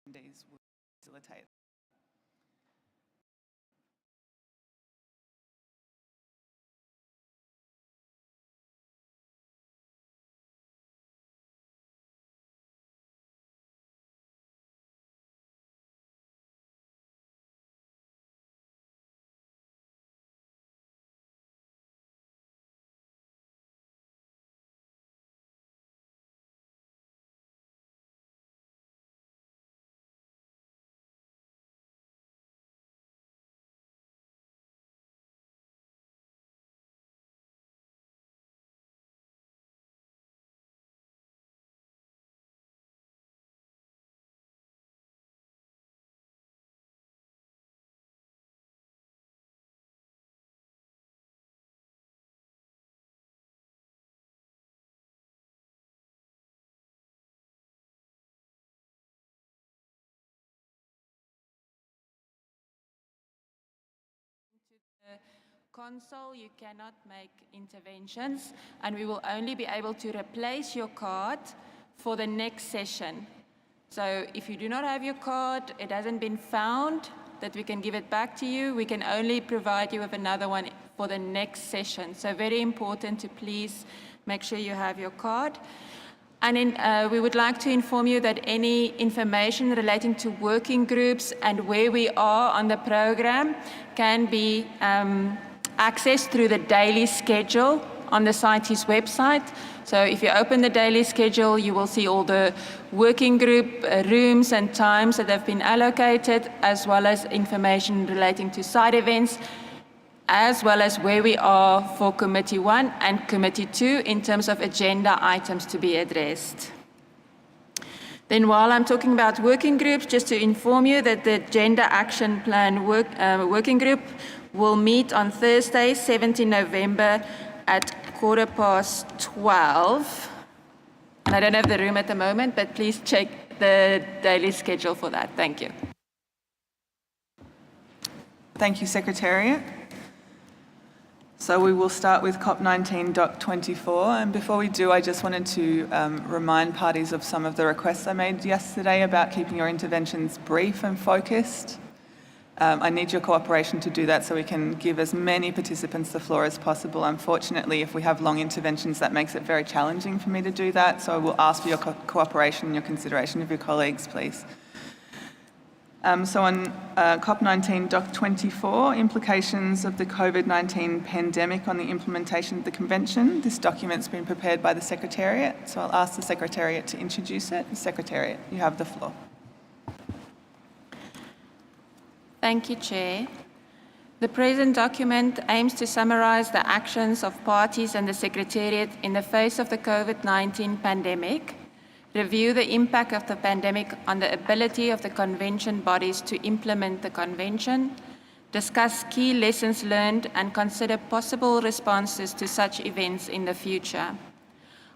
attendees will facilitate. Console, you cannot make interventions, and we will only be able to replace your card for the next session. So if you do not have your card, it hasn't been found that we can give it back to you, we can only provide you with another one for the next session. So very important to please make sure you have your card. And we would like to inform you that any information relating to working groups and where we are on the program can be accessed through the daily schedule on the CITES website. So if you open the daily schedule, you will see all the working group rooms and times that have been allocated, as well as information relating to side events, as well as where we are for Committee 1 and Committee 2 in terms of agenda items to be addressed. Then while I'm talking about working groups, just to inform you that the Agenda Action Plan working group will meet on Thursday, 17 November at 12:15. And I don't have the room at the moment, but please check the daily schedule for that. Thank you. Thank you, Secretariat. So we will start with CoP19.24, and before we do, I just wanted to remind parties of some of the requests I made yesterday about keeping your interventions brief and focused. I need your cooperation to do that so we can give as many participants the floor as possible. Unfortunately, if we have long interventions, that makes it very challenging for me to do that, so I will ask for your cooperation and your consideration of your colleagues, please. So on CoP19.24, implications of the COVID-19 pandemic on the implementation of the Convention. This document's been prepared by the Secretariat, so I'll ask the Secretariat to introduce it. Secretariat, you have the floor. Thank you, Chair. The present document aims to summarize the actions of parties and the Secretariat in the face of the COVID-19 pandemic, review the impact of the pandemic on the ability of the Convention bodies to implement the Convention, discuss key lessons learned, and consider possible responses to such events in the future.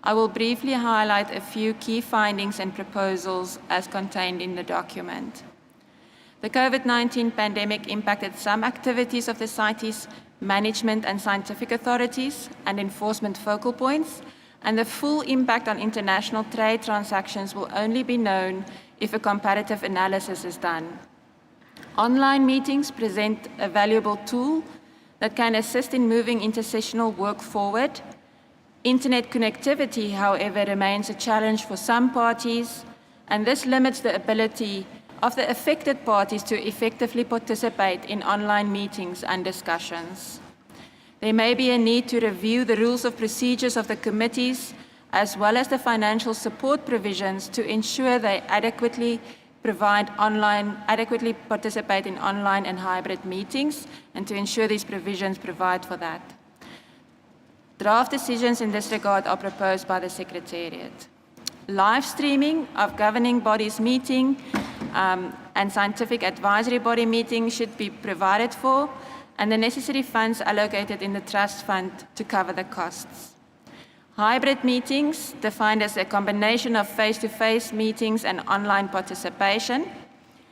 I will briefly highlight a few key findings and proposals as contained in the document. The COVID-19 pandemic impacted some activities of the CITES management and scientific authorities and enforcement focal points, and the full impact on international trade transactions will only be known if a comparative analysis is done. Online meetings present a valuable tool that can assist in moving intersessional work forward. Internet connectivity, however, remains a challenge for some parties, and this limits the ability of the affected parties to effectively participate in online meetings and discussions. There may be a need to review the rules of procedures of the committees, as well as the financial support provisions to ensure they adequately participate in online and hybrid meetings, and to ensure these provisions provide for that. Draft decisions in this regard are proposed by the Secretariat. Live streaming of governing bodies meeting and scientific advisory body meetings should be provided for, and the necessary funds allocated in the trust fund to cover the costs. Hybrid meetings, defined as a combination of face-to-face meetings and online participation,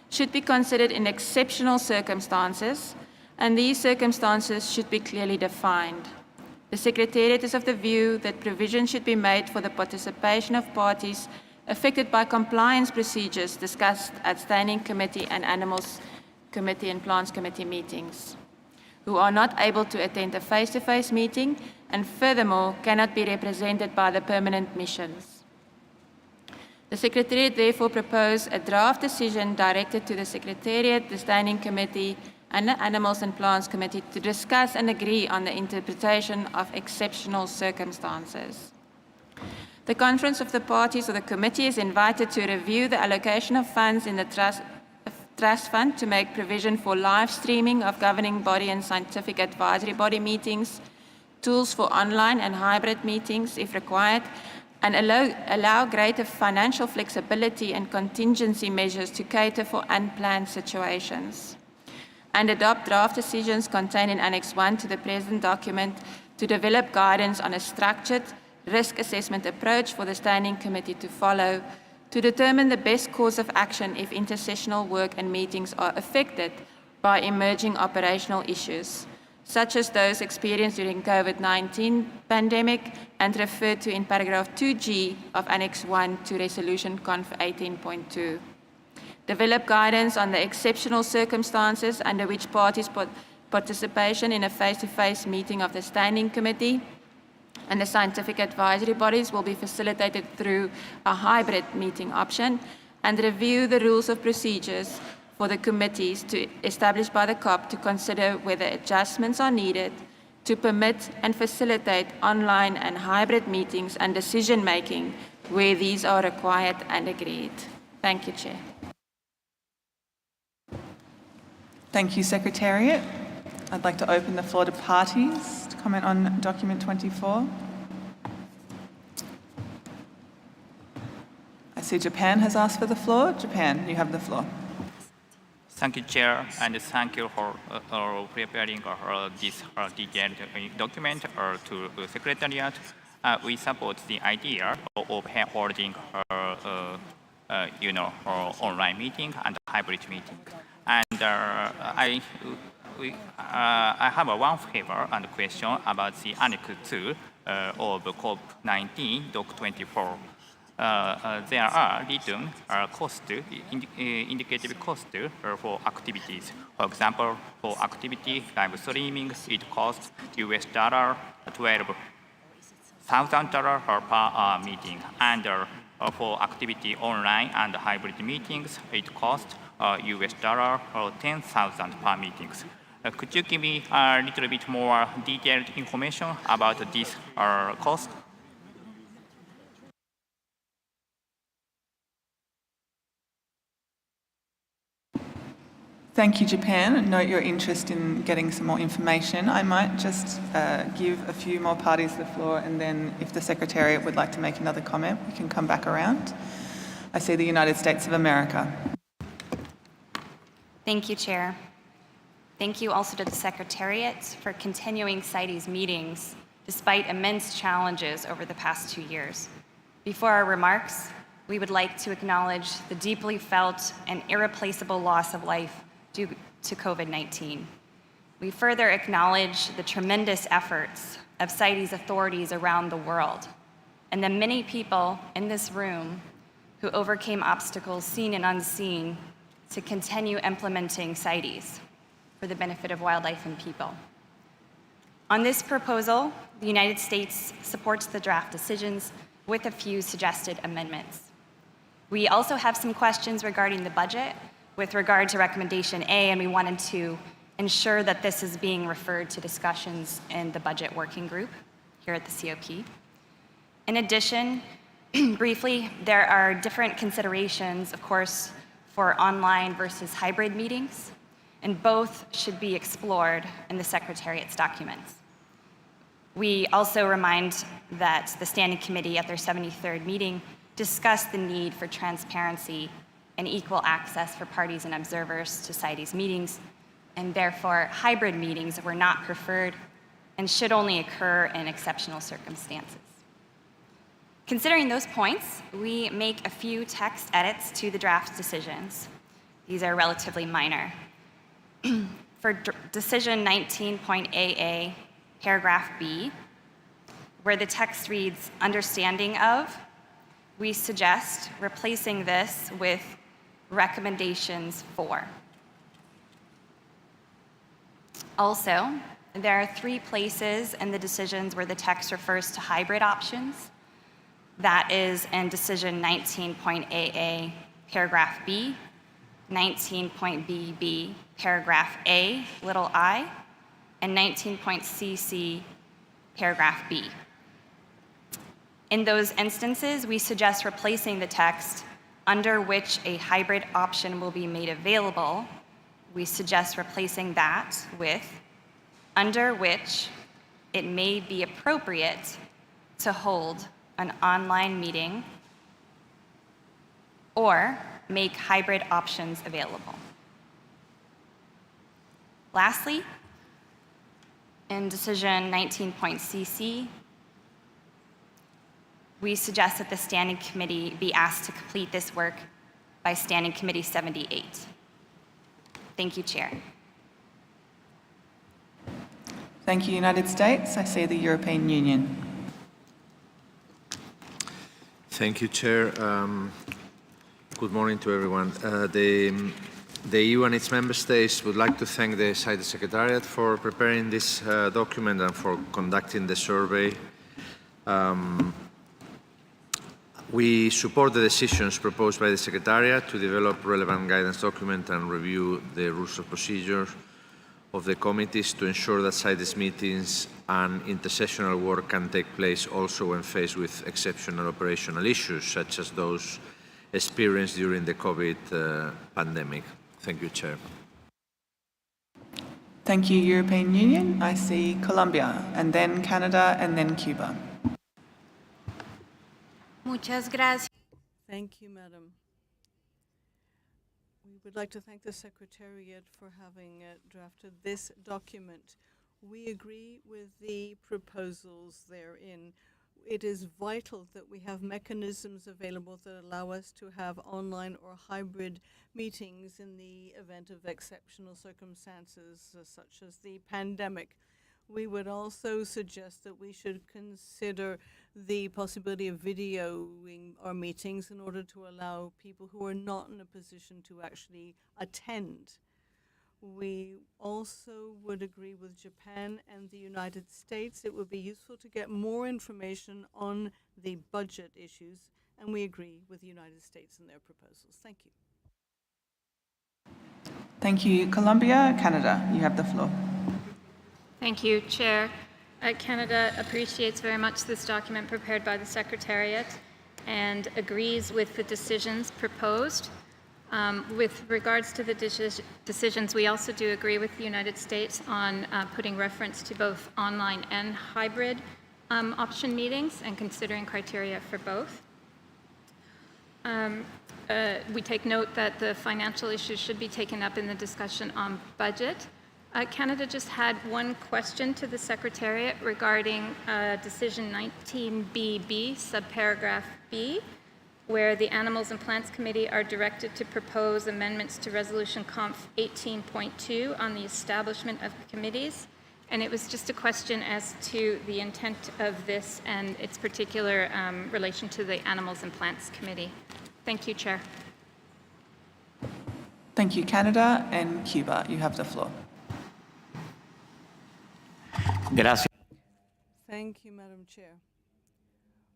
should be considered in exceptional circumstances, and these circumstances should be clearly defined. The Secretariat is of the view that provision should be made for the participation of parties affected by compliance procedures discussed at Standing Committee and Animals Committee and Plants Committee meetings, who are not able to attend a face-to-face meeting and furthermore cannot be represented by the permanent missions. The Secretariat therefore proposed a draft decision directed to the Secretariat, the Standing Committee, and the Animals and Plants Committee to discuss and agree on the interpretation of exceptional circumstances. The Conference of the Parties or the Committee is invited to review the allocation of funds in the Trust Fund to make provision for live streaming of governing body and scientific advisory body meetings, tools for online and hybrid meetings if required, and allow greater financial flexibility and contingency measures to cater for unplanned situations, and adopt draft decisions contained in Annex 1 to the present document to develop guidance on a structured risk assessment approach for the Standing Committee to follow to determine the best course of action if intersessional work and meetings are affected by emerging operational issues, such as those experienced during COVID-19 pandemic and referred to in paragraph 2G of Annex 1 to Resolution Conf 18.2. Develop guidance on the exceptional circumstances under which parties' participation in a face-to-face meeting of the Standing Committee and the scientific advisory bodies will be facilitated through a hybrid meeting option, and review the rules of procedures for the committees established by the COP to consider whether adjustments are needed to permit and facilitate online and hybrid meetings and decision-making where these are required and agreed. Thank you, Chair. Thank you, Secretariat. I'd like to open the floor to parties to comment on document 24. I see Japan has asked for the floor. Japan, you have the floor. Thank you, Chair, and thank you for preparing this detailed document to the Secretariat. We support the idea of holding, online meeting and hybrid meeting. And I have one favor and question about the Annex 2 of CoP19 Doc 24. There are written indicative cost for activities. For example, for activity live streaming, it costs $12,000 per meeting, and for activity online and hybrid meetings, it costs $10,000 per meetings. Could you give me a little bit more detailed information about this cost? Thank you, Japan. Note your interest in getting some more information. I might just give a few more parties the floor, and then if the Secretariat would like to make another comment, we can come back around. I see the United States of America. Thank you, Chair. Thank you also to the Secretariat for continuing CITES meetings despite immense challenges over the past 2 years. Before our remarks, we would like to acknowledge the deeply felt and irreplaceable loss of life due to COVID-19. We further acknowledge the tremendous efforts of CITES authorities around the world and the many people in this room who overcame obstacles seen and unseen to continue implementing CITES for the benefit of wildlife and people. On this proposal, the United States supports the draft decisions with a few suggested amendments. We also have some questions regarding the budget with regard to recommendation A, and we wanted to ensure that this is being referred to discussions in the budget working group here at the COP. In addition, briefly, there are different considerations, of course, for online versus hybrid meetings, and both should be explored in the Secretariat's documents. We also remind that the Standing Committee at their 73rd meeting discussed the need for transparency and equal access for parties and observers to CITES meetings, and therefore hybrid meetings were not preferred and should only occur in exceptional circumstances. Considering those points, we make a few text edits to the draft decisions. These are relatively minor. For decision 19.AA, paragraph B, where the text reads, understanding of, we suggest replacing this with recommendations for. Also, there are 3 places in the decisions where the text refers to hybrid options. That is in decision 19.AA, paragraph B, 19.BB, paragraph A, little I, and 19.CC, paragraph B. In those instances, we suggest replacing the text under which a hybrid option will be made available. We suggest replacing that with under which it may be appropriate to hold an online meeting or make hybrid options available. Lastly, in decision 19.CC, we suggest that the Standing Committee be asked to complete this work by Standing Committee 78. Thank you, Chair. Thank you, United States. I see the European Union. Thank you, Chair. Good morning to everyone. The EU and its member states would like to thank the CITES Secretariat for preparing this document and for conducting the survey. We support the decisions proposed by the Secretariat to develop relevant guidance document and review the rules of procedure of the committees to ensure that CITES meetings and intersessional work can take place also when faced with exceptional operational issues, such as those experienced during the COVID pandemic. Thank you, Chair. Thank you, European Union. I see Colombia, and then Canada, and then Cuba. Muchas gracias. Thank you, Madam. We would like to thank the Secretariat for having drafted this document. We agree with the proposals therein. It is vital that we have mechanisms available that allow us to have online or hybrid meetings in the event of exceptional circumstances such as the pandemic. We would also suggest that we should consider the possibility of videoing our meetings in order to allow people who are not in a position to actually attend. We also would agree with Japan and the United States. It would be useful to get more information on the budget issues, and we agree with the United States and their proposals. Thank you. Thank you, Colombia. Canada, you have the floor. Thank you, Chair. Canada appreciates very much this document prepared by the Secretariat and agrees with the decisions proposed. With regards to the decisions, we also do agree with the United States on putting reference to both online and hybrid option meetings and considering criteria for both. We take note that the financial issues should be taken up in the discussion on budget. Canada just had one question to the Secretariat regarding Decision 19BB, subparagraph B, where the Animals and Plants Committee are directed to propose amendments to Resolution Conf 18.2 on the establishment of committees. And it was just a question as to the intent of this and its particular relation to the Animals and Plants Committee. Thank you, Chair. Thank you, Canada, and Cuba. You have the floor. Gracias. Thank you, Madam Chair.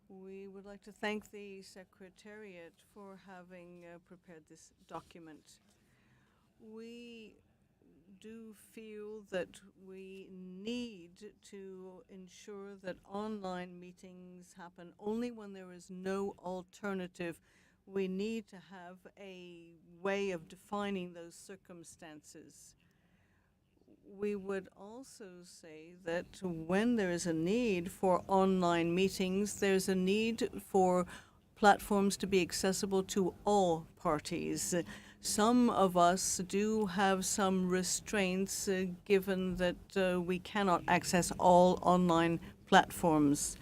We would like to thank the Secretariat for having prepared this document. We do feel that we need to ensure that online meetings happen only when there is no alternative. We need to have a way of defining those circumstances. We would also say that when there is a need for online meetings, there's a need for platforms to be accessible to all parties. Some of us do have some restraints given that we cannot access all online platforms.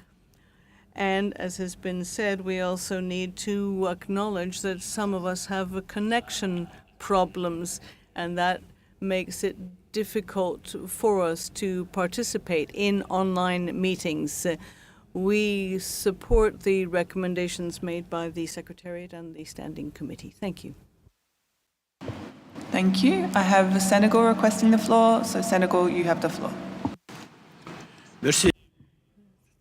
And as has been said, we also need to acknowledge that some of us have connection problems, and that makes it difficult for us to participate in online meetings. We support the recommendations made by the Secretariat and the Standing Committee. Thank you. Thank you. I have Senegal requesting the floor. So Senegal, you have the floor. Merci.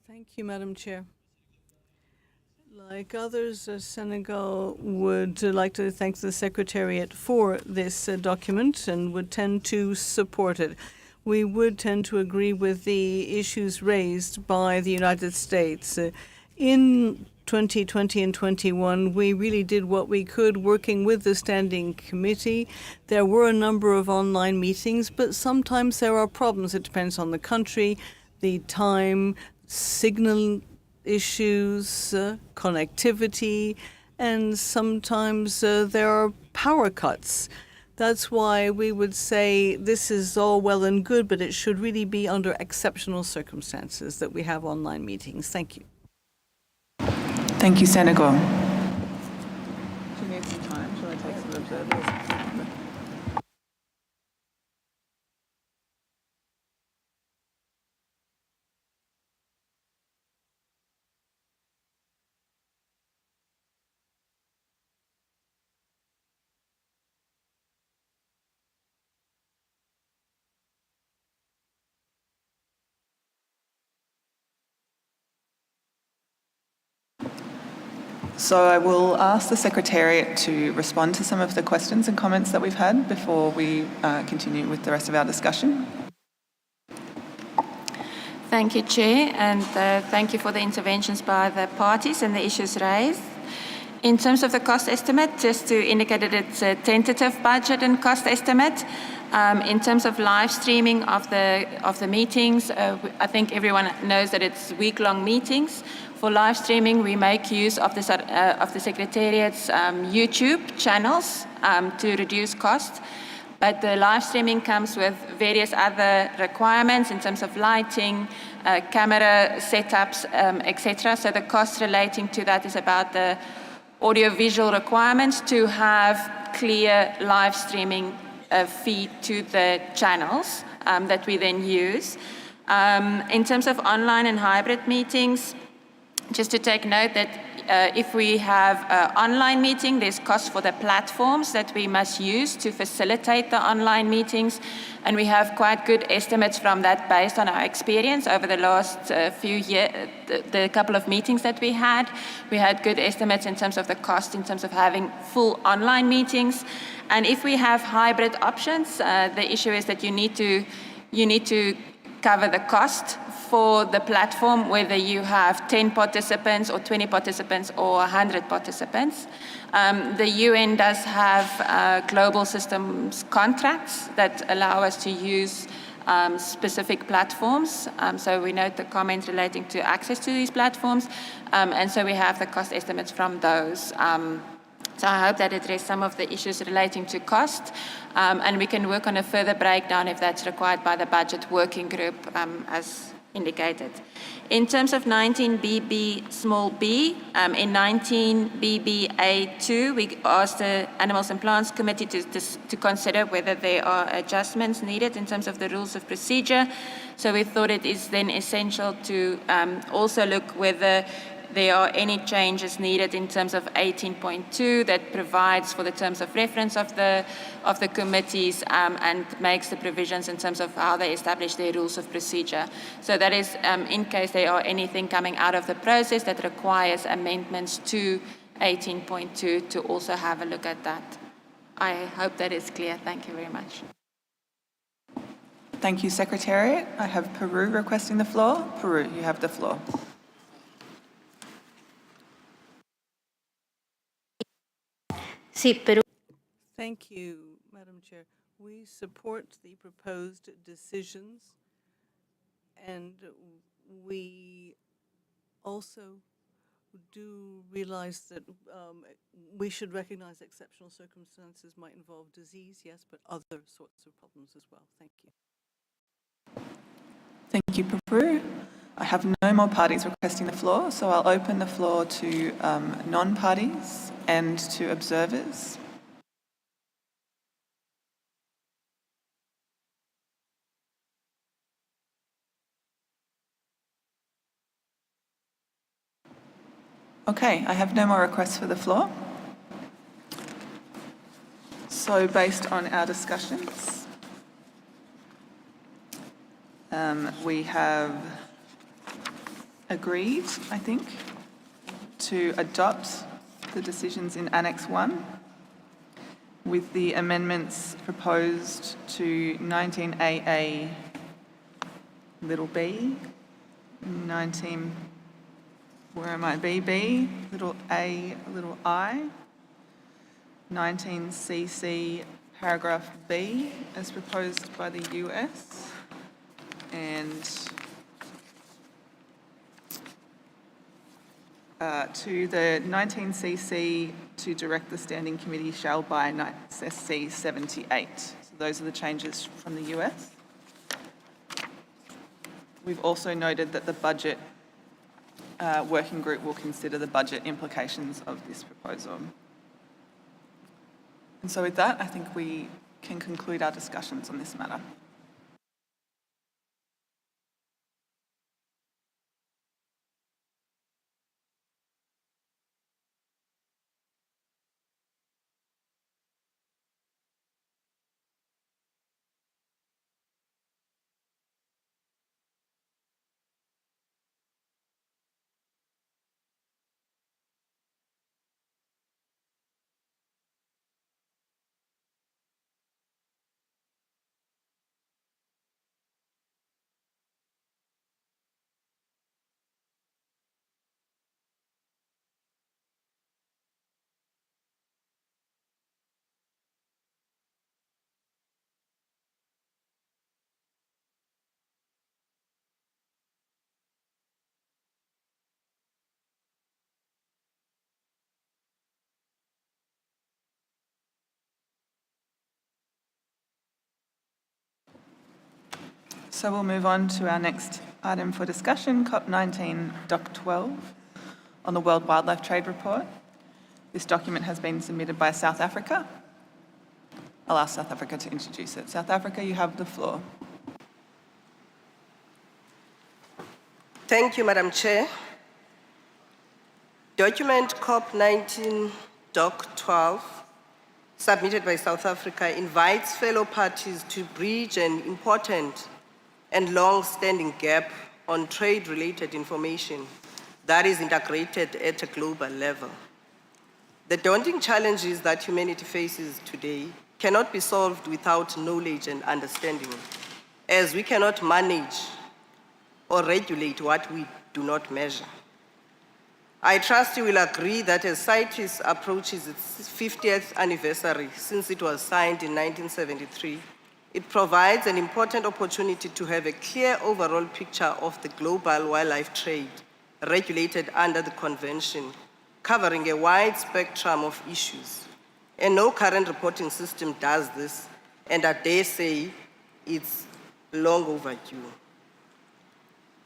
Thank you, Madam Chair. Like others, Senegal would like to thank the Secretariat for this document and would tend to support it. We would tend to agree with the issues raised by the United States. In 2020 and 21, we really did what we could working with the Standing Committee. There were a number of online meetings, but sometimes there are problems. It depends on the country, the time, signal issues, connectivity, and sometimes there are power cuts. That's why we would say this is all well and good, but it should really be under exceptional circumstances that we have online meetings. Thank you. Thank you, Senegal. Do you need some time? Shall I take some observers? So I will ask the Secretariat to respond to some of the questions and comments that we've had before we continue with the rest of our discussion. Thank you, Chair, and thank you for the interventions by the parties and the issues raised. In terms of the cost estimate, just to indicate that it's a tentative budget and cost estimate. In terms of live streaming of the meetings, I think everyone knows that it's week-long meetings. For live streaming, we make use of the Secretariat's YouTube channels to reduce cost. But the live streaming comes with various other requirements in terms of lighting, camera setups, etc. So the cost relating to that is about the audiovisual requirements to have clear live streaming feed to the channels that we then use. In terms of online and hybrid meetings, just to take note that if we have an online meeting, there's cost for the platforms that we must use to facilitate the online meetings. And we have quite good estimates from that based on our experience over the last few years, the couple of meetings that we had. We had good estimates in terms of the cost, in terms of having full online meetings. And if we have hybrid options, the issue is that you need to cover the cost for the platform, whether you have 10 participants or 20 participants or 100 participants. The UN does have global systems contracts that allow us to use specific platforms. So we note the comments relating to access to these platforms, and so we have the cost estimates from those. So I hope that addressed some of the issues relating to cost, and we can work on a further breakdown if that's required by the budget working group, as indicated. In terms of 19BB small b, in 19BBA2, we asked the Animals and Plants Committee to consider whether there are adjustments needed in terms of the rules of procedure. So we thought it is then essential to also look whether there are any changes needed in terms of 18.2 that provides for the terms of reference of the committees and makes the provisions in terms of how they establish their rules of procedure. So that is in case there are anything coming out of the process that requires amendments to 18.2 to also have a look at that. I hope that is clear. Thank you very much. Thank you, Secretariat. I have Peru requesting the floor. Peru, you have the floor. Thank you, Madam Chair. We support the proposed decisions, and we also do realize that we should recognize exceptional circumstances might involve disease, yes, but other sorts of problems as well. Thank you. Thank you, Peru. I have no more parties requesting the floor, so I'll open the floor to non-parties and to observers. Okay, I have no more requests for the floor. So based on our discussions, we have agreed, I think, to adopt the decisions in Annex 1 with the amendments proposed to 19AA little b, 19, where am I, BB, little a, little I, 19cc paragraph B as proposed by the US, and to the 19cc to direct the Standing Committee shall by SC 78. So those are the changes from the US. We've also noted that the budget working group will consider the budget implications of this proposal. And so with that, I think we can conclude our discussions on this matter. So we'll move on to our next item for discussion, CoP19 Doc 12 on the World Wildlife Trade Report. This document has been submitted by South Africa. I'll ask South Africa to introduce it. South Africa, you have the floor. Thank you, Madam Chair. Document CoP19 Doc 12, submitted by South Africa, invites fellow parties to bridge an important and long-standing gap on trade-related information that is integrated at a global level. The daunting challenges that humanity faces today cannot be solved without knowledge and understanding, as we cannot manage or regulate what we do not measure. I trust you will agree that as CITES approaches its 50th anniversary since it was signed in 1973, it provides an important opportunity to have a clear overall picture of the global wildlife trade regulated under the convention, covering a wide spectrum of issues. And no current reporting system does this, and I dare say it's long overdue.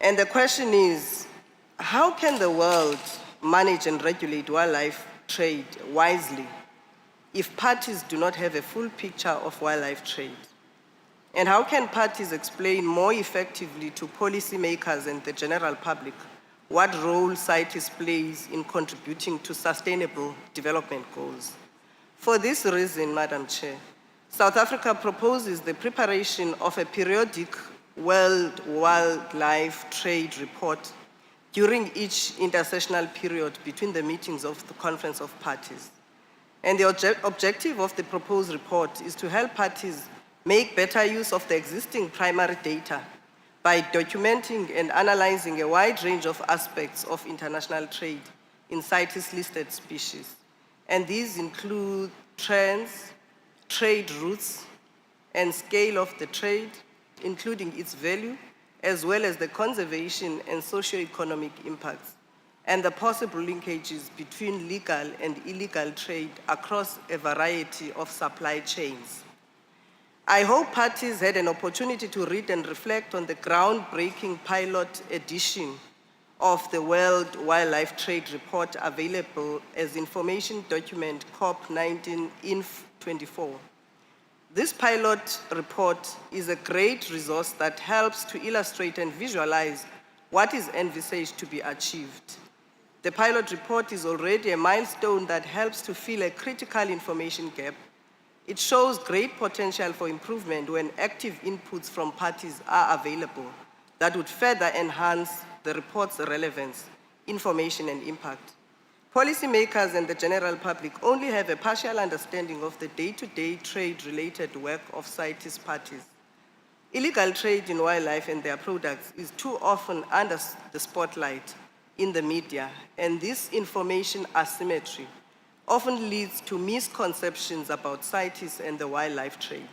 And the question is, how can the world manage and regulate wildlife trade wisely if parties do not have a full picture of wildlife trade? And how can parties explain more effectively to policymakers and the general public what role CITES plays in contributing to sustainable development goals? For this reason, Madam Chair, South Africa proposes the preparation of a periodic World Wildlife Trade Report during each intersessional period between the meetings of the Conference of Parties. And the objective of the proposed report is to help parties make better use of the existing primary data by documenting and analyzing a wide range of aspects of international trade in CITES-listed species. And these include trends, trade routes, and scale of the trade, including its value, as well as the conservation and socio-economic impacts, and the possible linkages between legal and illegal trade across a variety of supply chains. I hope parties had an opportunity to read and reflect on the groundbreaking pilot edition of the World Wildlife Trade Report, available as information document CoP19 Inf 24. This pilot report is a great resource that helps to illustrate and visualize what is envisaged to be achieved. The pilot report is already a milestone that helps to fill a critical information gap. It shows great potential for improvement when active inputs from parties are available that would further enhance the report's relevance, information, and impact. Policymakers and the general public only have a partial understanding of the day-to-day trade-related work of CITES parties. Illegal trade in wildlife and their products is too often under the spotlight in the media, and this information asymmetry often leads to misconceptions about CITES and the wildlife trade.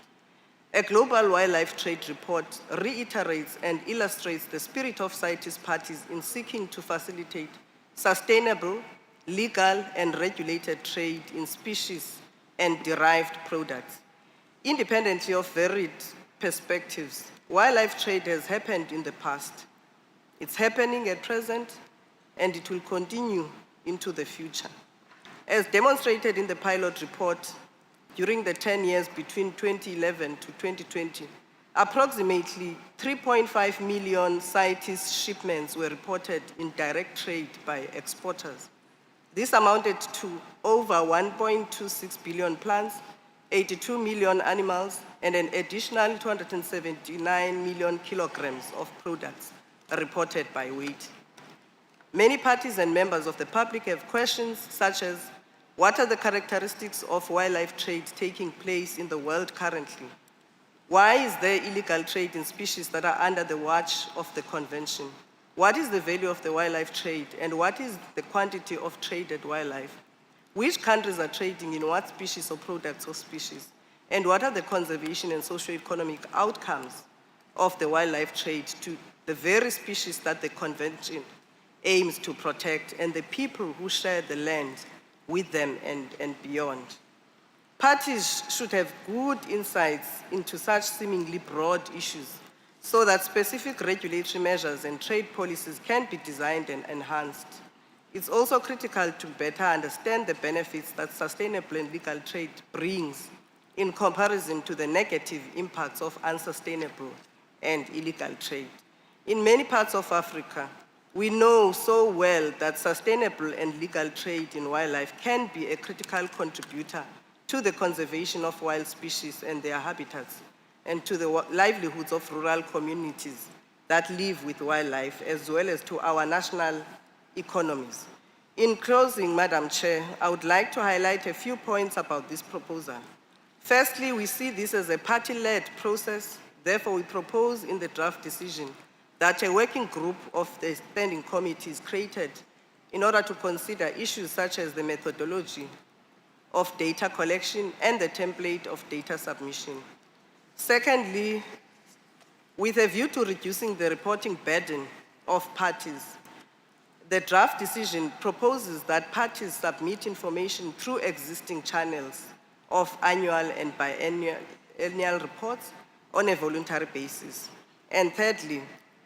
A global wildlife trade report reiterates and illustrates the spirit of CITES parties in seeking to facilitate sustainable, legal, and regulated trade in species and derived products. Independently of varied perspectives, wildlife trade has happened in the past. It's happening at present, and it will continue into the future. As demonstrated in the pilot report, during the 10 years between 2011 to 2020, approximately 3.5 million CITES shipments were reported in direct trade by exporters. This amounted to over 1.26 billion plants, 82 million animals, and an additional 279 million kilograms of products reported by weight. Many parties and members of the public have questions such as, what are the characteristics of wildlife trade taking place in the world currently? Why is there illegal trade in species that are under the watch of the convention? What is the value of the wildlife trade, and what is the quantity of traded wildlife? Which countries are trading in what species or products or species? And what are the conservation and socio-economic outcomes of the wildlife trade to the very species that the convention aims to protect and the people who share the land with them and beyond? Parties should have good insights into such seemingly broad issues so that specific regulatory measures and trade policies can be designed and enhanced. It's also critical to better understand the benefits that sustainable and legal trade brings in comparison to the negative impacts of unsustainable and illegal trade. In many parts of Africa, we know so well that sustainable and legal trade in wildlife can be a critical contributor to the conservation of wild species and their habitats, and to the livelihoods of rural communities that live with wildlife, as well as to our national economies. In closing, Madam Chair, I would like to highlight a few points about this proposal. Firstly, we see this as a party-led process. Therefore, we propose in the draft decision that a working group of the standing committee is created in order to consider issues such as the methodology of data collection and the template of data submission. Secondly, with a view to reducing the reporting burden of parties, the draft decision proposes that parties submit information through existing channels of annual and biennial reports on a voluntary basis. And thirdly,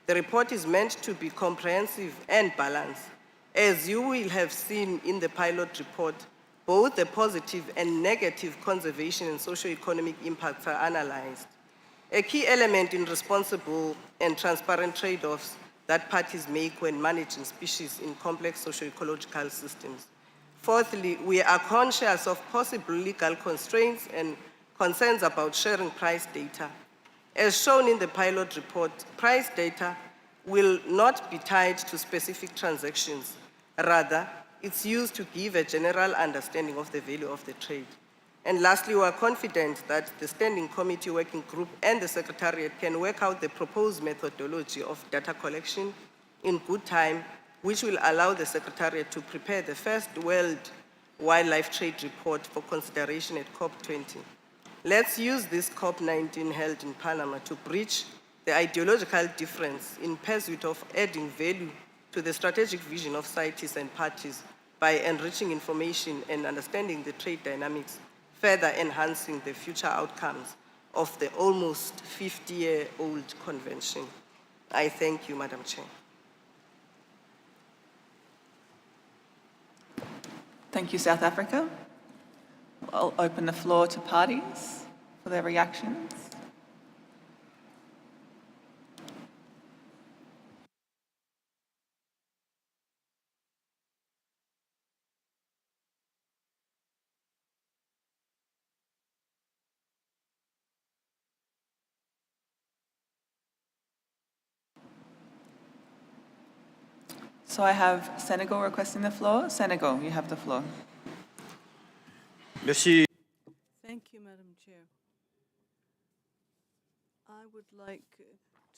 the report is meant to be comprehensive and balanced. As you will have seen in the pilot report, both the positive and negative conservation and socio-economic impacts are analyzed. A key element in responsible and transparent trade-offs that parties make when managing species in complex socio-ecological systems. Fourthly, we are conscious of possible legal constraints and concerns about sharing price data. As shown in the pilot report, price data will not be tied to specific transactions. Rather, it's used to give a general understanding of the value of the trade. And lastly, we are confident that the Standing Committee Working Group and the Secretariat can work out the proposed methodology of data collection in good time, which will allow the Secretariat to prepare the first World Wildlife Trade Report for consideration at COP20. Let's use this COP19 held in Panama to bridge the ideological difference in pursuit of adding value to the strategic vision of CITES and parties by enriching information and understanding the trade dynamics, further enhancing the future outcomes of the almost 50-year-old convention. I thank you, Madam Chair. Thank you, South Africa. I'll open the floor to parties for their reactions. So I have Senegal requesting the floor. Senegal, you have the floor. Merci. Thank you, Madam Chair. I would like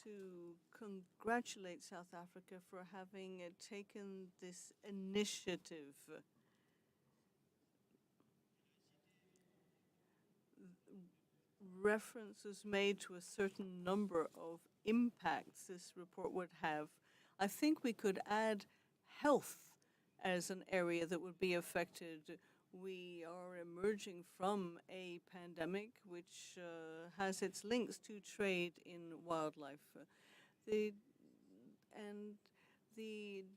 to congratulate South Africa for having taken this initiative. Reference was made to a certain number of impacts this report would have. I think we could add health as an area that would be affected. We are emerging from a pandemic which has its links to trade in wildlife. The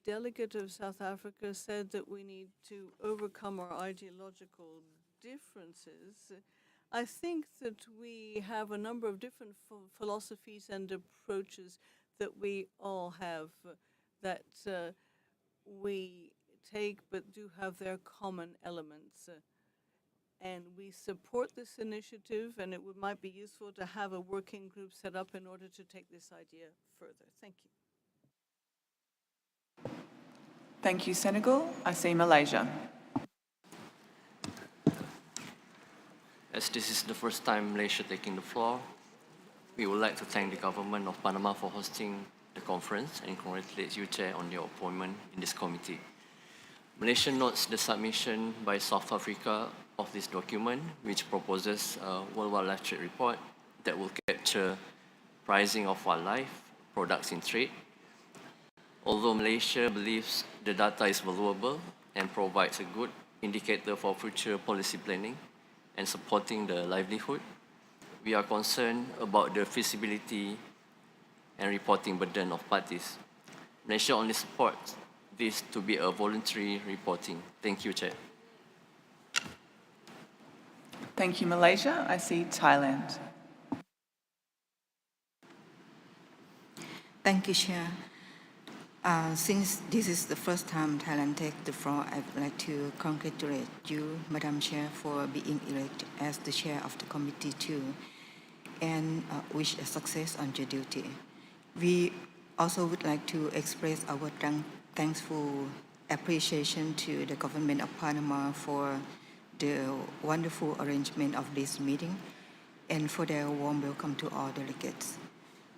delegate of South Africa said that we need to overcome our ideological differences. I think that we have a number of different philosophies and approaches that we all have that we take but do have their common elements. And we support this initiative, and it might be useful to have a working group set up in order to take this idea further. Thank you. Thank you, Senegal. I see Malaysia. As this is the first time Malaysia taking the floor, we would like to thank the government of Panama for hosting the conference and congratulate you, Chair, on your appointment in this committee. Malaysia notes the submission by South Africa of this document, which proposes a World Wildlife Trade Report that will capture pricing of wildlife products in trade. Although Malaysia believes the data is valuable and provides a good indicator for future policy planning and supporting the livelihood, we are concerned about the feasibility and reporting burden of parties. Malaysia only supports this to be a voluntary reporting. Thank you, Chair. Thank you, Malaysia. I see Thailand. Thank you, Chair. Since this is the first time Thailand takes the floor, I would like to congratulate you, Madam Chair, for being elected as the Chair of the committee too, and wish a success on your duty. We also would like to express our thankful appreciation to the government of Panama for the wonderful arrangement of this meeting and for their warm welcome to all delegates.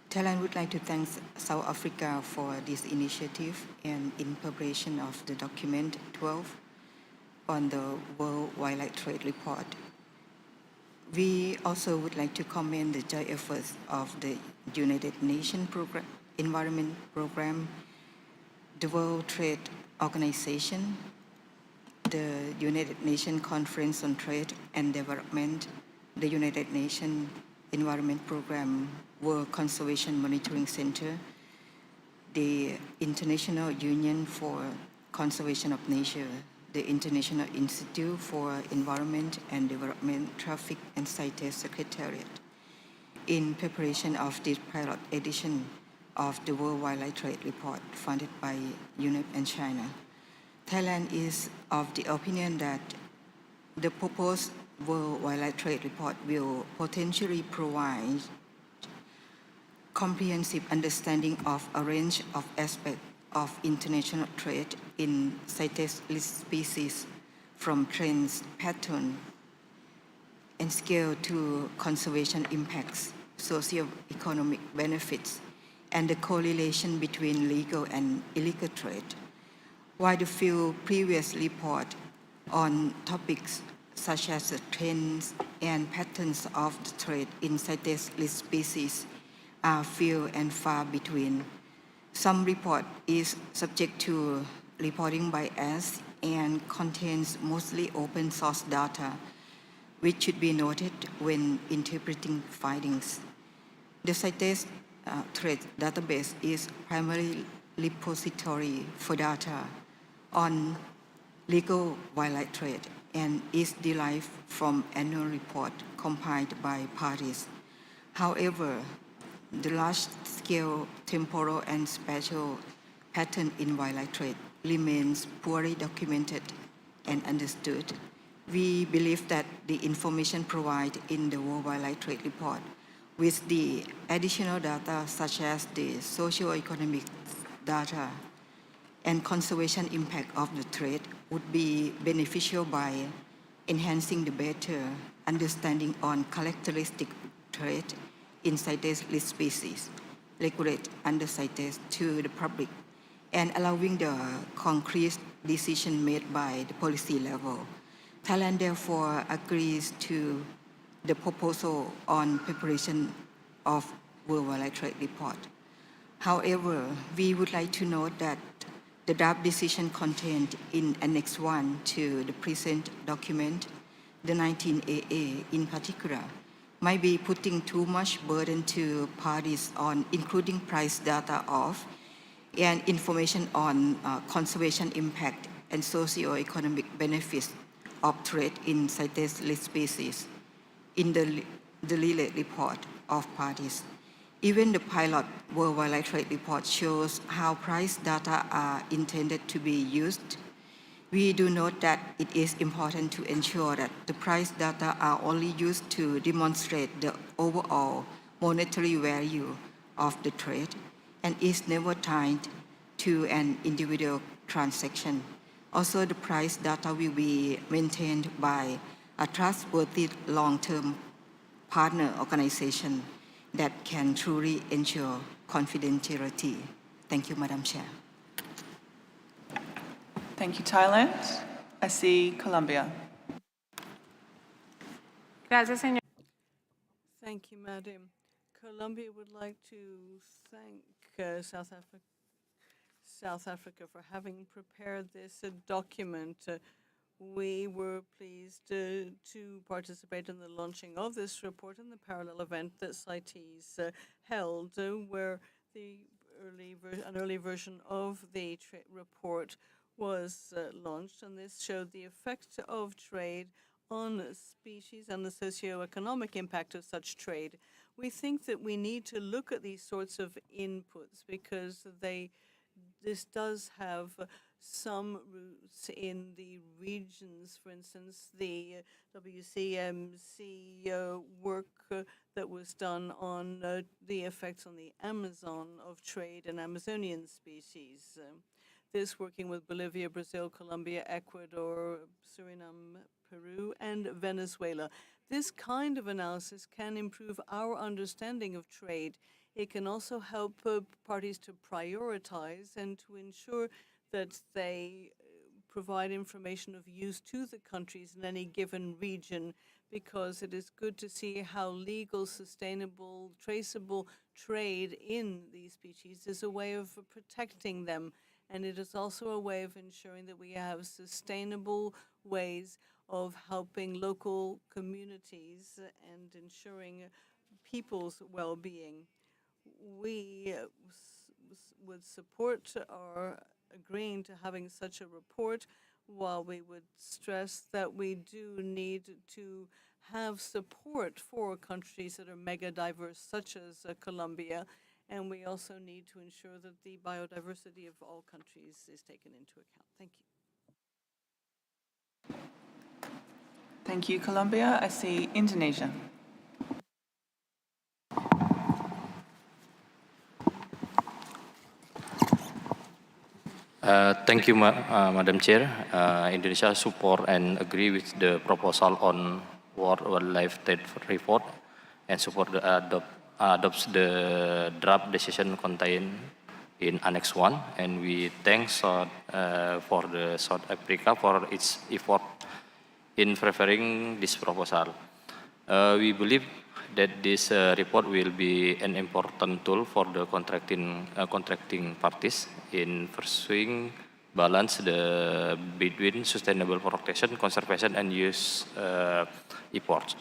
Thailand would like to thank South Africa for this initiative and in preparation of the document 12 on the World Wildlife Trade Report. We also would like to commend the joint efforts of the United Nations Environment Program, the World Trade Organization, the United Nations Conference on Trade and Development, the United Nations Environment Program, World Conservation Monitoring Center, the International Union for Conservation of Nature, the International Institute for Environment and Development, Traffic and CITES Secretariat, in preparation of this pilot edition of the World Wildlife Trade Report funded by UNEP and China. Thailand is of the opinion that the proposed World Wildlife Trade Report will potentially provide comprehensive understanding of a range of aspects of international trade in CITES list species, from trends, pattern, and scale to conservation impacts, socio-economic benefits, and the correlation between legal and illegal trade. While the few previous reports on topics such as the trends and patterns of the trade in CITES list species are few and far between. Some report is subject to reporting bias and contains mostly open source data, which should be noted when interpreting findings. The CITES trade database is primarily repository for data on legal wildlife trade and is derived from annual report compiled by parties. However, the large-scale temporal and spatial pattern in wildlife trade remains poorly documented and understood. We believe that the information provided in the World Wildlife Trade Report with the additional data such as the socio-economic data and conservation impact of the trade would be beneficial by enhancing the better understanding on characteristic trade in CITES list species, regulate under CITES to the public, and allowing the concrete decision made by the policy level. Thailand therefore agrees to the proposal on preparation of World Wildlife Trade Report. However, we would like to note that the draft decision contained in Annex 1 to the present document, the 19AA in particular, might be putting too much burden to parties on including price data of and information on conservation impact and socio-economic benefits of trade in CITES list species in the related report of parties. Even the pilot World Wildlife Trade Report shows how price data are intended to be used. We do note that it is important to ensure that the price data are only used to demonstrate the overall monetary value of the trade and is never tied to an individual transaction. Also, the price data will be maintained by a trustworthy long-term partner organization that can truly ensure confidentiality. Thank you, Madam Chair. Thank you, Thailand. I see Colombia. Gracias, señor. Thank you, Madam. Colombia would like to thank South Africa for having prepared this document. We were pleased to participate in the launching of this report in the parallel event that CITES held, where an early version of the report was launched, and this showed the effect of trade on species and the socio-economic impact of such trade. We think that we need to look at these sorts of inputs because this does have some roots in the regions. For instance, the WCMC work that was done on the effects on the Amazon of trade and Amazonian species. This working with Bolivia, Brazil, Colombia, Ecuador, Suriname, Peru, and Venezuela. This kind of analysis can improve our understanding of trade. It can also help parties to prioritize and to ensure that they provide information of use to the countries in any given region, because it is good to see how legal, sustainable, traceable trade in these species is a way of protecting them. And it is also a way of ensuring that we have sustainable ways of helping local communities and ensuring people's well-being. We would support our agreeing to having such a report, while we would stress that we do need to have support for countries that are mega diverse, such as Colombia, and we also need to ensure that the biodiversity of all countries is taken into account. Thank you. Thank you, Colombia. I see Indonesia. Thank you, Madam Chair. Indonesia support and agree with the proposal on World Wildlife Trade Report and support adopts the draft decision contained in Annex 1, and we thank South Africa for its effort in preparing this proposal. We believe that this report will be an important tool for the contracting parties in pursuing balance between sustainable protection, conservation, and use efforts.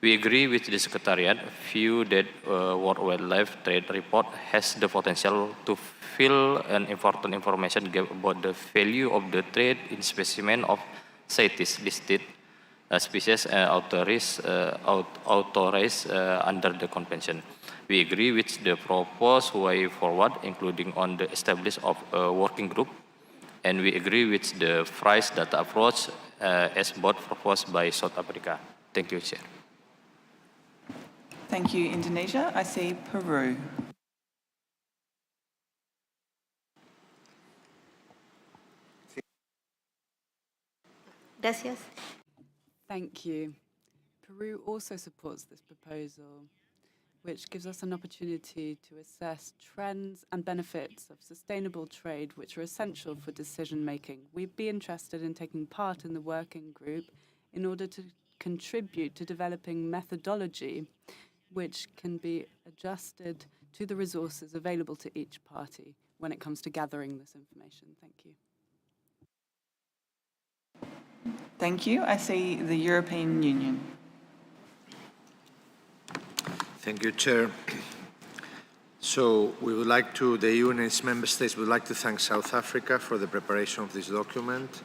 We agree with the Secretariat view that World Wildlife Trade Report has the potential to fill an important information gap about the value of the trade in specimen of CITES listed species authorized under the convention. We agree with the proposed way forward, including on the establishment of a working group, and we agree with the price data approach as both proposed by South Africa. Thank you, Chair. Thank you, Indonesia. I see Peru. Gracias. Thank you. Peru also supports this proposal, which gives us an opportunity to assess trends and benefits of sustainable trade, which are essential for decision-making. We'd be interested in taking part in the working group in order to contribute to developing methodology which can be adjusted to the resources available to each party when it comes to gathering this information. Thank you. Thank you. I see the European Union. Thank you, Chair. So we would like to, the EU and its member states would like to thank South Africa for the preparation of this document.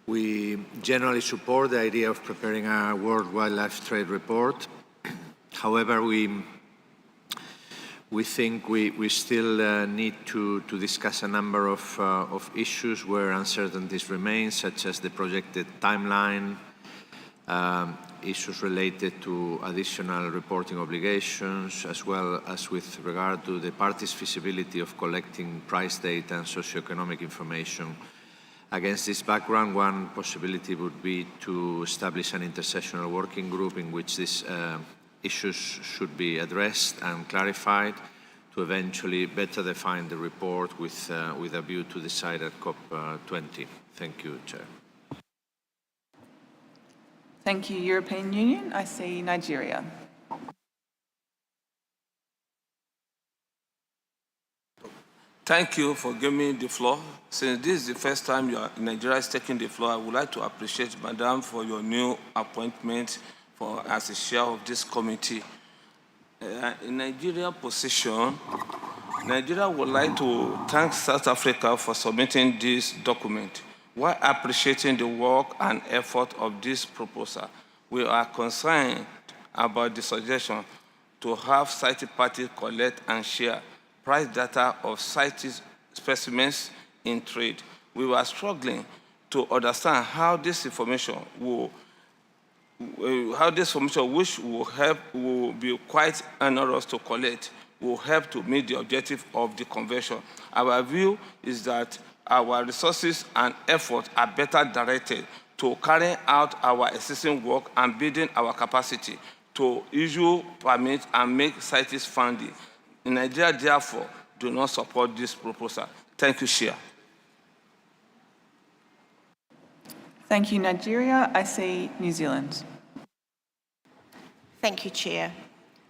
We generally support the idea of preparing a World Wildlife Trade Report. However, we think we still need to discuss a number of issues where uncertainties remain, such as the projected timeline, issues related to additional reporting obligations, as well as with regard to the parties' feasibility of collecting price data and socioeconomic information. Against this background, one possibility would be to establish an intersessional working group in which these issues should be addressed and clarified to eventually better define the report with a view to decide at CoP20. Thank you, Chair. Thank you, European Union. I see Nigeria. Thank you for giving me the floor. Since this is the first time Nigeria is taking the floor, I would like to appreciate Madam for your new appointment as a chair of this committee. In Nigeria's position, Nigeria would like to thank South Africa for submitting this document. While appreciating the work and effort of this proposal, we are concerned about the suggestion to have CITES parties collect and share price data of CITES specimens in trade. We were struggling to understand how this information which will be quite onerous to collect, will help to meet the objective of the convention. Our view is that our resources and efforts are better directed to carry out our existing work and building our capacity to issue permits and make CITES funding. In Nigeria, therefore, do not support this proposal. Thank you, Chair. Thank you, Nigeria. I see New Zealand. Thank you, Chair.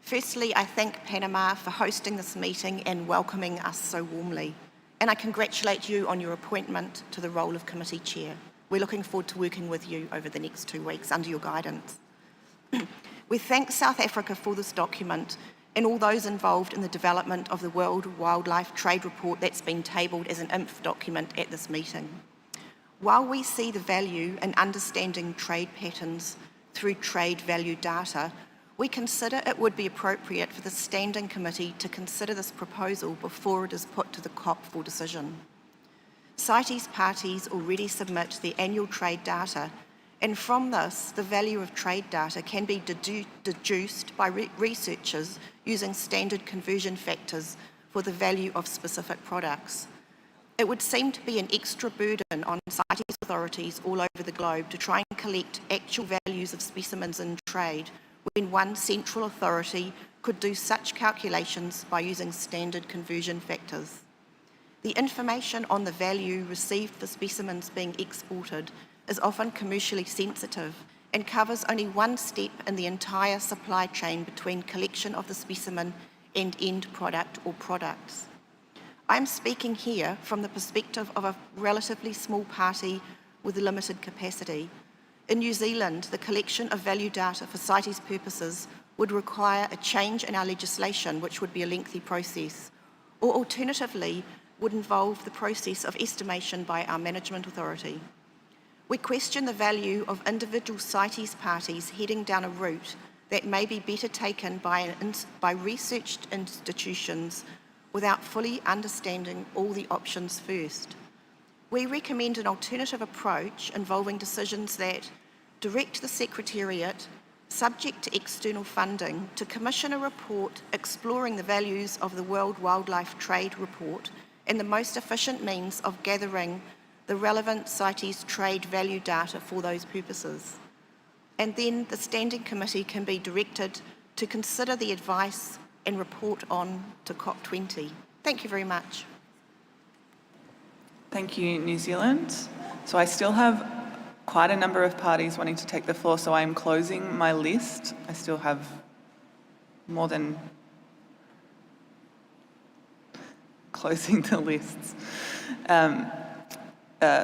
Firstly, I thank Panama for hosting this meeting and welcoming us so warmly. And I congratulate you on your appointment to the role of committee chair. We're looking forward to working with you over the next 2 weeks under your guidance. We thank South Africa for this document and all those involved in the development of the World Wildlife Trade Report that's been tabled as an INF document at this meeting. While we see the value in understanding trade patterns through trade value data, we consider it would be appropriate for the Standing Committee to consider this proposal before it is put to the COP for decision. CITES parties already submit their annual trade data, and from this, the value of trade data can be deduced by researchers using standard conversion factors for the value of specific products. It would seem to be an extra burden on CITES authorities all over the globe to try and collect actual values of specimens in trade when one central authority could do such calculations by using standard conversion factors. The information on the value received for specimens being exported is often commercially sensitive and covers only one step in the entire supply chain between collection of the specimen and end product or products. I'm speaking here from the perspective of a relatively small party with a limited capacity. In New Zealand, the collection of value data for CITES purposes would require a change in our legislation, which would be a lengthy process, or alternatively would involve the process of estimation by our management authority. We question the value of individual CITES parties heading down a route that may be better taken by researched institutions without fully understanding all the options first. We recommend an alternative approach involving decisions that direct the Secretariat, subject to external funding, to commission a report exploring the values of the World Wildlife Trade Report and the most efficient means of gathering the relevant CITES trade value data for those purposes. And then the Standing Committee can be directed to consider the advice and report on to COP20. Thank you very much. Thank you, New Zealand. So I still have quite a number of parties wanting to take the floor, so I'm closing my list. I still have more than closing the lists.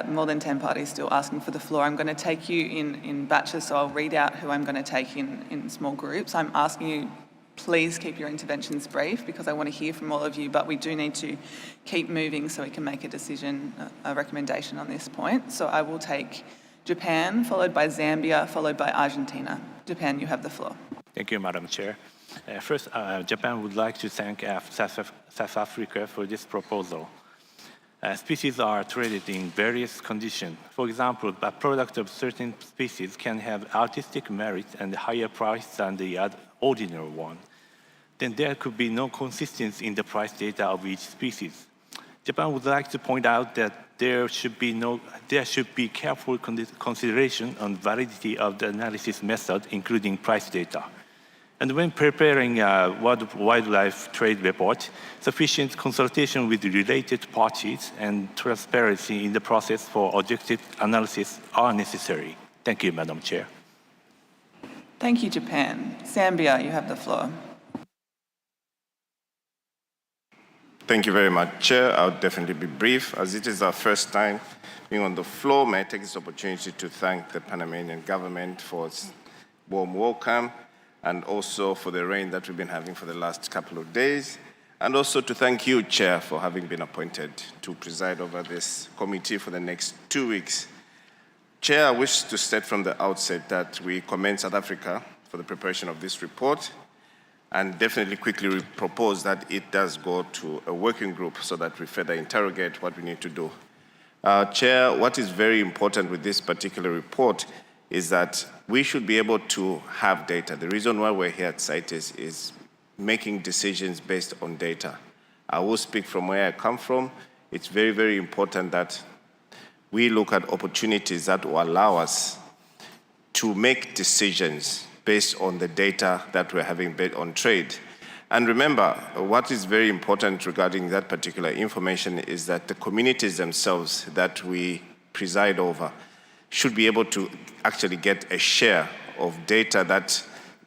More than 10 parties still asking for the floor. I'm going to take you in batches, so I'll read out who I'm going to take in small groups. I'm asking you, please keep your interventions brief because I want to hear from all of you, but we do need to keep moving so we can make a decision, a recommendation on this point. So I will take Japan, followed by Zambia, followed by Argentina. Japan, you have the floor. Thank you, Madam Chair. First, Japan would like to thank South Africa for this proposal. Species are traded in various conditions. For example, a product of certain species can have artistic merit and higher price than the ordinary one. Then there could be no consistency in the price data of each species. Japan would like to point out that there should be careful consideration on validity of the analysis method, including price data. And when preparing a wildlife trade report, sufficient consultation with related parties and transparency in the process for objective analysis are necessary. Thank you, Madam Chair. Thank you, Japan. Zambia, you have the floor. Thank you very much, Chair. I'll definitely be brief. As it is our first time being on the floor, may I take this opportunity to thank the Panamanian government for its warm welcome, and also for the rain that we've been having for the last couple of days, and also to thank you, Chair, for having been appointed to preside over this committee for the next 2 weeks. Chair, I wish to state from the outset that we commend South Africa for the preparation of this report, and definitely quickly propose that it does go to a working group so that we further interrogate what we need to do. Chair, what is very important with this particular report is that we should be able to have data. The reason why we're here at CITES is making decisions based on data. I will speak from where I come from. It's very, very important that we look at opportunities that will allow us to make decisions based on the data that we're having based on trade. And remember, what is very important regarding that particular information is that the communities themselves that we preside over should be able to actually get a share of data,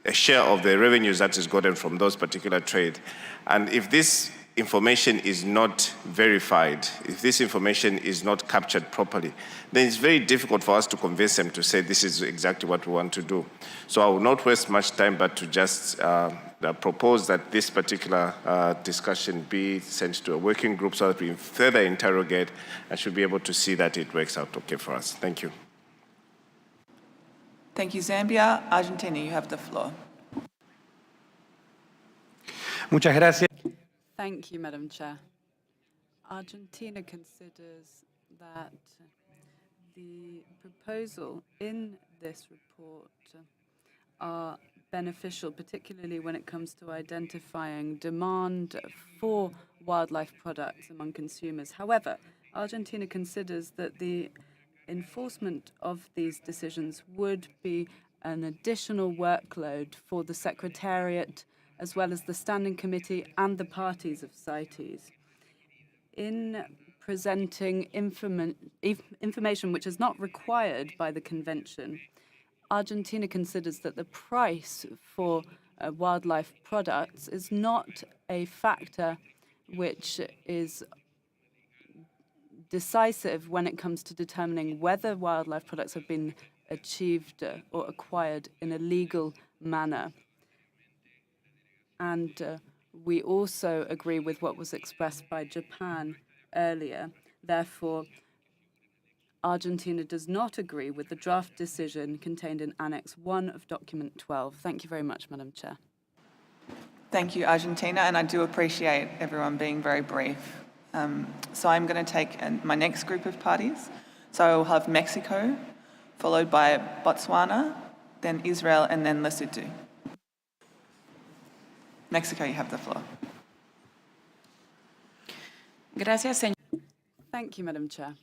a share of the revenues that is gotten from those particular trade. And if this information is not verified, if this information is not captured properly, then it's very difficult for us to convince them to say this is exactly what we want to do. So I will not waste much time, but to just propose that this particular discussion be sent to a working group so that we further interrogate and should be able to see that it works out okay for us. Thank you. Thank you, Zambia. Argentina, you have the floor. Muchas gracias. Thank you, Madam Chair. Argentina considers that the proposal in this report are beneficial, particularly when it comes to identifying demand for wildlife products among consumers. However, Argentina considers that the enforcement of these decisions would be an additional workload for the Secretariat, as well as the Standing Committee and the parties of CITES. In presenting information which is not required by the Convention, Argentina considers that the price for wildlife products is not a factor which is decisive when it comes to determining whether wildlife products have been achieved or acquired in a legal manner. And we also agree with what was expressed by Japan earlier. Therefore, Argentina does not agree with the draft decision contained in Annex 1 of Document 12. Thank you very much, Madam Chair. Thank you, Argentina, and I do appreciate everyone being very brief. So I'm going to take my next group of parties. So I will have Mexico, followed by Botswana, then Israel, and then Lesotho. Mexico, you have the floor. Thank you, Madam Chair.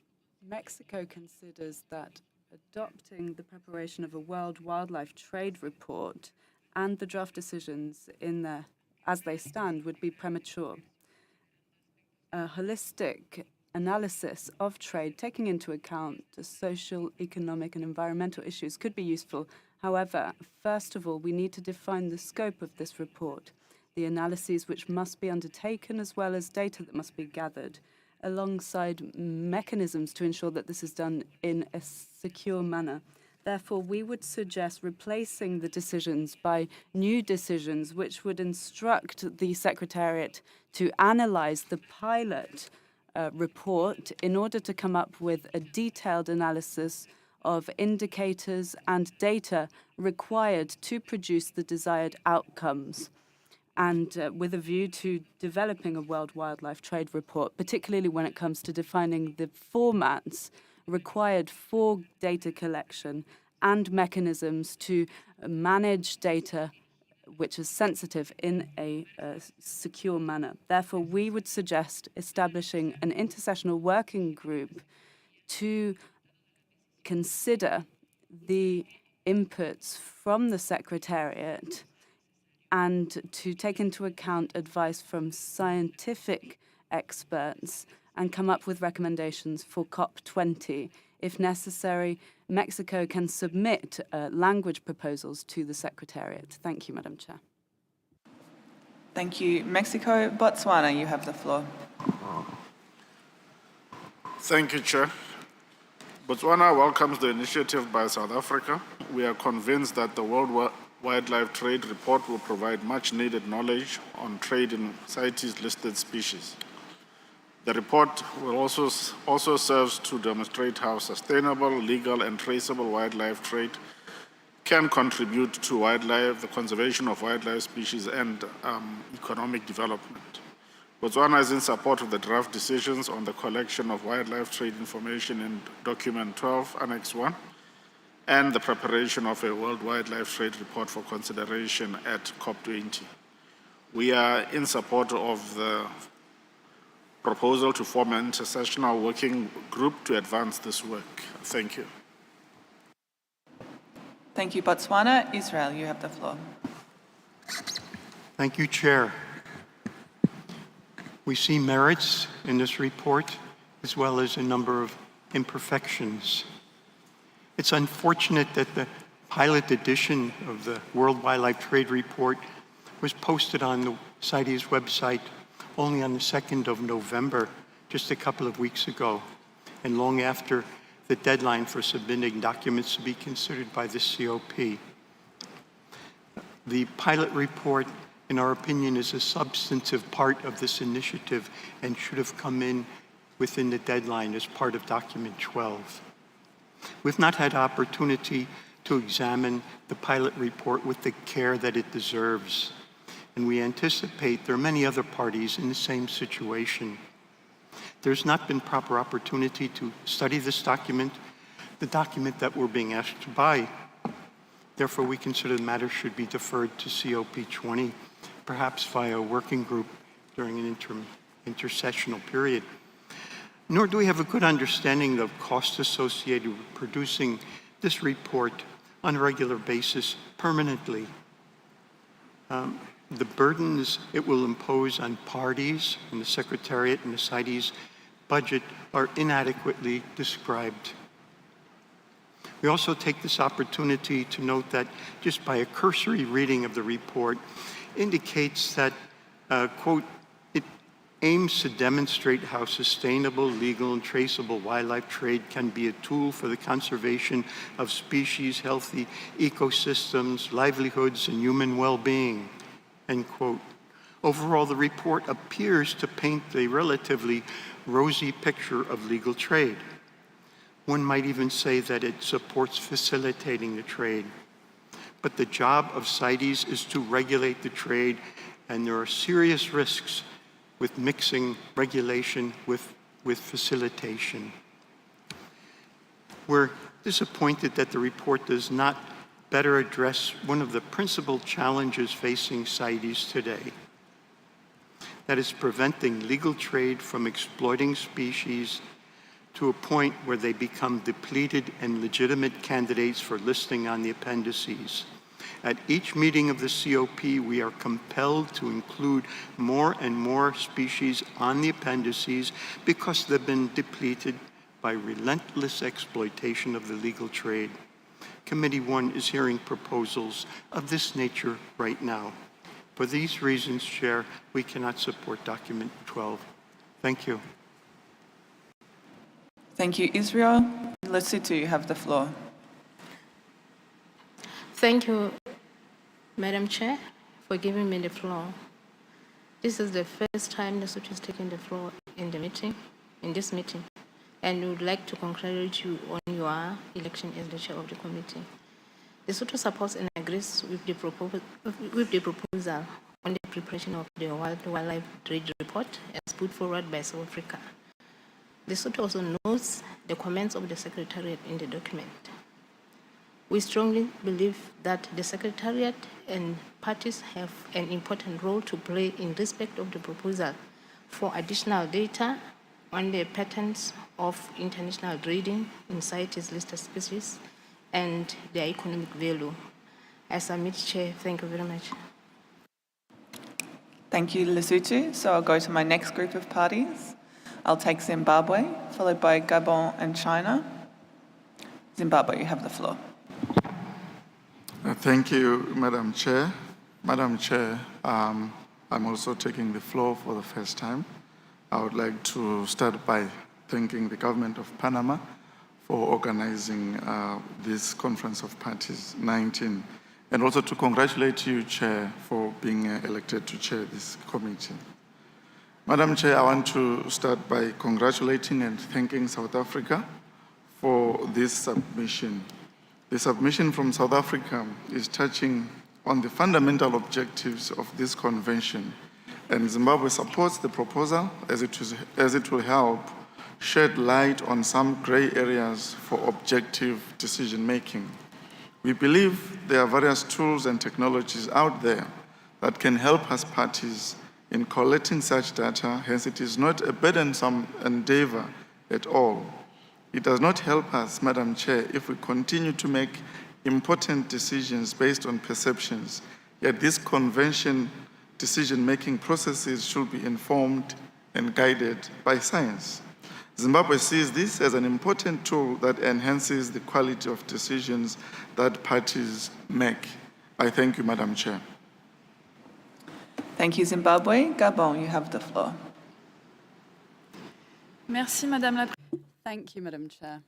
Mexico considers that adopting the preparation of a World Wildlife Trade Report and the draft decisions in there as they stand would be premature. A holistic analysis of trade, taking into account the social, economic, and environmental issues, could be useful. However, first of all, we need to define the scope of this report, the analyses which must be undertaken, as well as data that must be gathered, alongside mechanisms to ensure that this is done in a secure manner. Therefore, we would suggest replacing the decisions by new decisions which would instruct the Secretariat to analyze the pilot report in order to come up with a detailed analysis of indicators and data required to produce the desired outcomes, and with a view to developing a World Wildlife Trade Report, particularly when it comes to defining the formats required for data collection and mechanisms to manage data which is sensitive in a secure manner. Therefore, we would suggest establishing an intersessional working group to consider the inputs from the Secretariat and to take into account advice from scientific experts and come up with recommendations for COP20. If necessary, Mexico can submit language proposals to the Secretariat. Thank you, Madam Chair. Thank you. Mexico, Botswana, you have the floor. Thank you, Chair. Botswana welcomes the initiative by South Africa. We are convinced that the World Wildlife Trade Report will provide much needed knowledge on trade in CITES listed species. The report will also serves to demonstrate how sustainable, legal, and traceable wildlife trade can contribute to wildlife, the conservation of wildlife species, and economic development. Botswana is in support of the draft decisions on the collection of wildlife trade information in Document 12, Annex 1, and the preparation of a World Wildlife Trade Report for consideration at COP20. We are in support of the proposal to form an intersessional working group to advance this work. Thank you. Thank you, Botswana. Israel, you have the floor. Thank you, Chair. We see merits in this report, as well as a number of imperfections. It's unfortunate that the pilot edition of the World Wildlife Trade Report was posted on the CITES website only on the 2nd of November, just a couple of weeks ago, and long after the deadline for submitting documents to be considered by the COP. The pilot report, in our opinion, is a substantive part of this initiative and should have come in within the deadline as part of document 12. We've not had opportunity to examine the pilot report with the care that it deserves, and we anticipate there are many other parties in the same situation. There's not been proper opportunity to study this document, the document that we're being asked to buy. Therefore, we consider the matter should be deferred to COP20, perhaps via a working group during an intersessional period. Nor do we have a good understanding of costs associated with producing this report on a regular basis permanently. The burdens it will impose on parties and the Secretariat and the CITES budget are inadequately described. We also take this opportunity to note that just by a cursory reading of the report indicates that, quote, it aims to demonstrate how sustainable, legal, and traceable wildlife trade can be a tool for the conservation of species, healthy ecosystems, livelihoods, and human well-being, end quote. Overall, the report appears to paint a relatively rosy picture of legal trade. One might even say that it supports facilitating the trade. But the job of CITES is to regulate the trade, and there are serious risks with mixing regulation with facilitation. We're disappointed that the report does not better address one of the principal challenges facing CITES today, that is preventing legal trade from exploiting species to a point where they become depleted and legitimate candidates for listing on the appendices. At each meeting of the COP, we are compelled to include more and more species on the appendices because they've been depleted by relentless exploitation of the legal trade. Committee 1 is hearing proposals of this nature right now. For these reasons, Chair, we cannot support document 12. Thank you. Thank you, Israel. Lesotho, you have the floor. Thank you, Madam Chair, for giving me the floor. This is the first time Lesotho is taking the floor in this meeting, and we would like to congratulate you on your election as the chair of the committee. Lesotho supports and agrees with the proposal on the preparation of the World Wildlife Trade Report as put forward by South Africa. Lesotho also notes the comments of the Secretariat in the document. We strongly believe that the Secretariat and parties have an important role to play in respect of the proposal for additional data on the patterns of international trading in CITES listed species and their economic value. I submit, Chair. Thank you very much. Thank you, Lesotho. So I'll go to my next group of parties. I'll take Zimbabwe, followed by Gabon and China. Zimbabwe, you have the floor. Thank you, Madam Chair. Madam Chair, I'm also taking the floor for the first time. I would like to start by thanking the government of Panama for organizing this Conference of Parties 19, and also to congratulate you, Chair, for being elected to chair this committee. Madam Chair, I want to start by congratulating and thanking South Africa for this submission. The submission from South Africa is touching on the fundamental objectives of this convention, and Zimbabwe supports the proposal as it will help shed light on some gray areas for objective decision-making. We believe there are various tools and technologies out there that can help us parties in collecting such data, hence it is not a burdensome endeavor at all. It does not help us, Madam Chair, if we continue to make important decisions based on perceptions, yet this convention decision-making processes should be informed and guided by science. Zimbabwe sees this as an important tool that enhances the quality of decisions that parties make. I thank you, Madam Chair. Thank you, Zimbabwe. Gabon, you have the floor. Merci, Madame la Thank you, Madam Chair.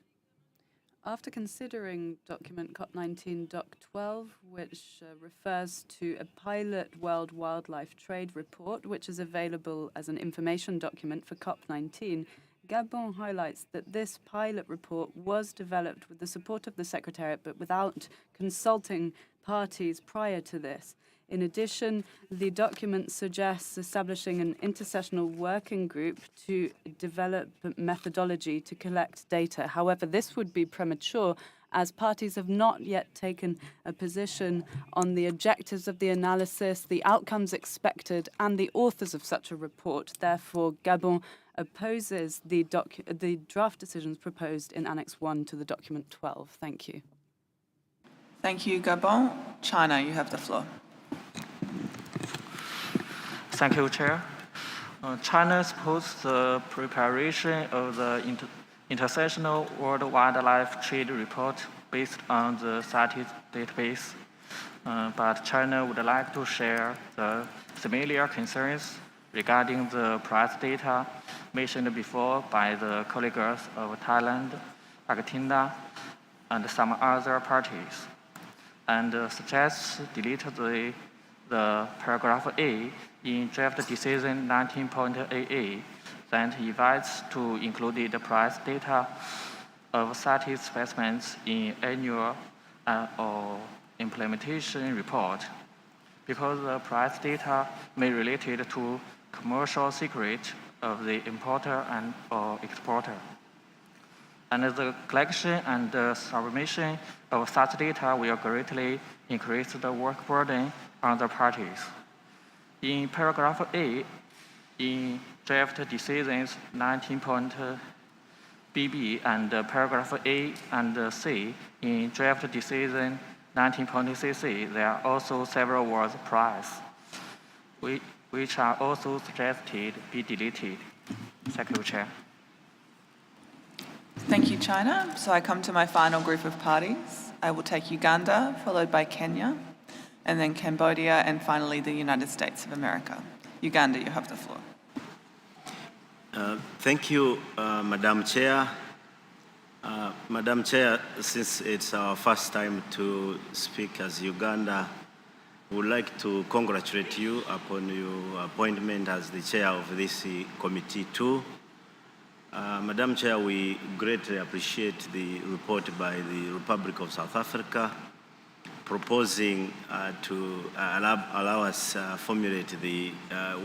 After considering document CoP19 Doc 12, which refers to a pilot World Wildlife Trade Report, which is available as an information document for CoP19, Gabon highlights that this pilot report was developed with the support of the Secretariat, but without consulting parties prior to this. In addition, the document suggests establishing an intersessional working group to develop methodology to collect data. However, this would be premature as parties have not yet taken a position on the objectives of the analysis, the outcomes expected, and the authors of such a report. Therefore, Gabon opposes the draft decisions proposed in Annex 1 to the document 12. Thank you. Thank you, Gabon. China, you have the floor. Thank you, Chair. China supports the preparation of the Intersessional World Wildlife Trade Report based on the CITES database, but China would like to share the similar concerns regarding the price data mentioned before by the colleagues of Thailand, Argentina, and some other parties, and suggests delete the paragraph A in draft decision 19.AA that invites to include the price data of CITES specimens in annual or implementation report, because the price data may be related to commercial secret of the importer and or exporter. And the collection and submission of such data will greatly increase the work burden on the parties. In paragraph A, in draft decisions 19.AA, BB and paragraph A and C in draft decision 19.cc, there are also several words price, which are also suggested be deleted. Thank you, Chair. Thank you, China. So I come to my final group of parties. I will take Uganda, followed by Kenya, and then Cambodia, and finally the United States of America. Uganda, you have the floor. Thank you, Madam Chair. Madam Chair, since it's our first time to speak as Uganda, we would like to congratulate you upon your appointment as the chair of this committee too. Madam Chair, we greatly appreciate the report by the Republic of South Africa proposing to allow us formulate the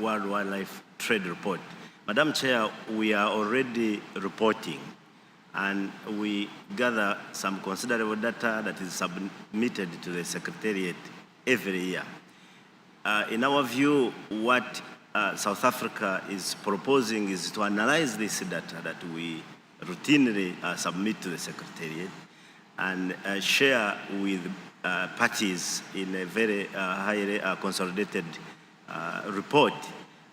World Wildlife Trade Report. Madam Chair, we are already reporting and we gather some considerable data that is submitted to the Secretariat every year. In our view, what South Africa is proposing is to analyze this data that we routinely submit to the Secretariat and share with parties in a very highly consolidated report.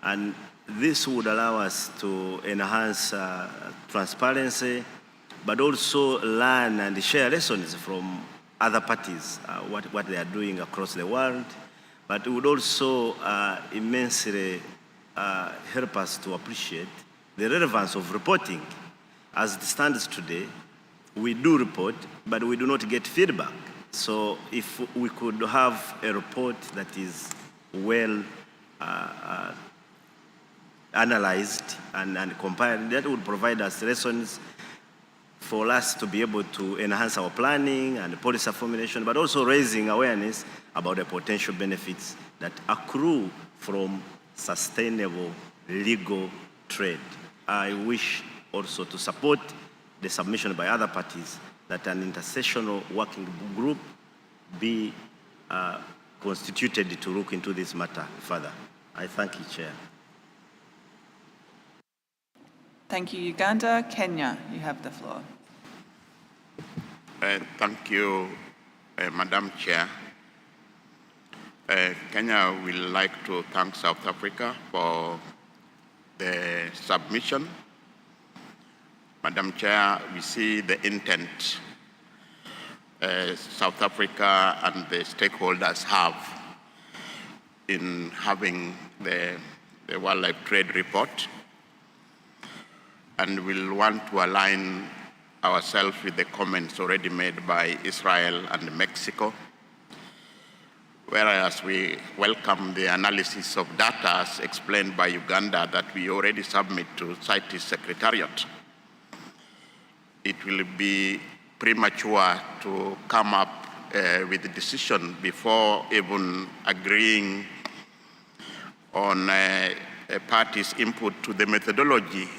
And this would allow us to enhance transparency, but also learn and share lessons from other parties, what they are doing across the world. But it would also immensely help us to appreciate the relevance of reporting. As it stands today, we do report, but we do not get feedback. So if we could have a report that is well analyzed and compiled, that would provide us lessons for us to be able to enhance our planning and policy formulation, but also raising awareness about the potential benefits that accrue from sustainable legal trade. I wish also to support the submission by other parties that an intersessional working group be constituted to look into this matter further. I thank you, Chair. Thank you, Uganda. Kenya, you have the floor. Thank you, Madam Chair. Kenya will like to thank South Africa for the submission. Madam Chair, we see the intent South Africa and the stakeholders have in having the wildlife trade report, and we'll want to align ourselves with the comments already made by Israel and Mexico, whereas we welcome the analysis of data as explained by Uganda that we already submit to CITES Secretariat. It will be premature to come up with a decision before even agreeing on a party's input to the methodology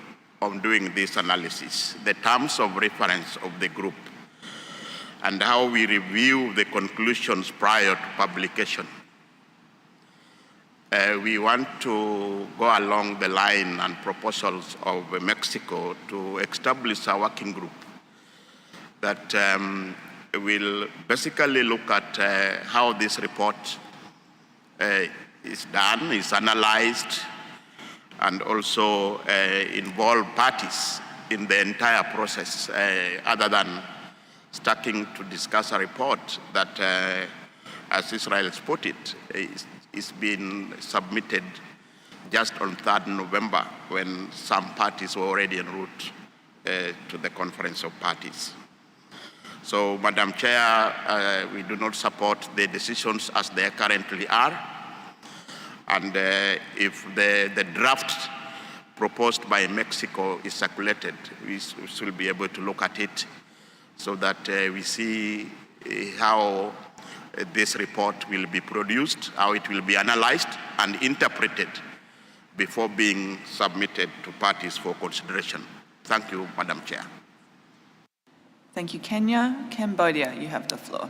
of doing this analysis, the terms of reference of the group, and how we review the conclusions prior to publication. We want to go along the line and proposals of Mexico to establish a working group that will basically look at how this report is done, is analyzed, and also involve parties in the entire process, other than starting to discuss a report that, as Israel has put it, is being submitted just on 3rd November when some parties were already en route to the Conference of Parties. So, Madam Chair, we do not support the decisions as they currently are. And if the draft proposed by Mexico is circulated, we will be able to look at it so that we see how this report will be produced, how it will be analyzed and interpreted before being submitted to parties for consideration. Thank you, Madam Chair. Thank you, Kenya. Cambodia, you have the floor.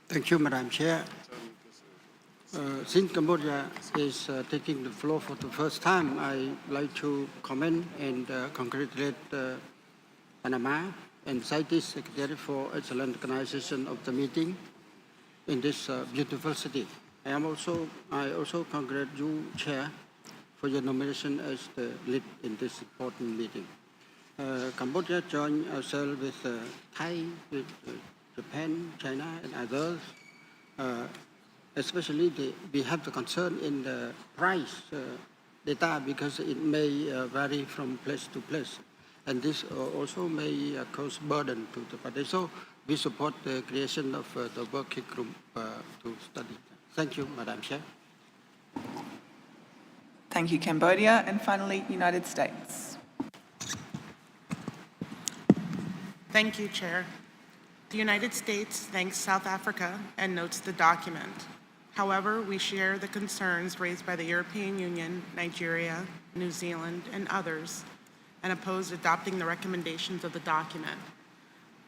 Thank you, Madam Chair. Since Cambodia is taking the floor for the first time, I'd like to comment and congratulate Panama and CITES Secretary for excellent organization of the meeting in this beautiful city. I also congratulate you, Chair, for your nomination as the lead in this important meeting. Cambodia joined ourselves with Thai, with Japan, China, and others. Especially we have the concern in the price data because it may vary from place to place. And this also may cause burden to the party. So we support the creation of the working group to study. Thank you, Madam Chair. Thank you, Cambodia. And finally, United States. Thank you, Chair. The United States thanks South Africa and notes the document. However, we share the concerns raised by the European Union, Nigeria, New Zealand, and others, and oppose adopting the recommendations of the document.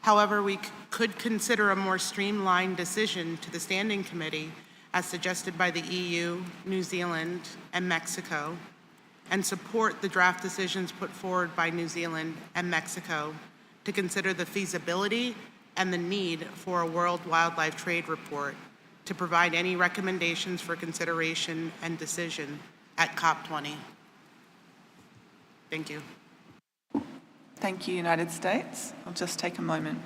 However, we could consider a more streamlined decision to the Standing Committee as suggested by the EU, New Zealand, and Mexico, and support the draft decisions put forward by New Zealand and Mexico to consider the feasibility and the need for a World Wildlife Trade Report to provide any recommendations for consideration and decision at COP20. Thank you. Thank you, United States. I'll just take a moment.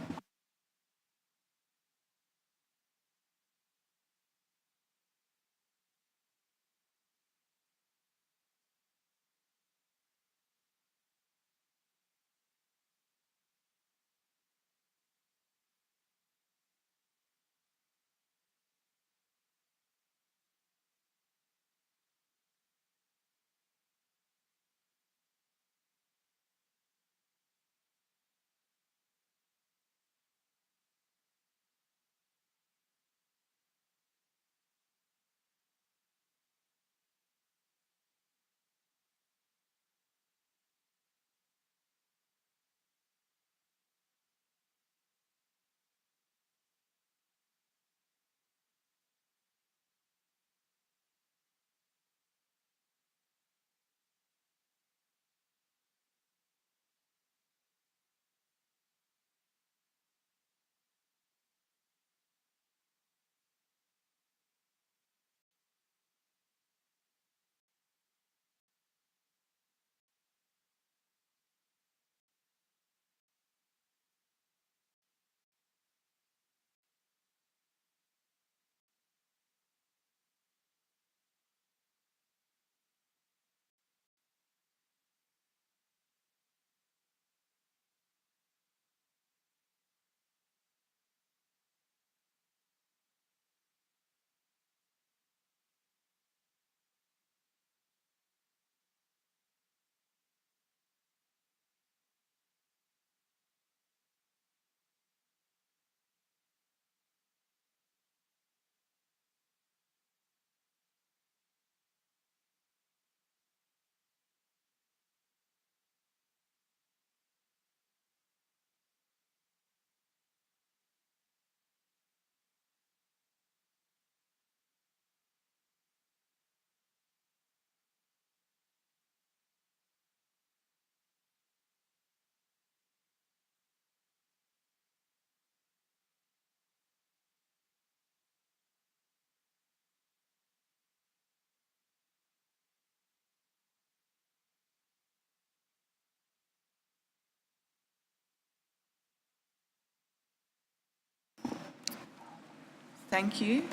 Thank you.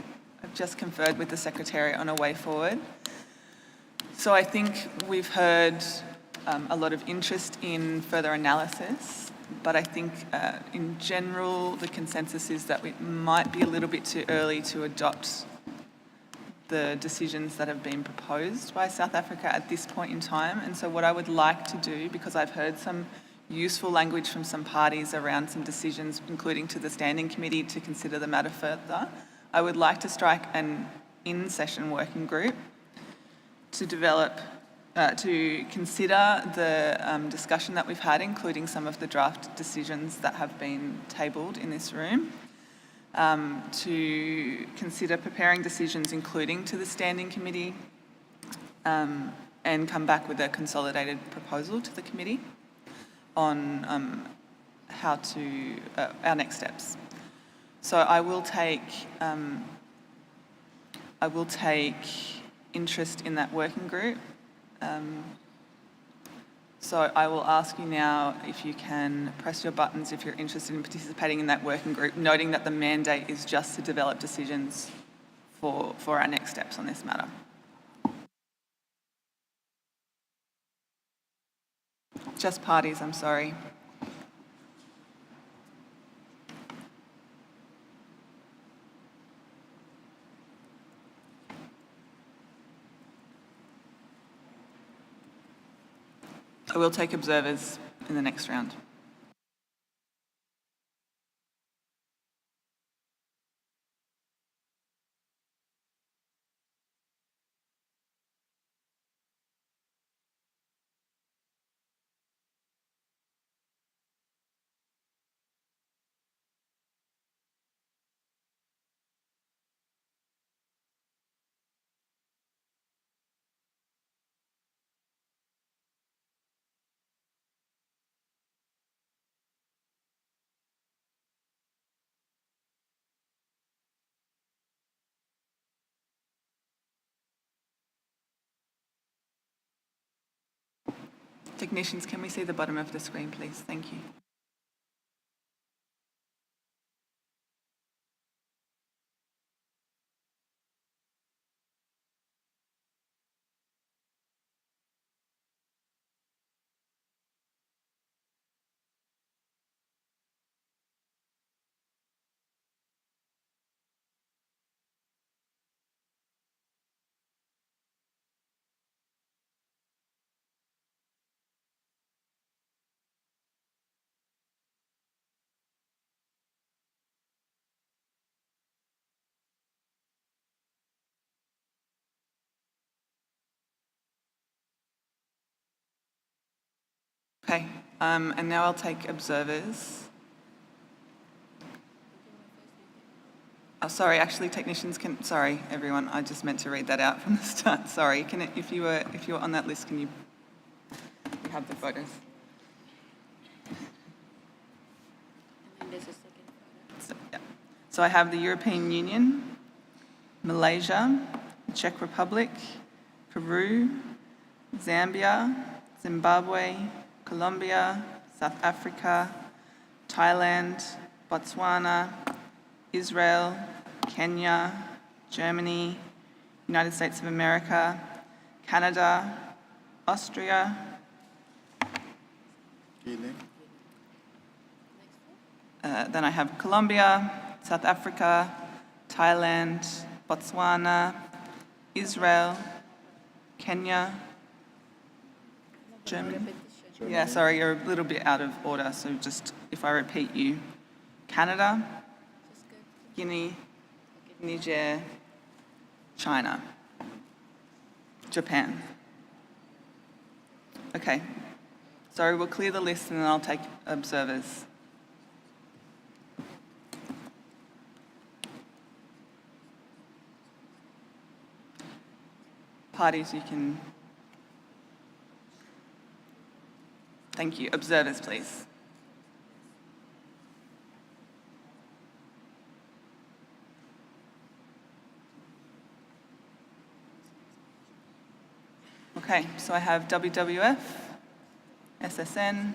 I've just conferred with the Secretariat on a way forward. So I think we've heard a lot of interest in further analysis, but I think in general the consensus is that it might be a little bit too early to adopt the decisions that have been proposed by South Africa at this point in time. And so what I would like to do, because I've heard some useful language from some parties around some decisions, including to the Standing Committee to consider the matter further, I would like to strike an in-session working group to develop, to consider the discussion that we've had, including some of the draft decisions that have been tabled in this room, to consider preparing decisions including to the Standing Committee and come back with a consolidated proposal to the committee on how to, our next steps. So I will take interest in that working group. So I will ask you now if you can press your buttons if you're interested in participating in that working group, noting that the mandate is just to develop decisions for our next steps on this matter. Just parties, I'm sorry. I will take observers in the next round. Technicians, can we see the bottom of the screen, please? Thank you. Okay, and now I'll take observers. Oh, sorry, actually technicians can, sorry everyone, I just meant to read that out from the start. Sorry, can it, if you were on that list, can you have the photos? And then there's a second photo. So, yeah. So I have the European Union, Malaysia, Czech Republic, Peru, Zambia, Zimbabwe, Colombia, South Africa, Thailand, Botswana, Israel, Kenya, Germany, United States of America, Canada, Austria, then I have Colombia, South Africa, Thailand, Botswana, Israel, Kenya, Germany. Yeah, sorry, you're a little bit out of order, so just if I repeat you. Canada, Guinea, Niger, China, Japan. Okay, sorry, we'll clear the list and then I'll take observers. Parties, you can. Thank you. Observers, please. Okay, so I have WWF, SSN,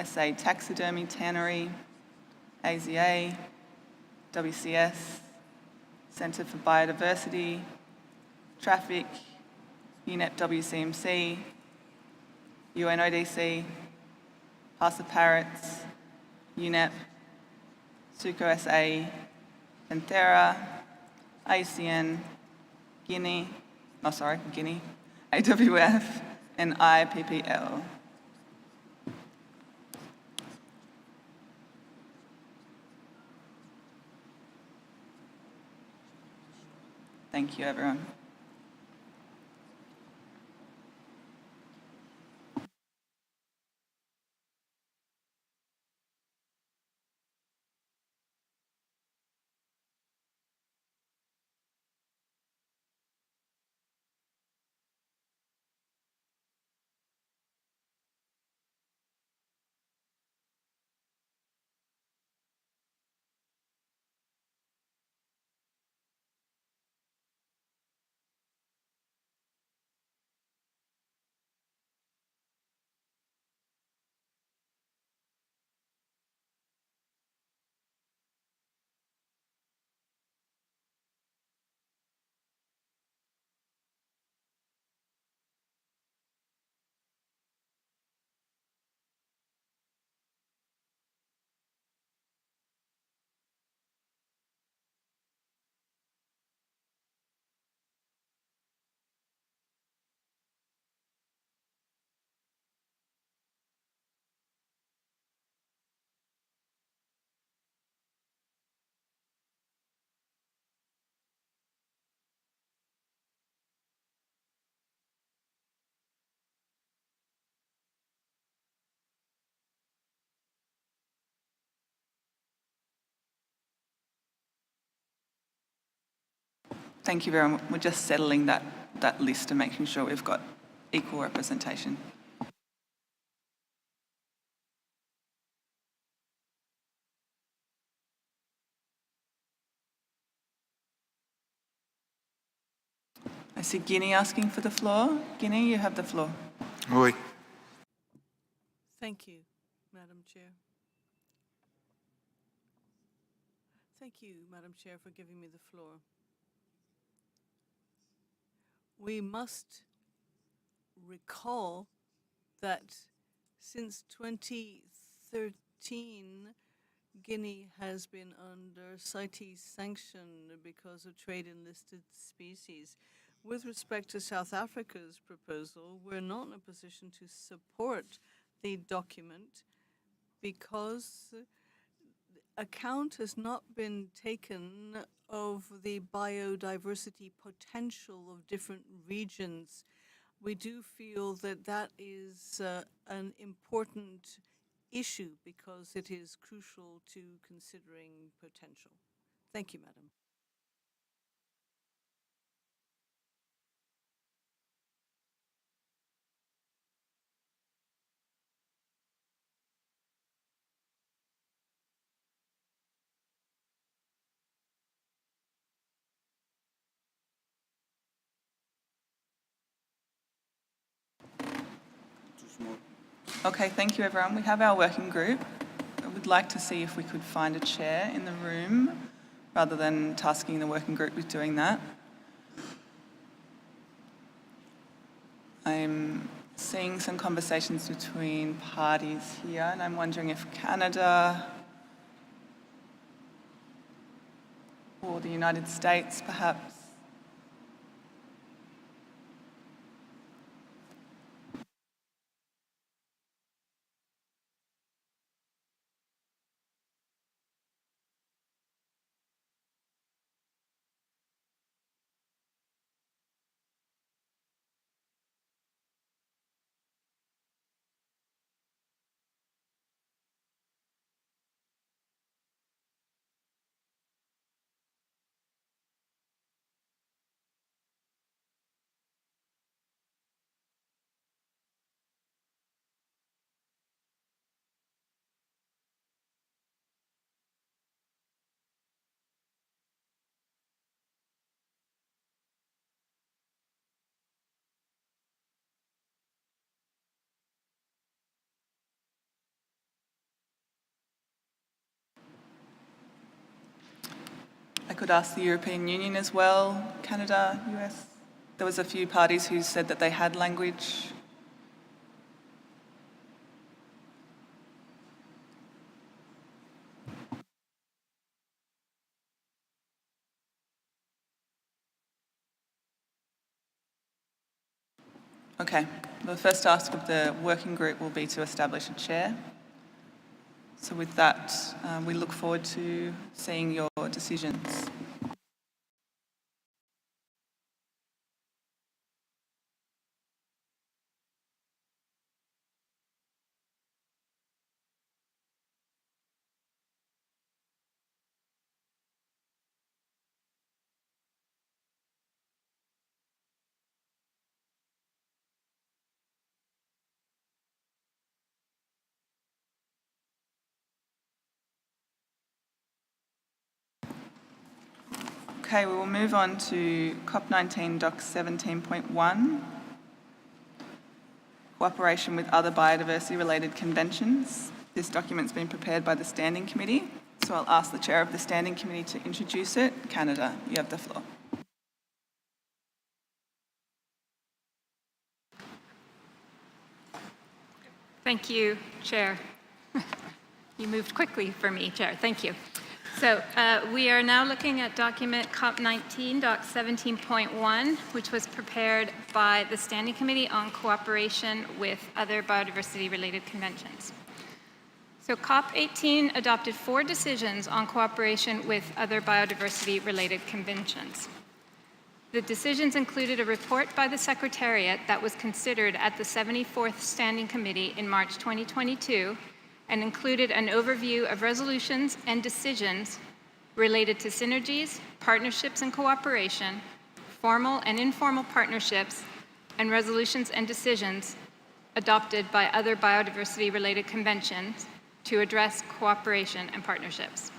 SA Taxidermy Tannery, AZA, WCS, Centre for Biodiversity, Traffic, UNEP WCMC, UNODC, Pass Parrots, UNEP, Suco SA, Panthera, ACN, Guinea, AWF, and IPPL. Thank you, everyone. Thank you very much. We're just settling that list and making sure we've got equal representation. I see Guinea asking for the floor. Guinea, you have the floor. Oui. Thank you, Madam Chair. Thank you, Madam Chair, for giving me the floor. We must recall that since 2013, Guinea has been under CITES sanction because of trade in listed species. With respect to South Africa's proposal, we're not in a position to support the document because account has not been taken of the biodiversity potential of different regions. We do feel that that is an important issue because it is crucial to considering potential. Thank you, Madam. Okay, thank you everyone. We have our working group. I would like to see if we could find a chair in the room rather than tasking the working group with doing that. I'm seeing some conversations between parties here, and I'm wondering if Canada or the United States perhaps. I could ask the European Union as well, Canada, US. There was a few parties who said that they had language. Okay, the first task of the working group will be to establish a chair. So with that, we look forward to seeing your decisions. Okay, we will move on to CoP19 Doc 17.1, cooperation with other biodiversity-related conventions. This document's been prepared by the Standing Committee, so I'll ask the Chair of the Standing Committee to introduce it. Canada, you have the floor. Thank you, Chair. You moved quickly for me, Chair. Thank you. So we are now looking at document CoP19, Doc 17.1, which was prepared by the Standing Committee on Cooperation with Other Biodiversity-Related Conventions. So COP18 adopted 4 decisions on cooperation with other biodiversity-related conventions. The decisions included a report by the Secretariat that was considered at the 74th Standing Committee in March 2022 and included an overview of resolutions and decisions related to synergies, partnerships and cooperation formal and informal partnerships, and resolutions and decisions adopted by other biodiversity-related conventions to address cooperation and partnerships.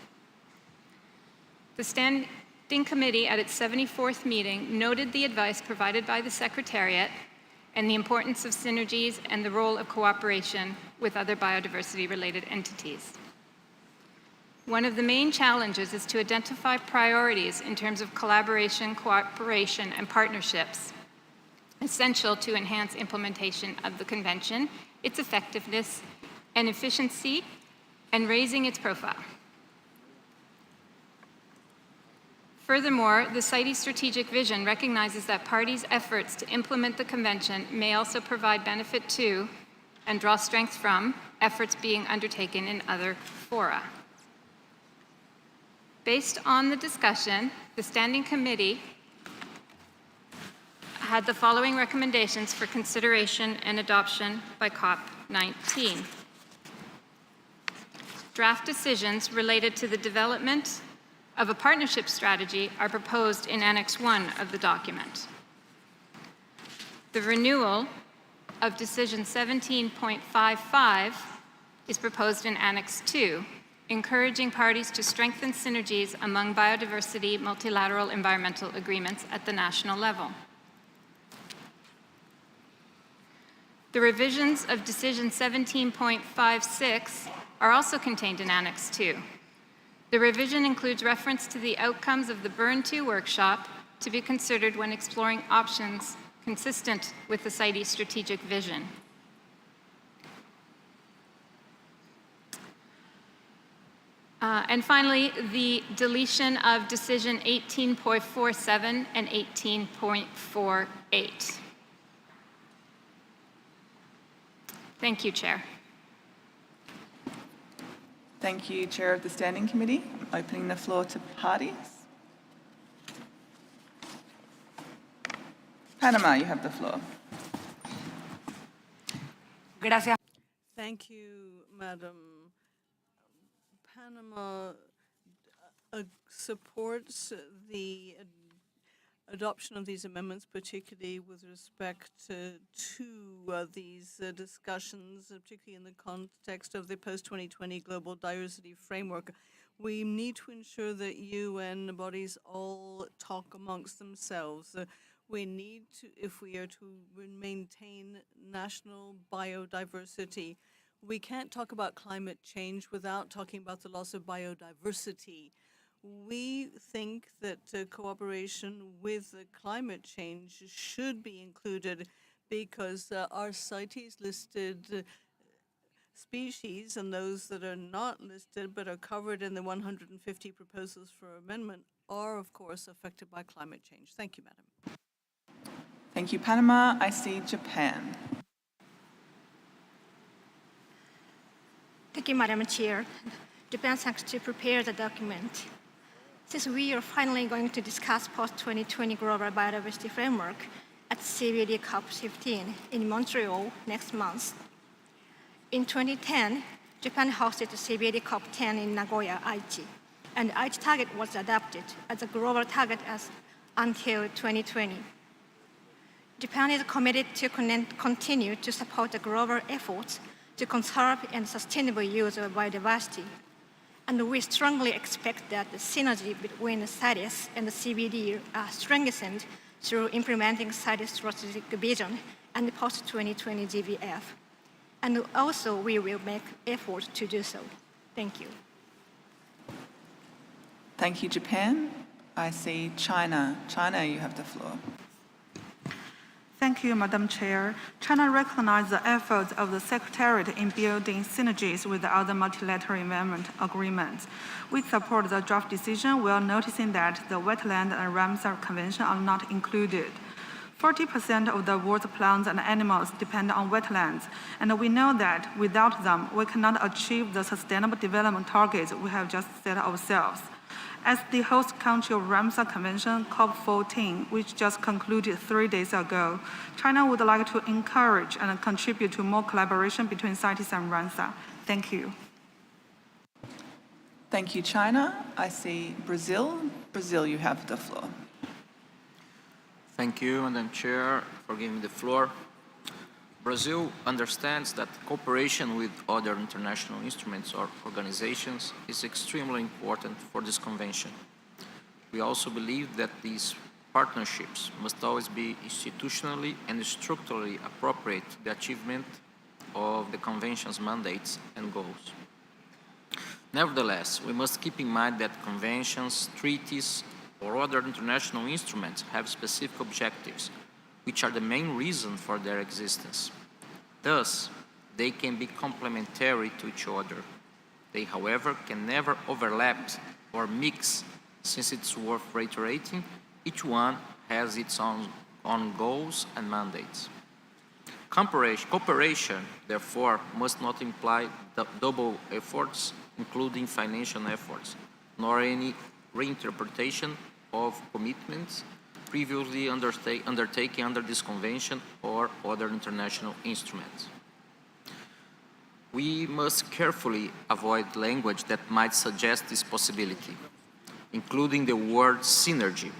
The Standing Committee at its 74th meeting noted the advice provided by the Secretariat and the importance of synergies and the role of cooperation with other biodiversity-related entities. One of the main challenges is to identify priorities in terms of collaboration, cooperation, and partnerships, essential to enhance implementation of the Convention, its effectiveness and efficiency, and raising its profile. Furthermore, the CITES strategic vision recognizes that parties' efforts to implement the Convention may also provide benefit to and draw strength from efforts being undertaken in other fora. Based on the discussion, the Standing Committee had the following recommendations for consideration and adoption by CoP19. Draft decisions related to the development of a partnership strategy are proposed in Annex 1 of the document. The renewal of Decision 17.55 is proposed in Annex 2, encouraging parties to strengthen synergies among biodiversity multilateral environmental agreements at the national level. The revisions of Decision 17.56 are also contained in Annex 2. The revision includes reference to the outcomes of the Burn 2 workshop to be considered when exploring options consistent with the CITES strategic vision. And finally, the deletion of Decision 18.47 and 18.48. Thank you, Chair. Thank you, Chair of the Standing Committee. I'm opening the floor to parties. Panama, you have the floor. Gracias. Thank you, Madam. Panama supports the adoption of these amendments, particularly with respect to these discussions, particularly in the context of the post-2020 Global Diversity Framework. We need to ensure that UN bodies all talk amongst themselves. We need to, if we are to maintain national biodiversity, we can't talk about climate change without talking about the loss of biodiversity. We think that cooperation with climate change should be included because our CITES listed species and those that are not listed but are covered in the 150 proposals for amendment are, of course, affected by climate change. Thank you, Madam. Thank you, Panama. I see Japan. Thank you, Madam Chair. Japan thanks to prepare the document. Since we are finally going to discuss post-2020 Global Biodiversity Framework at CBD COP15 in Montreal next month. In 2010, Japan hosted the CBD COP10 in Nagoya, Aichi, and Aichi target was adopted as a global target until 2020. Japan is committed to continue to support the global efforts to conserve and sustainable use of biodiversity. And we strongly expect that the synergy between the CITES and the CBD are strengthened through implementing CITES strategic vision and the post-2020 GBF. And also, we will make efforts to do so. Thank you. Thank you, Japan. I see China. China, you have the floor. Thank you, Madam Chair. China recognizes the efforts of the Secretariat in building synergies with the other multilateral environment agreements. We support the draft decision while noticing that the wetland and Ramsar Convention are not included. 40% of the world's plants and animals depend on wetlands, and we know that without them, we cannot achieve the sustainable development targets we have just set ourselves. As the host country of Ramsar Convention, COP14, which just concluded 3 days ago, China would like to encourage and contribute to more collaboration between CITES and Ramsar. Thank you. Thank you, China. I see Brazil. Brazil, you have the floor. Thank you, Madam Chair, for giving me the floor. Brazil understands that cooperation with other international instruments or organizations is extremely important for this convention. We also believe that these partnerships must always be institutionally and structurally appropriate to the achievement of the convention's mandates and goals. Nevertheless, we must keep in mind that conventions, treaties, or other international instruments have specific objectives, which are the main reason for their existence. Thus, they can be complementary to each other. They, however, can never overlap or mix, since it's worth reiterating, each one has its own goals and mandates. Cooperation, therefore, must not imply double efforts, including financial efforts, nor any reinterpretation of commitments previously undertaken under this convention or other international instruments. We must carefully avoid language that might suggest this possibility, including the word synergy,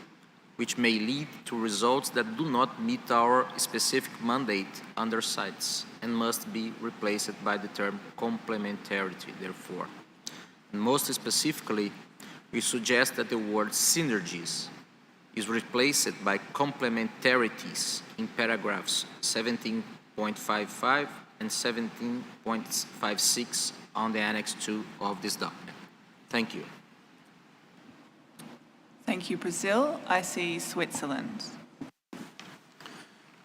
which may lead to results that do not meet our specific mandate under CITES and must be replaced by the term complementarity, therefore. And most specifically, we suggest that the word synergies is replaced by complementarities in paragraphs 17.55 and 17.56 on the Annex 2 of this document. Thank you. Thank you, Brazil. I see Switzerland.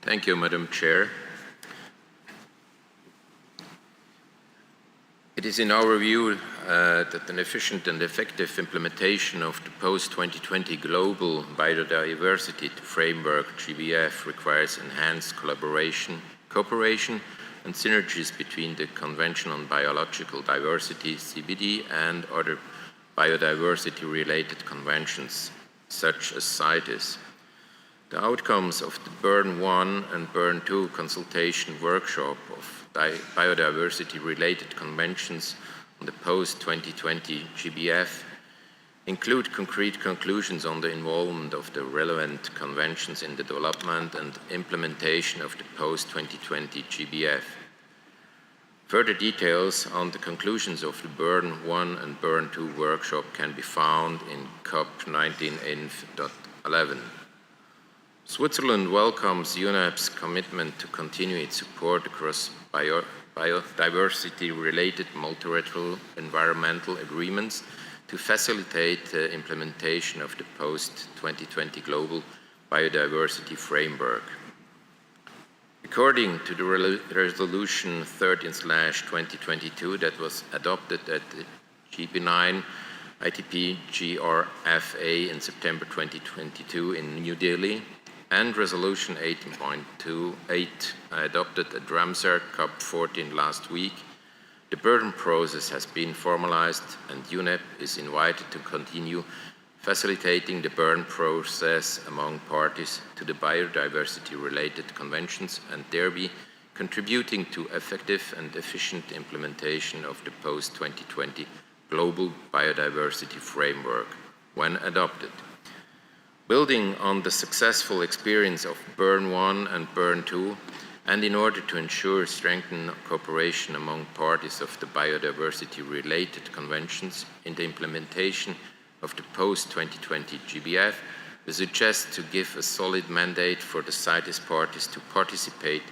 Thank you, Madam Chair. It is in our view that an efficient and effective implementation of the post-2020 Global Biodiversity Framework, GBF, requires enhanced collaboration, cooperation, and synergies between the Convention on Biological Diversity, CBD, and other biodiversity-related conventions, such as CITES. The outcomes of the Bern 1 and Bern 2 consultation workshop of biodiversity-related conventions on the post-2020 GBF include concrete conclusions on the involvement of the relevant conventions in the development and implementation of the post-2020 GBF. Further details on the conclusions of the Bern 1 and Bern 2 workshop can be found in CoP19 Inf.11. Switzerland welcomes UNEP's commitment to continue its support across biodiversity-related multilateral environmental agreements to facilitate the implementation of the post-2020 Global Biodiversity Framework. According to the Resolution 13/2022 that was adopted at the GB9 ITP GRFA in September 2022 in New Delhi, and Resolution 18.28 adopted at Ramsar COP14 last week, the Bern process has been formalized and UNEP is invited to continue facilitating the Bern process among parties to the biodiversity-related conventions and thereby contributing to effective and efficient implementation of the post-2020 Global Biodiversity Framework when adopted. Building on the successful experience of Bern 1 and Bern 2, and in order to ensure strengthened cooperation among parties of the biodiversity-related conventions in the implementation of the post-2020 GBF, we suggest to give a solid mandate for the CITES parties to participate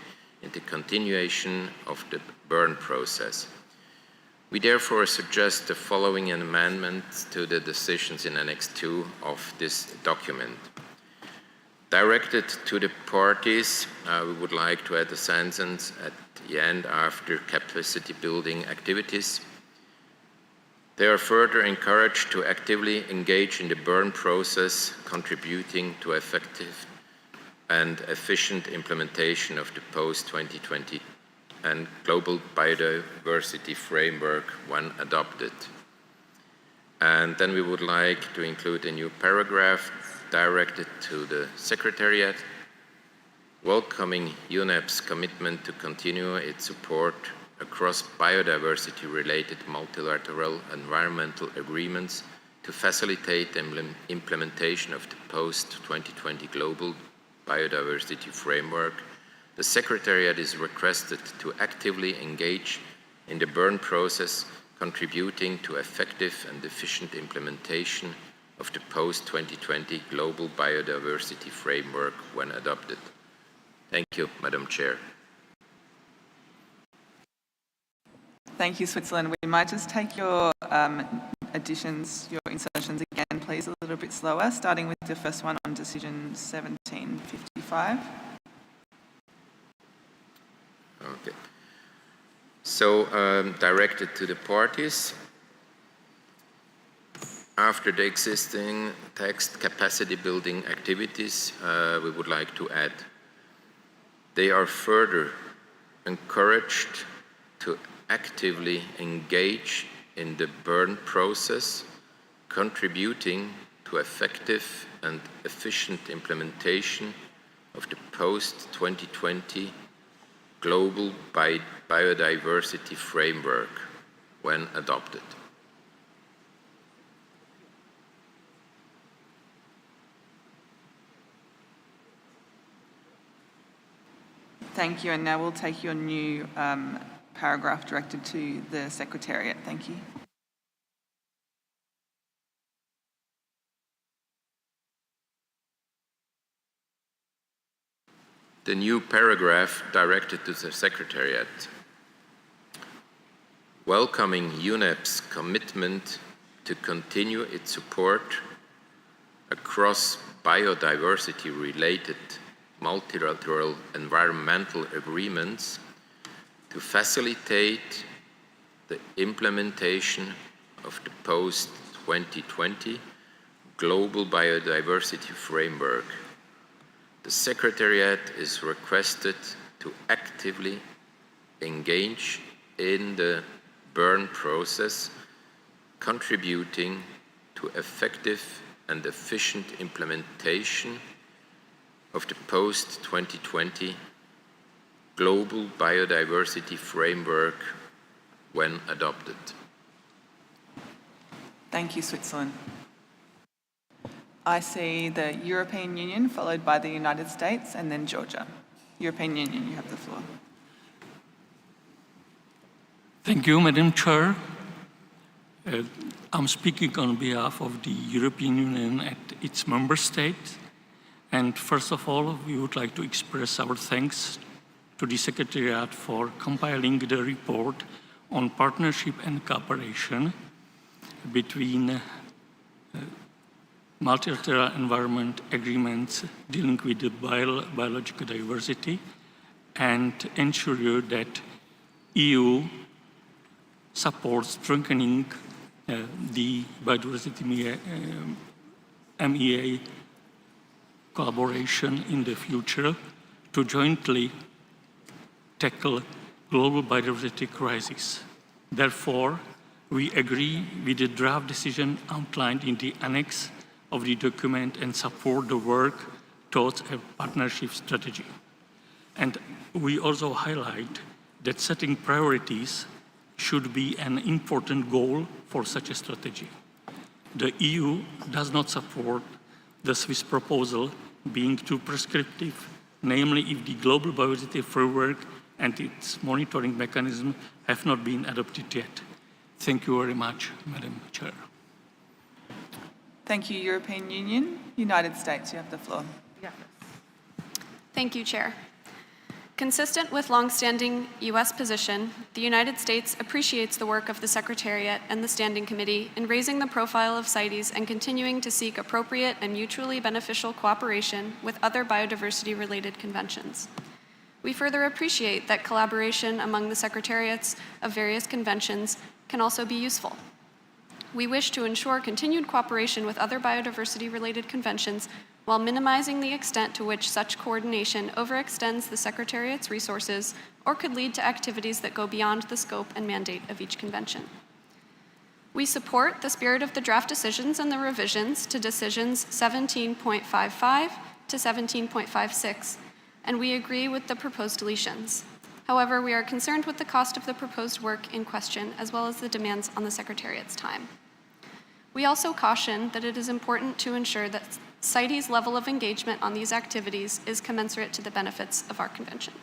in the continuation of the Bern process. We therefore suggest the following amendments to the decisions in Annex 2 of this document. Directed to the parties, we would like to add a sentence at the end after capacity building activities. They are further encouraged to actively engage in the Bern process, contributing to effective and efficient implementation of the post-2020 and Global Biodiversity Framework when adopted. And then we would like to include a new paragraph directed to the Secretariat, welcoming UNEP's commitment to continue its support across biodiversity-related multilateral environmental agreements to facilitate the implementation of the post-2020 Global biodiversity framework, the Secretariat is requested to actively engage in the Bern process, contributing to effective and efficient implementation of the post-2020 Global Biodiversity Framework when adopted. Thank you, Madam Chair. Thank you, Switzerland. We might just take your additions, your insertions again, please, a little bit slower, starting with the first one on decision 1755. Okay. So, directed to the parties, after the existing text capacity building activities, we would like to add, they are further encouraged to actively engage in the Bern process, contributing to effective and efficient implementation of the post-2020 Global Biodiversity Framework when adopted. Thank you, and now we'll take your new paragraph directed to the Secretariat. Thank you. The new paragraph directed to the Secretariat, welcoming UNEP's commitment to continue its support across biodiversity-related multilateral environmental agreements to facilitate the implementation of the post-2020 Global Biodiversity Framework. The Secretariat is requested to actively engage in the Bern process, contributing to effective and efficient implementation of the post-2020 Global Biodiversity Framework when adopted. Thank you, Switzerland. I see the European Union followed by the United States and then Georgia. European Union, you have the floor. Thank you, Madam Chair. I'm speaking on behalf of the European Union and its member states. And first of all, we would like to express our thanks to the Secretariat for compiling the report on partnership and cooperation between multilateral environment agreements dealing with the biological diversity and ensure that EU supports strengthening the biodiversity MEA collaboration in the future to jointly tackle global biodiversity crisis. Therefore, we agree with the draft decision outlined in the annex of the document and support the work towards a partnership strategy. And we also highlight that setting priorities should be an important goal for such a strategy. The EU does not support the Swiss proposal being too prescriptive, namely if the global biodiversity framework and its monitoring mechanism have not been adopted yet. Thank you very much, Madam Chair. Thank you, European Union. United States, you have the floor. Thank you, Chair. Consistent with longstanding U.S. position, the United States appreciates the work of the Secretariat and the Standing Committee in raising the profile of CITES and continuing to seek appropriate and mutually beneficial cooperation with other biodiversity-related conventions. We further appreciate that collaboration among the Secretariats of various conventions can also be useful. We wish to ensure continued cooperation with other biodiversity-related conventions while minimizing the extent to which such coordination overextends the Secretariat's resources or could lead to activities that go beyond the scope and mandate of each convention. We support the spirit of the draft decisions and the revisions to decisions 17.55 to 17.56, and we agree with the proposed deletions. However, we are concerned with the cost of the proposed work in question, as well as the demands on the Secretariat's time. We also caution that it is important to ensure that CITES' level of engagement on these activities is commensurate to the benefits of our convention.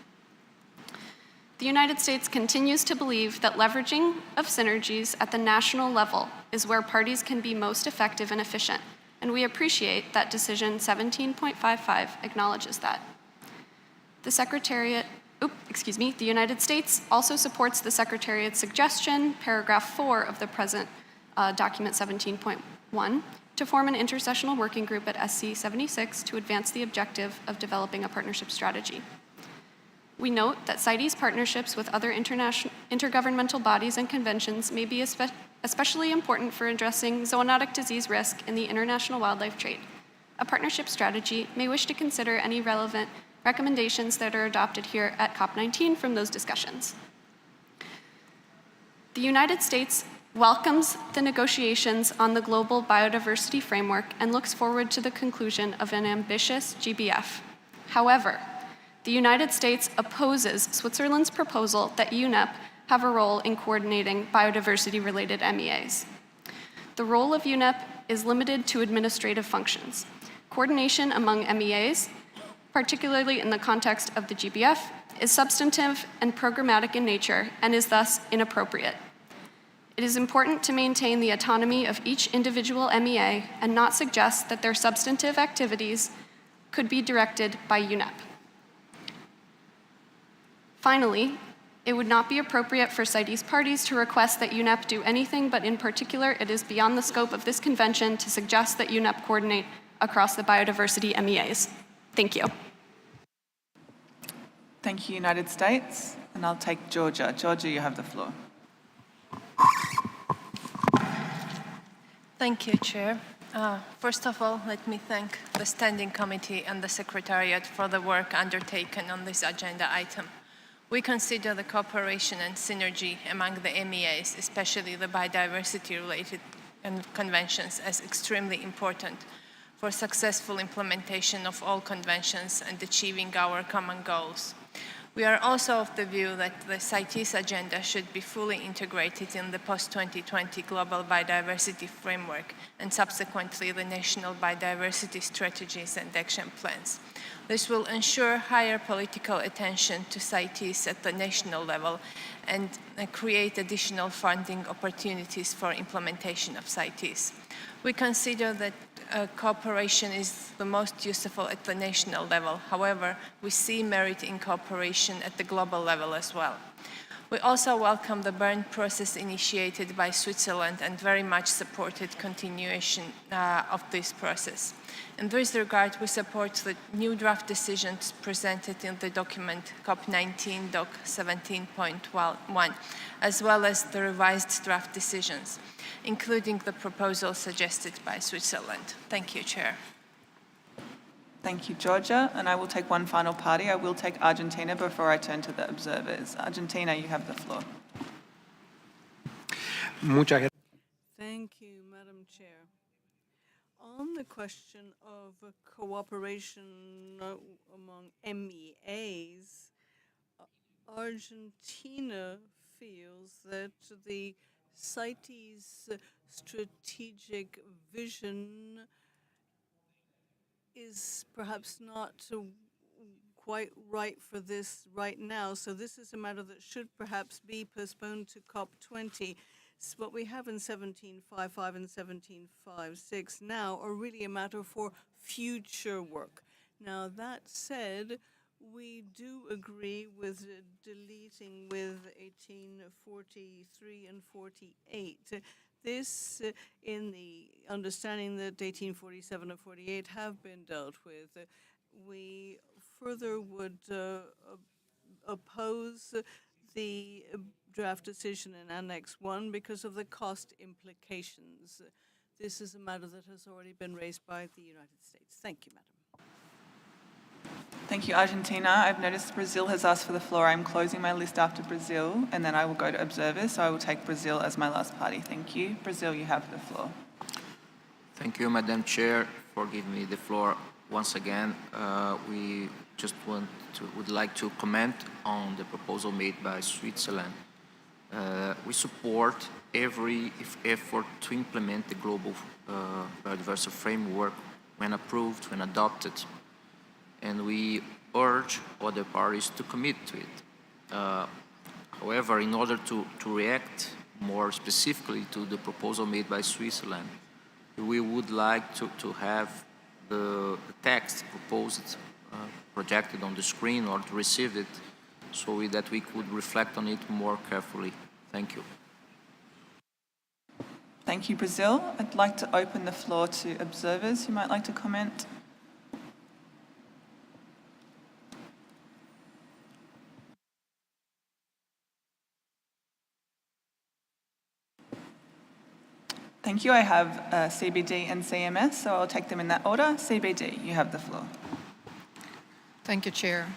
The United States continues to believe that leveraging of synergies at the national level is where parties can be most effective and efficient, and we appreciate that Decision 17.55 acknowledges that. The United States also supports the Secretariat's suggestion, paragraph 4 of the present document 17.1, to form an intercessional working group at SC 76 to advance the objective of developing a partnership strategy. We note that CITES partnerships with other intergovernmental bodies and conventions may be especially important for addressing zoonotic disease risk in the international wildlife trade. A partnership strategy may wish to consider any relevant recommendations that are adopted here at COP19 from those discussions. The United States welcomes the negotiations on the Global Biodiversity Framework and looks forward to the conclusion of an ambitious GBF. However, the United States opposes Switzerland's proposal that UNEP have a role in coordinating biodiversity-related MEAs. The role of UNEP is limited to administrative functions. Coordination among MEAs, particularly in the context of the GBF, is substantive and programmatic in nature and is thus inappropriate. It is important to maintain the autonomy of each individual MEA and not suggest that their substantive activities could be directed by UNEP. Finally, it would not be appropriate for CITES parties to request that UNEP do anything, but in particular, it is beyond the scope of this convention to suggest that UNEP coordinate across the biodiversity MEAs. Thank you. Thank you, United States. And I'll take Georgia. Georgia, you have the floor. Thank you, Chair. First of all, let me thank the Standing Committee and the Secretariat for the work undertaken on this agenda item. We consider the cooperation and synergy among the MEAs, especially the biodiversity-related conventions, as extremely important for successful implementation of all conventions and achieving our common goals. We are also of the view that the CITES agenda should be fully integrated in the post-2020 Global Biodiversity Framework and subsequently the national biodiversity strategies and action plans. This will ensure higher political attention to CITES at the national level and create additional funding opportunities for implementation of CITES. We consider that cooperation is the most useful at the national level. However, we see merit in cooperation at the global level as well. We also welcome the Bern process initiated by Switzerland and very much supported continuation of this process. In this regard, we support the new draft decisions presented in the document COP19 Doc 17.1, as well as the revised draft decisions, including the proposal suggested by Switzerland. Thank you, Chair. Thank you, Georgia. And I will take one final party. I will take Argentina before I turn to the observers. Argentina, you have the floor. Thank you, Madam Chair. On the question of cooperation among MEAs, Argentina feels that the CITES strategic vision is perhaps not quite right for this right now. So this is a matter that should perhaps be postponed to COP20. So what we have in 17.55 and 17.56 now are really a matter for future work. Now that said, we do agree with deleting with 1843 and 48. This in the understanding that 1847 and 48 have been dealt with. We further would oppose the draft decision in Annex 1 because of the cost implications. This is a matter that has already been raised by the United States. Thank you, Madam. Thank you, Argentina. I've noticed Brazil has asked for the floor. I'm closing my list after Brazil, and then I will go to observers. So I will take Brazil as my last party. Thank you. Brazil, you have the floor. Thank you, Madam Chair, for giving me the floor once again. We just would like to comment on the proposal made by Switzerland. We support every effort to implement the global biodiversity framework when approved, when adopted, and we urge other parties to commit to it. However, in order to react more specifically to the proposal made by Switzerland, we would like to have the text proposed projected on the screen or to receive it so that we could reflect on it more carefully. Thank you. Thank you, Brazil. I'd like to open the floor to observers who might like to comment. Thank you. I have CBD and CMS, so I'll take them in that order. CBD, you have the floor. Thank you, Chair.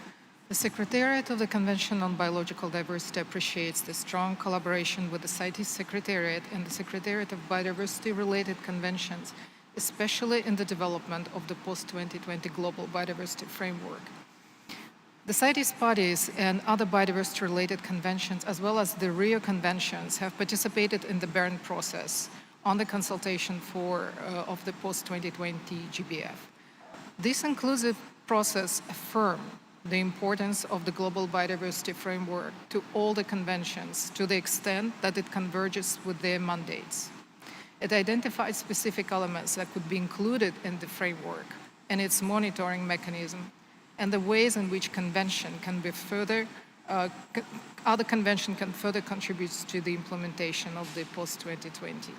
The Secretariat of the Convention on Biological Diversity appreciates the strong collaboration with the CITES Secretariat and the Secretariat of Biodiversity-related conventions, especially in the development of the post-2020 Global Biodiversity Framework. The CITES bodies and other biodiversity-related conventions, as well as the Rio Conventions, have participated in the Bern process on the consultation of the post-2020 GBF. This inclusive process affirmed the importance of the Global Biodiversity Framework to all the conventions to the extent that it converges with their mandates. It identified specific elements that could be included in the framework and its monitoring mechanism and the ways in which convention can be further, other convention can further contribute to the implementation of the post-2020.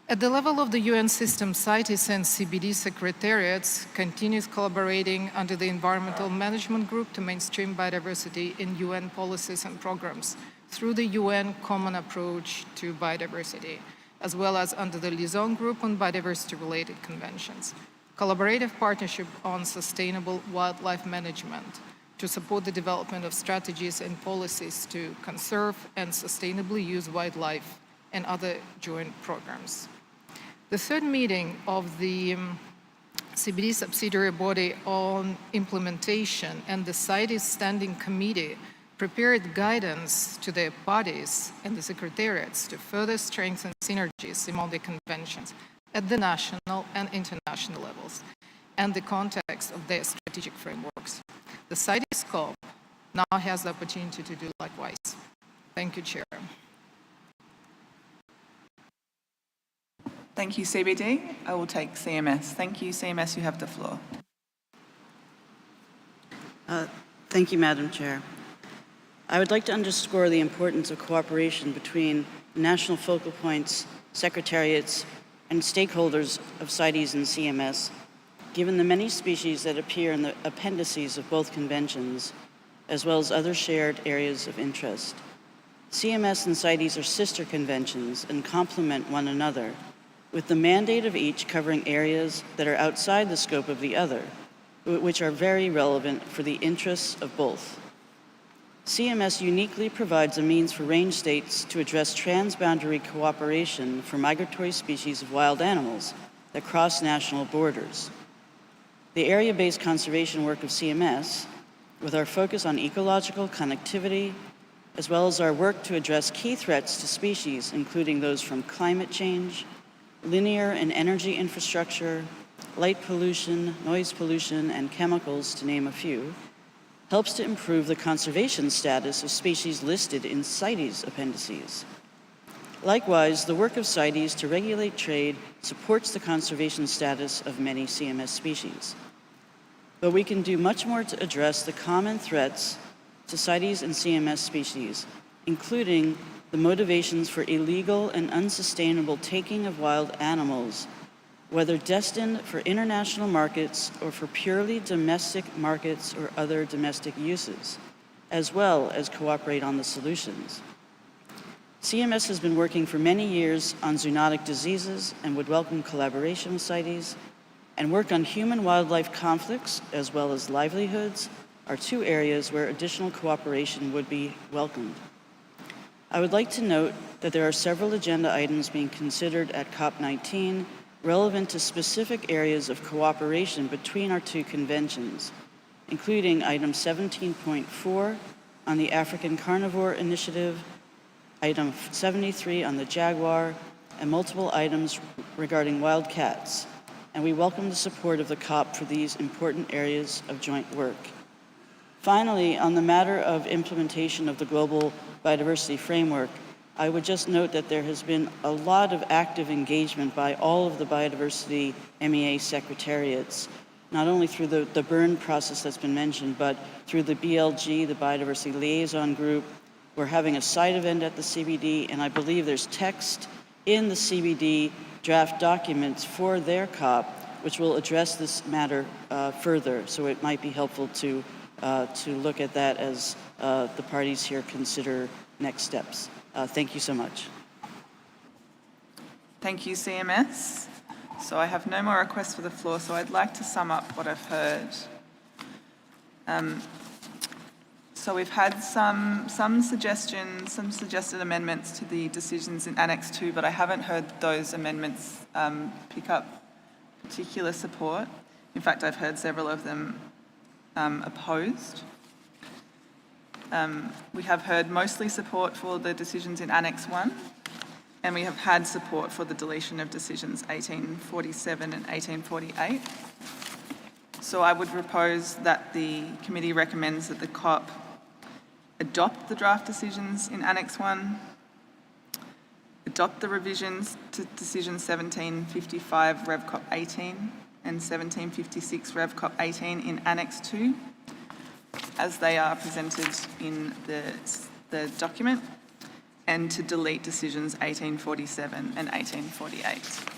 At the level of the UN system, CITES and CBD secretariats continues collaborating under the Environmental Management Group to mainstream biodiversity in UN policies and programs through the UN Common Approach to Biodiversity, as well as under the Liaison Group on Biodiversity-related conventions. Collaborative partnership on sustainable wildlife management to support the development of strategies and policies to conserve and sustainably use wildlife and other joint programs. The third meeting of the CBD subsidiary body on implementation and the CITES Standing Committee prepared guidance to their bodies and the secretariats to further strengthen synergies among the conventions at the national and international levels and the context of their strategic frameworks. The CITES COP now has the opportunity to do likewise. Thank you, Chair. Thank you, CBD. I will take CMS. Thank you, CMS. You have the floor. Thank you, Madam Chair. I would like to underscore the importance of cooperation between national focal points, secretariats, and stakeholders of CITES and CMS, given the many species that appear in the appendices of both conventions, as well as other shared areas of interest. CMS and CITES are sister conventions and complement one another, with the mandate of each covering areas that are outside the scope of the other, which are very relevant for the interests of both. CMS uniquely provides a means for range states to address transboundary cooperation for migratory species of wild animals that cross national borders. The area-based conservation work of CMS, with our focus on ecological connectivity, as well as our work to address key threats to species, including those from climate change, linear and energy infrastructure, light pollution, noise pollution, and chemicals, to name a few, helps to improve the conservation status of species listed in CITES appendices. Likewise, the work of CITES to regulate trade supports the conservation status of many CMS species. But we can do much more to address the common threats to CITES and CMS species, including the motivations for illegal and unsustainable taking of wild animals, whether destined for international markets or for purely domestic markets or other domestic uses, as well as cooperate on the solutions. CMS has been working for many years on zoonotic diseases and would welcome collaboration with CITES, and work on human-wildlife conflicts as well as livelihoods are two areas where additional cooperation would be welcomed. I would like to note that there are several agenda items being considered at COP19 relevant to specific areas of cooperation between our two conventions, including item 17.4 on the African Carnivore Initiative, item 73 on the jaguar, and multiple items regarding wild cats, and we welcome the support of the COP for these important areas of joint work. Finally, on the matter of implementation of the Global Biodiversity Framework, I would just note that there has been a lot of active engagement by all of the biodiversity MEA secretariats, not only through the burn process that's been mentioned, but through the BLG, the Biodiversity Liaison Group. We're having a site event at the CBD, and I believe there's text in the CBD draft documents for their COP, which will address this matter further. So it might be helpful to look at that as the parties here consider next steps. Thank you so much. Thank you, CMS. So I have no more requests for the floor, so I'd like to sum up what I've heard. So we've had some suggestions, some suggested amendments to the decisions in Annex 2, but I haven't heard those amendments pick up particular support. In fact, I've heard several of them opposed. We have heard mostly support for the decisions in Annex 1, and we have had support for the deletion of decisions 1847 and 1848. So I would propose that the committee recommends that the COP adopt the draft decisions in Annex 1, adopt the revisions to Decision 1755 Rev COP 18 and 1756 Rev COP 18 in Annex 2, as they are presented in the document, and to delete decisions 1847 and 1848.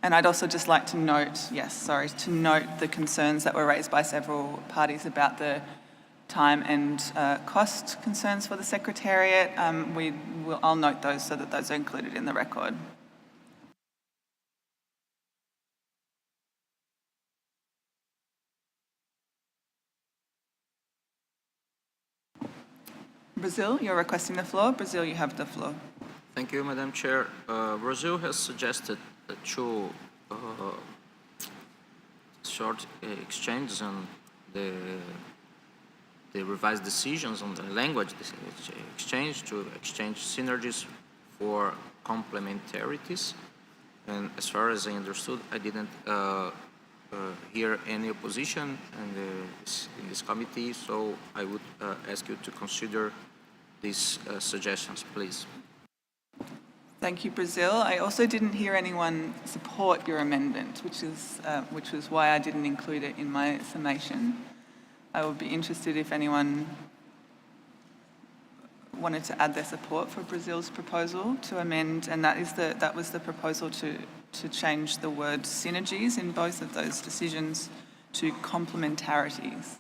And I'd also just like to note, to note the concerns that were raised by several parties about the time and cost concerns for the Secretariat. I'll note those so that those are included in the record. Brazil, you're requesting the floor. Brazil, you have the floor. Thank you, Madam Chair. Brazil has suggested two short exchanges on the revised decisions on the language exchange to exchange synergies for complementarities. And as far as I understood, I didn't hear any opposition in this committee, so I would ask you to consider these suggestions, please. Thank you, Brazil. I also didn't hear anyone support your amendment, which was why I didn't include it in my summation. I would be interested if anyone wanted to add their support for Brazil's proposal to amend, and that was the proposal to change the word synergies in both of those decisions to complementarities.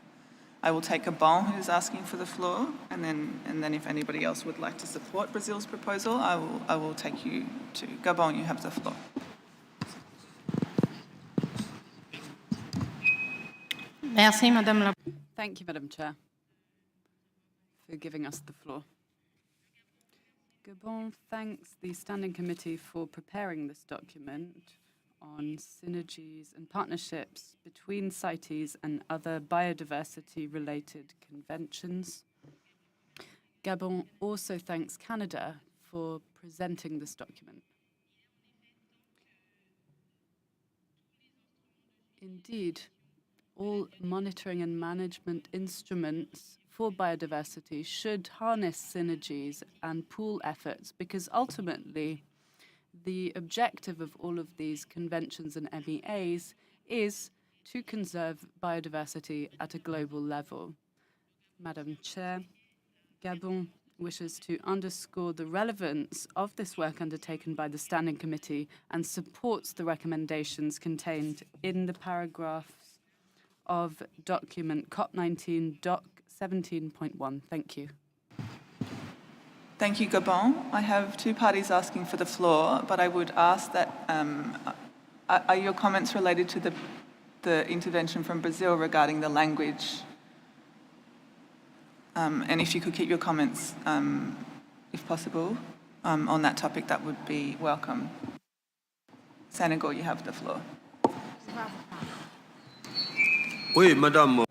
I will take Gabon, who's asking for the floor, and then if anybody else would like to support Brazil's proposal, I will take you to Gabon. You have the floor. Merci, Madame la. Thank you, Madam Chair, for giving us the floor. Gabon thanks the Standing Committee for preparing this document on synergies and partnerships between CITES and other biodiversity-related conventions. Gabon also thanks Canada for presenting this document. Indeed, all monitoring and management instruments for biodiversity should harness synergies and pool efforts, because ultimately the objective of all of these conventions and MEAs is to conserve biodiversity at a global level. Madam Chair, Gabon wishes to underscore the relevance of this work undertaken by the Standing Committee and supports the recommendations contained in the paragraphs of document CoP19 Doc 17.1. Thank you. Thank you, Gabon. I have two parties asking for the floor, but I would ask that, are your comments related to the intervention from Brazil regarding the language? And if you could keep your comments, if possible, on that topic, that would be welcome. Senegal, you have the floor. Oui, Madame.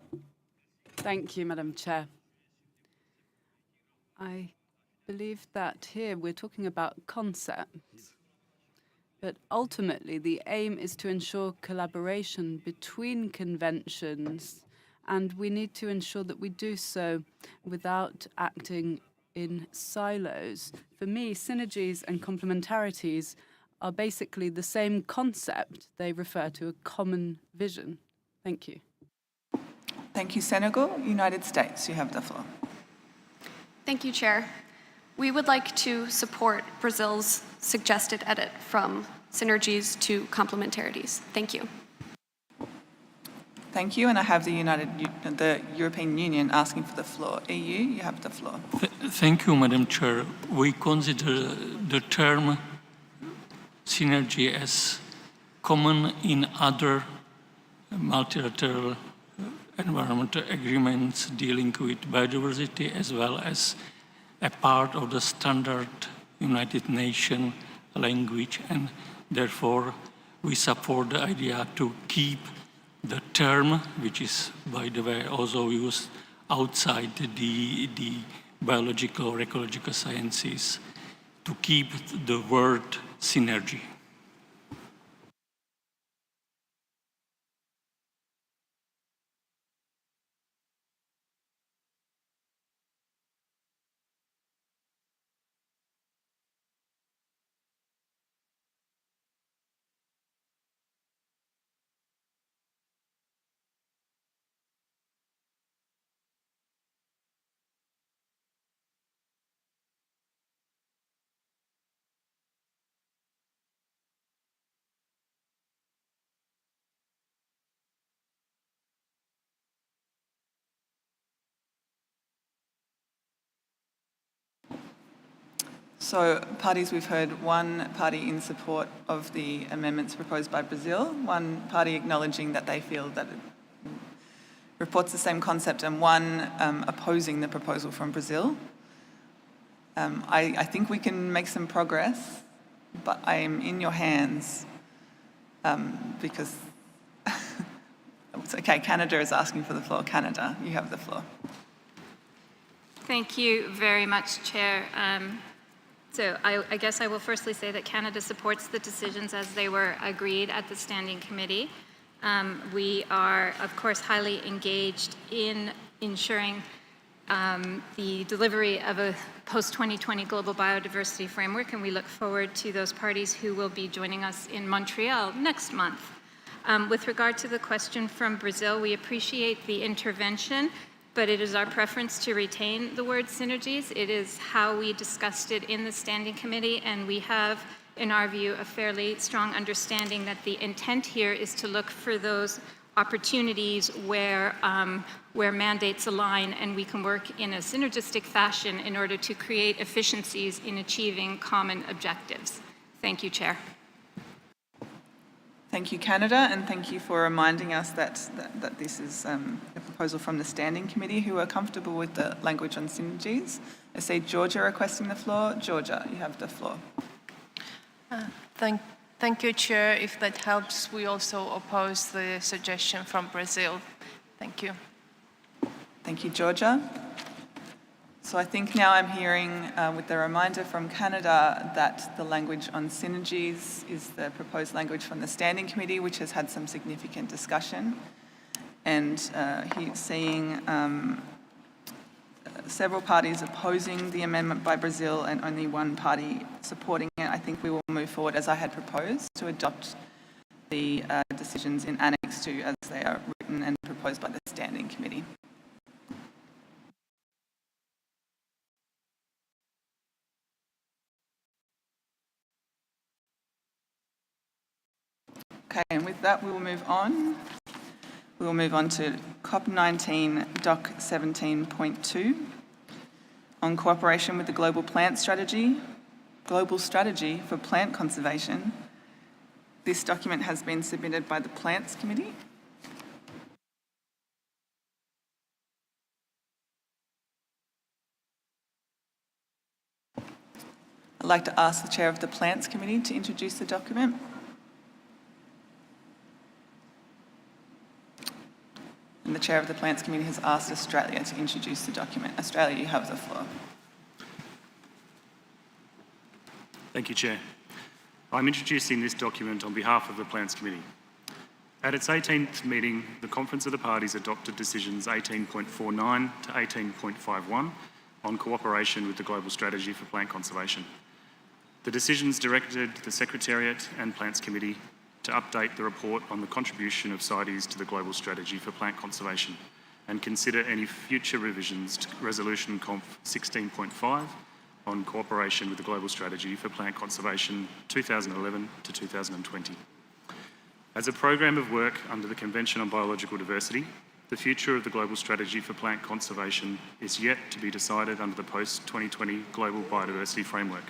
Thank you, Madam Chair. I believe that here we're talking about concepts, but ultimately the aim is to ensure collaboration between conventions, and we need to ensure that we do so without acting in silos. For me, synergies and complementarities are basically the same concept. They refer to a common vision. Thank you. Thank you, Senegal. United States, you have the floor. Thank you, Chair. We would like to support Brazil's suggested edit from synergies to complementarities. Thank you. Thank you, and I have the European Union asking for the floor. EU, you have the floor. Thank you, Madam Chair. We consider the term synergy as common in other multilateral environmental agreements dealing with biodiversity, as well as a part of the standard United Nations language, and therefore we support the idea to keep the term, which is, by the way, also used outside the biological or ecological sciences, to keep the word synergy. So, parties, we've heard one party in support of the amendments proposed by Brazil, one party acknowledging that they feel that it reports the same concept, and one opposing the proposal from Brazil. I think we can make some progress, but I am in your hands because it's okay. Canada is asking for the floor. Canada, you have the floor. Thank you very much, Chair. So I guess I will firstly say that Canada supports the decisions as they were agreed at the Standing Committee. We are, of course, highly engaged in ensuring the delivery of a post-2020 global biodiversity framework, and we look forward to those parties who will be joining us in Montreal next month. With regard to the question from Brazil, we appreciate the intervention, but it is our preference to retain the word synergies. It is how we discussed it in the Standing Committee, and we have, in our view, a fairly strong understanding that the intent here is to look for those opportunities where mandates align and we can work in a synergistic fashion in order to create efficiencies in achieving common objectives. Thank you, Chair. Thank you, Canada, and thank you for reminding us that this is a proposal from the Standing Committee who are comfortable with the language on synergies. I see Georgia requesting the floor. Georgia, you have the floor. Thank you, Chair. If that helps, we also oppose the suggestion from Brazil. Thank you. Thank you, Georgia. So I think now I'm hearing, with the reminder from Canada, that the language on synergies is the proposed language from the Standing Committee, which has had some significant discussion. And seeing several parties opposing the amendment by Brazil and only one party supporting it, I think we will move forward, as I had proposed, to adopt the decisions in Annex 2 as they are written and proposed by the Standing Committee. Okay, and with that, we will move on. We will move on to CoP19 Doc 17.2 on cooperation with the Global Strategy for Plant Conservation. This document has been submitted by the Plants Committee. I'd like to ask the Chair of the Plants Committee to introduce the document. And the Chair of the Plants Committee has asked Australia to introduce the document. Australia, you have the floor. Thank you, Chair. I'm introducing this document on behalf of the Plants Committee. At its 18th meeting, the Conference of the Parties adopted decisions 18.49 to 18.51 on cooperation with the Global Strategy for Plant Conservation. The decisions directed the Secretariat and Plants Committee to update the report on the contribution of CITES to the Global Strategy for Plant Conservation and consider any future revisions to Resolution Conf 16.5 on cooperation with the Global Strategy for Plant Conservation 2011 to 2020. As a program of work under the Convention on Biological Diversity, the future of the Global Strategy for Plant Conservation is yet to be decided under the post-2020 Global Biodiversity Framework.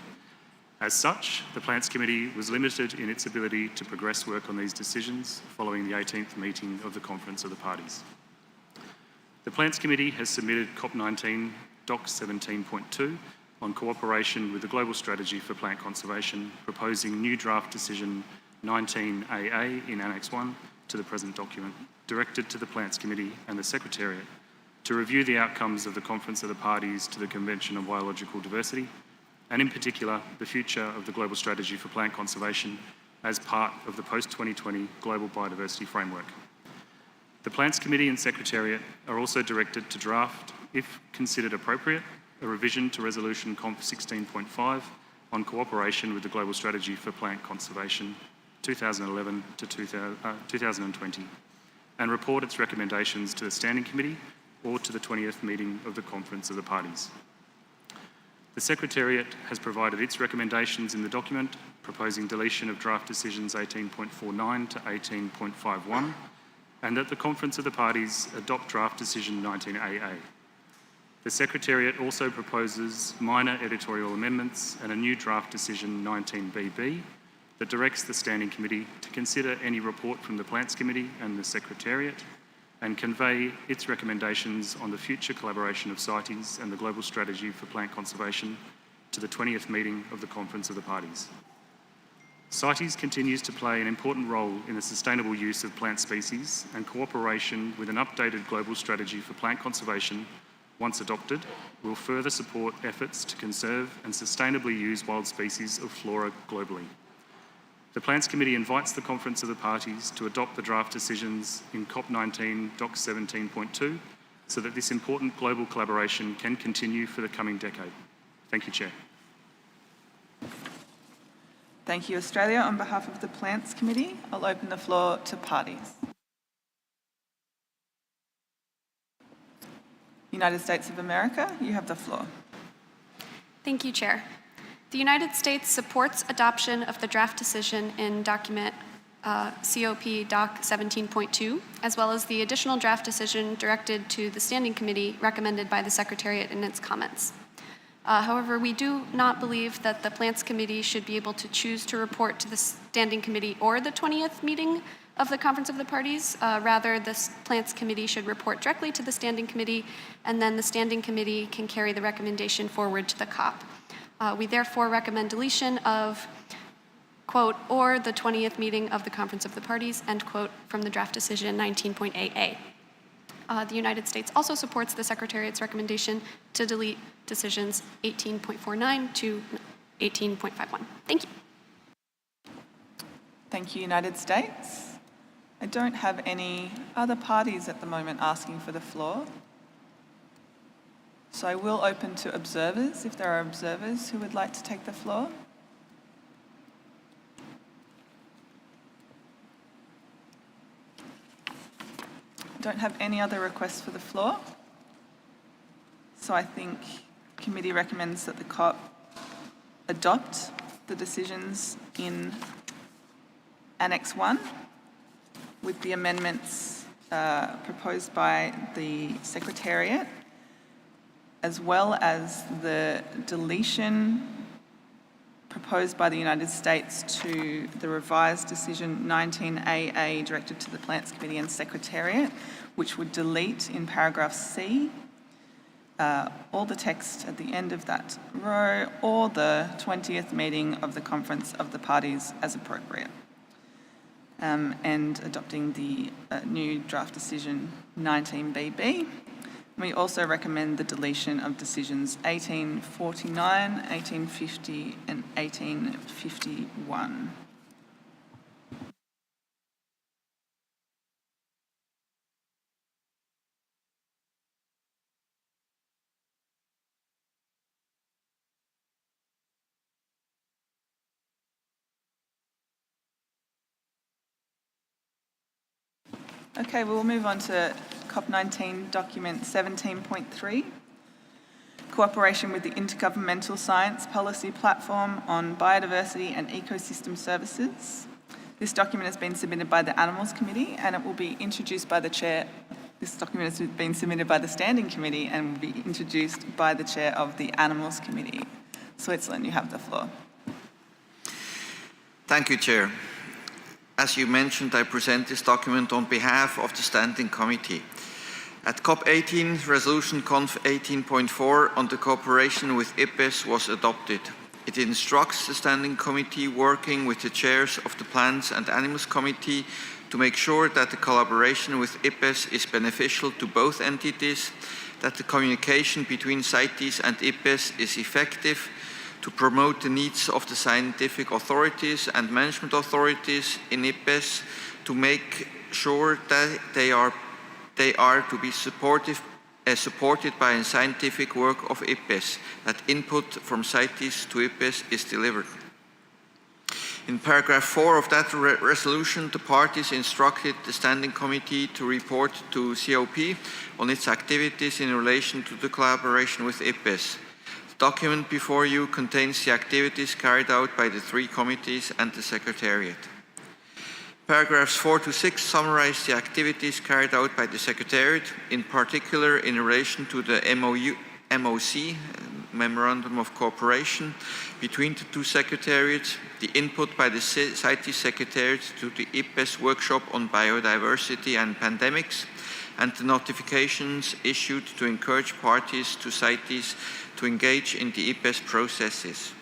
As such, the Plants Committee was limited in its ability to progress work on these decisions following the 18th meeting of the Conference of the Parties. The Plants Committee has submitted CoP19 Doc 17.2 on cooperation with the Global Strategy for Plant Conservation, proposing new draft decision 19AA in Annex 1 to the present document, directed to the Plants Committee and the Secretariat to review the outcomes of the Conference of the Parties to the Convention on Biological Diversity, and in particular, the future of the Global Strategy for Plant Conservation as part of the post-2020 Global Biodiversity Framework. The Plants Committee and Secretariat are also directed to draft, if considered appropriate, a revision to Resolution Conf 16.5 on cooperation with the Global Strategy for Plant Conservation 2011 to 2020, and report its recommendations to the Standing Committee or to the 20th meeting of the Conference of the Parties. The Secretariat has provided its recommendations in the document, proposing deletion of draft decisions 18.49 to 18.51, and that the Conference of the Parties adopt draft decision 19AA. The Secretariat also proposes minor editorial amendments and a new draft decision 19BB that directs the Standing Committee to consider any report from the Plants Committee and the Secretariat and convey its recommendations on the future collaboration of CITES and the Global Strategy for Plant Conservation to the 20th meeting of the Conference of the Parties. CITES continues to play an important role in the sustainable use of plant species, and cooperation with an updated global strategy for plant conservation, once adopted, will further support efforts to conserve and sustainably use wild species of flora globally. The Plants Committee invites the Conference of the Parties to adopt the draft decisions in CoP19 Doc 17.2 so that this important global collaboration can continue for the coming decade. Thank you, Chair. Thank you, Australia. On behalf of the Plants Committee, I'll open the floor to parties. United States of America, you have the floor. Thank you, Chair. The United States supports adoption of the draft decision in document COP Doc 17.2, as well as the additional draft decision directed to the Standing Committee recommended by the Secretariat in its comments. However, we do not believe that the Plants Committee should be able to choose to report to the Standing Committee or the 20th meeting of the Conference of the Parties. Rather, the Plants Committee should report directly to the Standing Committee, and then the Standing Committee can carry the recommendation forward to the COP. We therefore recommend deletion of, quote, or the 20th meeting of the Conference of the Parties, end quote, from the draft decision 19.8a. The United States also supports the Secretariat's recommendation to delete decisions 18.49 to 18.51. Thank you. Thank you, United States. I don't have any other parties at the moment asking for the floor. So I will open to observers, if there are observers who would like to take the floor. I don't have any other requests for the floor. So I think committee recommends that the COP adopt the decisions in Annex 1 with the amendments proposed by the Secretariat, as well as the deletion proposed by the United States to the revised decision 19AA directed to the Plants Committee and Secretariat, which would delete in paragraph C all the text at the end of that row, or the 20th meeting of the Conference of the Parties as appropriate, and adopting the new draft decision 19BB. We also recommend the deletion of decisions 1849, 1850 and 1851. Okay, we'll move on to COP19 document 17.3, cooperation with the Intergovernmental Science Policy Platform on Biodiversity and Ecosystem Services. This document has been submitted by the Animals Committee and it will be introduced by the Chair. This document has been submitted by the Standing Committee and will be introduced by the Chair of the Animals Committee. Switzerland, you have the floor. Thank you, Chair. As you mentioned, I present this document on behalf of the Standing Committee. At COP18, Resolution Conf 18.4 on the cooperation with IPBES was adopted. It instructs the Standing Committee working with the chairs of the Plants and Animals Committee to make sure that the collaboration with IPBES is beneficial to both entities, that the communication between CITES and IPBES is effective, to promote the needs of the scientific authorities and management authorities in IPBES, to make sure that they are to be supported by the scientific work of IPBES, that input from CITES to IPBES is delivered. In paragraph 4 of that resolution, the parties instructed the Standing Committee to report to COP on its activities in relation to the collaboration with IPBES. The document before you contains the activities carried out by the 3 committees and the Secretariat. Paragraphs 4 to 6 summarize the activities carried out by the Secretariat, in particular in relation to the MOC, Memorandum of Cooperation, between the 2 Secretariats, the input by the CITES Secretariat to the IPBES workshop on biodiversity and pandemics, and the notifications issued to encourage parties to CITES to engage in the IPBES processes.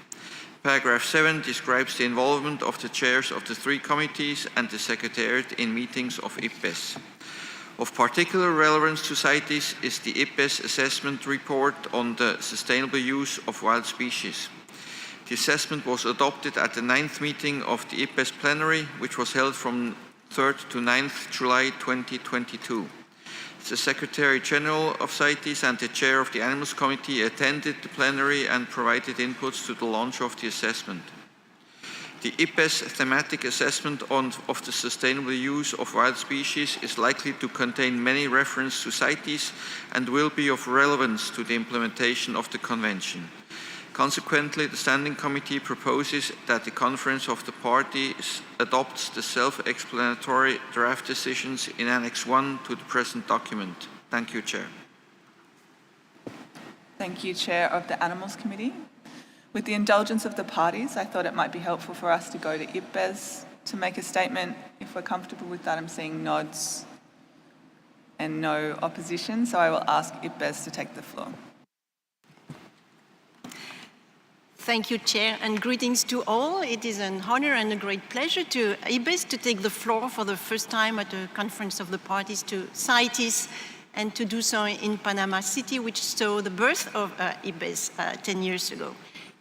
Paragraph 7 describes the involvement of the chairs of the 3 committees and the Secretariat in meetings of IPBES. Of particular relevance to CITES is the IPBES assessment report on the sustainable use of wild species. The assessment was adopted at the 9th meeting of the IPBES plenary, which was held from 3rd to 9th July 2022. The Secretary General of CITES and the Chair of the Animals Committee attended the plenary and provided inputs to the launch of the assessment. The IPBES thematic assessment of the sustainable use of wild species is likely to contain many references to CITES and will be of relevance to the implementation of the Convention. Consequently, the Standing Committee proposes that the Conference of the Parties adopts the self-explanatory draft decisions in Annex 1 to the present document. Thank you, Chair. Thank you, Chair of the Animals Committee. With the indulgence of the parties, I thought it might be helpful for us to go to IPBES to make a statement. If we're comfortable with that, I'm seeing nods and no opposition, so I will ask IPBES to take the floor. Thank you, Chair, and greetings to all. It is an honor and a great pleasure to IPBES to take the floor for the first time at a conference of the parties to CITES, and to do so in Panama City, which saw the birth of IPBES 10 years ago.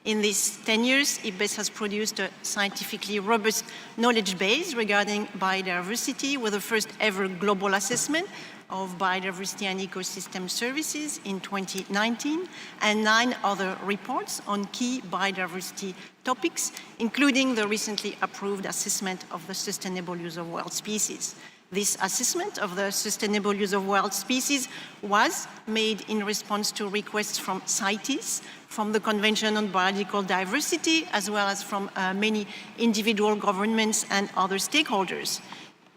In these 10 years, IPBES has produced a scientifically robust knowledge base regarding biodiversity with the first ever global assessment of biodiversity and ecosystem services in 2019, and 9 other reports on key biodiversity topics, including the recently approved assessment of the sustainable use of wild species. This assessment of the sustainable use of wild species was made in response to requests from CITES, from the Convention on Biological Diversity, as well as from many individual governments and other stakeholders.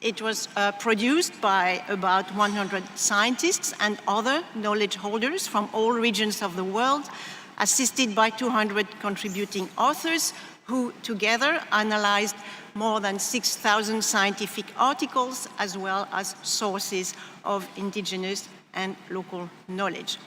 It was produced by about 100 scientists and other knowledge holders from all regions of the world, assisted by 200 contributing authors who together analyzed more than 6,000 scientific articles, as well as sources of indigenous and local knowledge.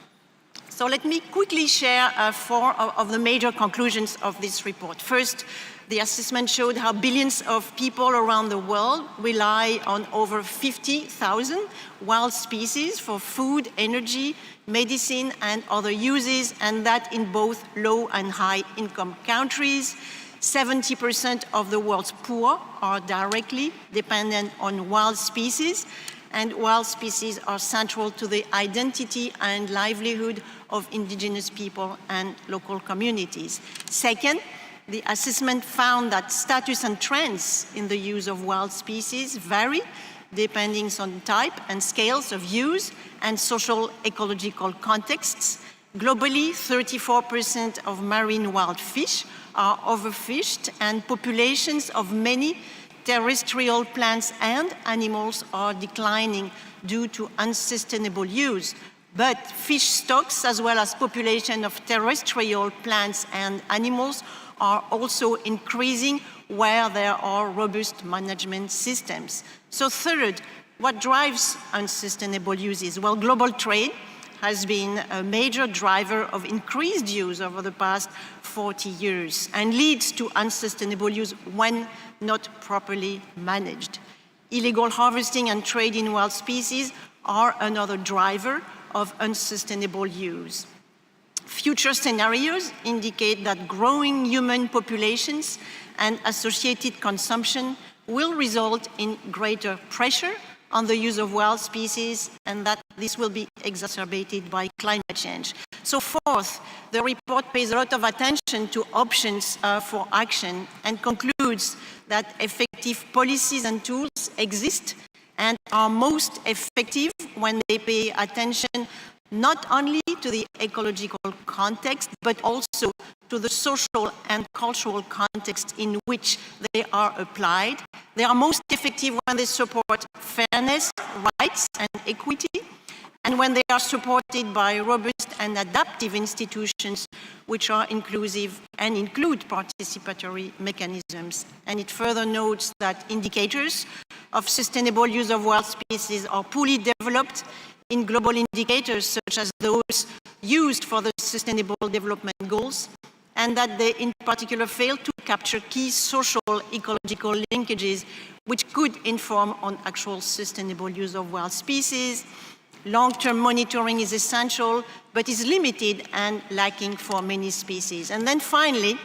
So let me quickly share 4 of the major conclusions of this report. First, The assessment showed how billions of people around the world rely on over 50,000 wild species for food, energy, medicine, and other uses, and that in both low and high income countries. 70% of the world's poor are directly dependent on wild species, and wild species are central to the identity and livelihood of indigenous people and local communities. Second, the assessment found that status and trends in the use of wild species vary depending on type and scales of use and social ecological contexts. Globally, 34% of marine wild fish are overfished, and populations of many terrestrial plants and animals are declining due to unsustainable use. But fish stocks, as well as population of terrestrial plants and animals, are also increasing where there are robust management systems. So third, what drives unsustainable uses? Well, global trade has been a major driver of increased use over the past 40 years and leads to unsustainable use when not properly managed. Illegal harvesting and trade in wild species are another driver of unsustainable use. Future scenarios indicate that growing human populations and associated consumption will result in greater pressure on the use of wild species, and that this will be exacerbated by climate change. So fourth, the report pays a lot of attention to options for action and concludes that effective policies and tools exist and are most effective when they pay attention not only to the ecological context, but also to the social and cultural context in which they are applied. They are most effective when they support fairness, rights, and equity, and when they are supported by robust and adaptive institutions which are inclusive and include participatory mechanisms. And it further notes that indicators of sustainable use of wild species are poorly developed in global indicators such as those used for the Sustainable Development Goals, and that they in particular fail to capture key social ecological linkages which could inform on actual sustainable use of wild species. Long-term monitoring is essential, but is limited and lacking for many species. And then finally,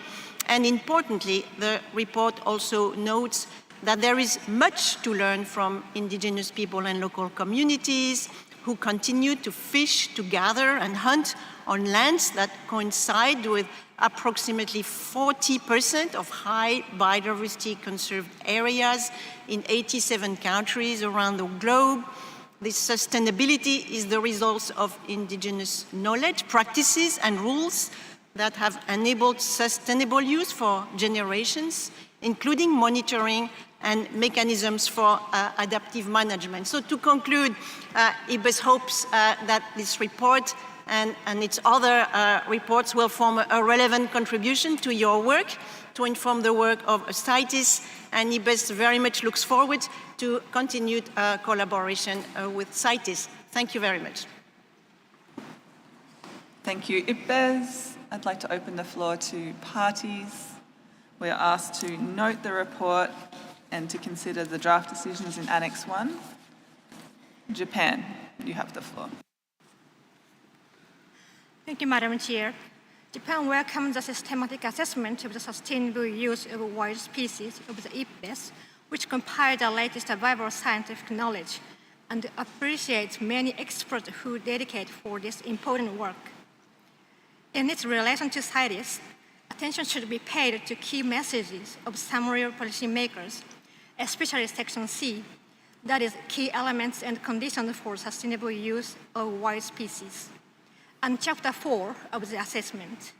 and importantly, the report also notes that there is much to learn from indigenous people and local communities who continue to fish, to gather and hunt on lands that coincide with approximately 40% of high biodiversity conserved areas in 87 countries around the globe. This sustainability is the result of indigenous knowledge, practices, and rules that have enabled sustainable use for generations, including monitoring and mechanisms for adaptive management. So to conclude, IBES hopes that this report and its other reports will form a relevant contribution to your work, to inform the work of CITES, and IBES very much looks forward to continued collaboration with CITES. Thank you very much. Thank you, IBES. I'd like to open the floor to parties. We are asked to note the report and to consider the draft decisions in Annex 1. Japan, you have the floor. Thank you, Madam Chair. Japan welcomes the systematic assessment of the sustainable use of wild species of the IPBES, which compiled the latest available scientific knowledge, and appreciates many experts who dedicate for this important work. In its relation to CITES, attention should be paid to key messages of summary policymakers, especially Section C, that is, key elements and conditions for sustainable use of wild species, and Chapter 4 of the assessment.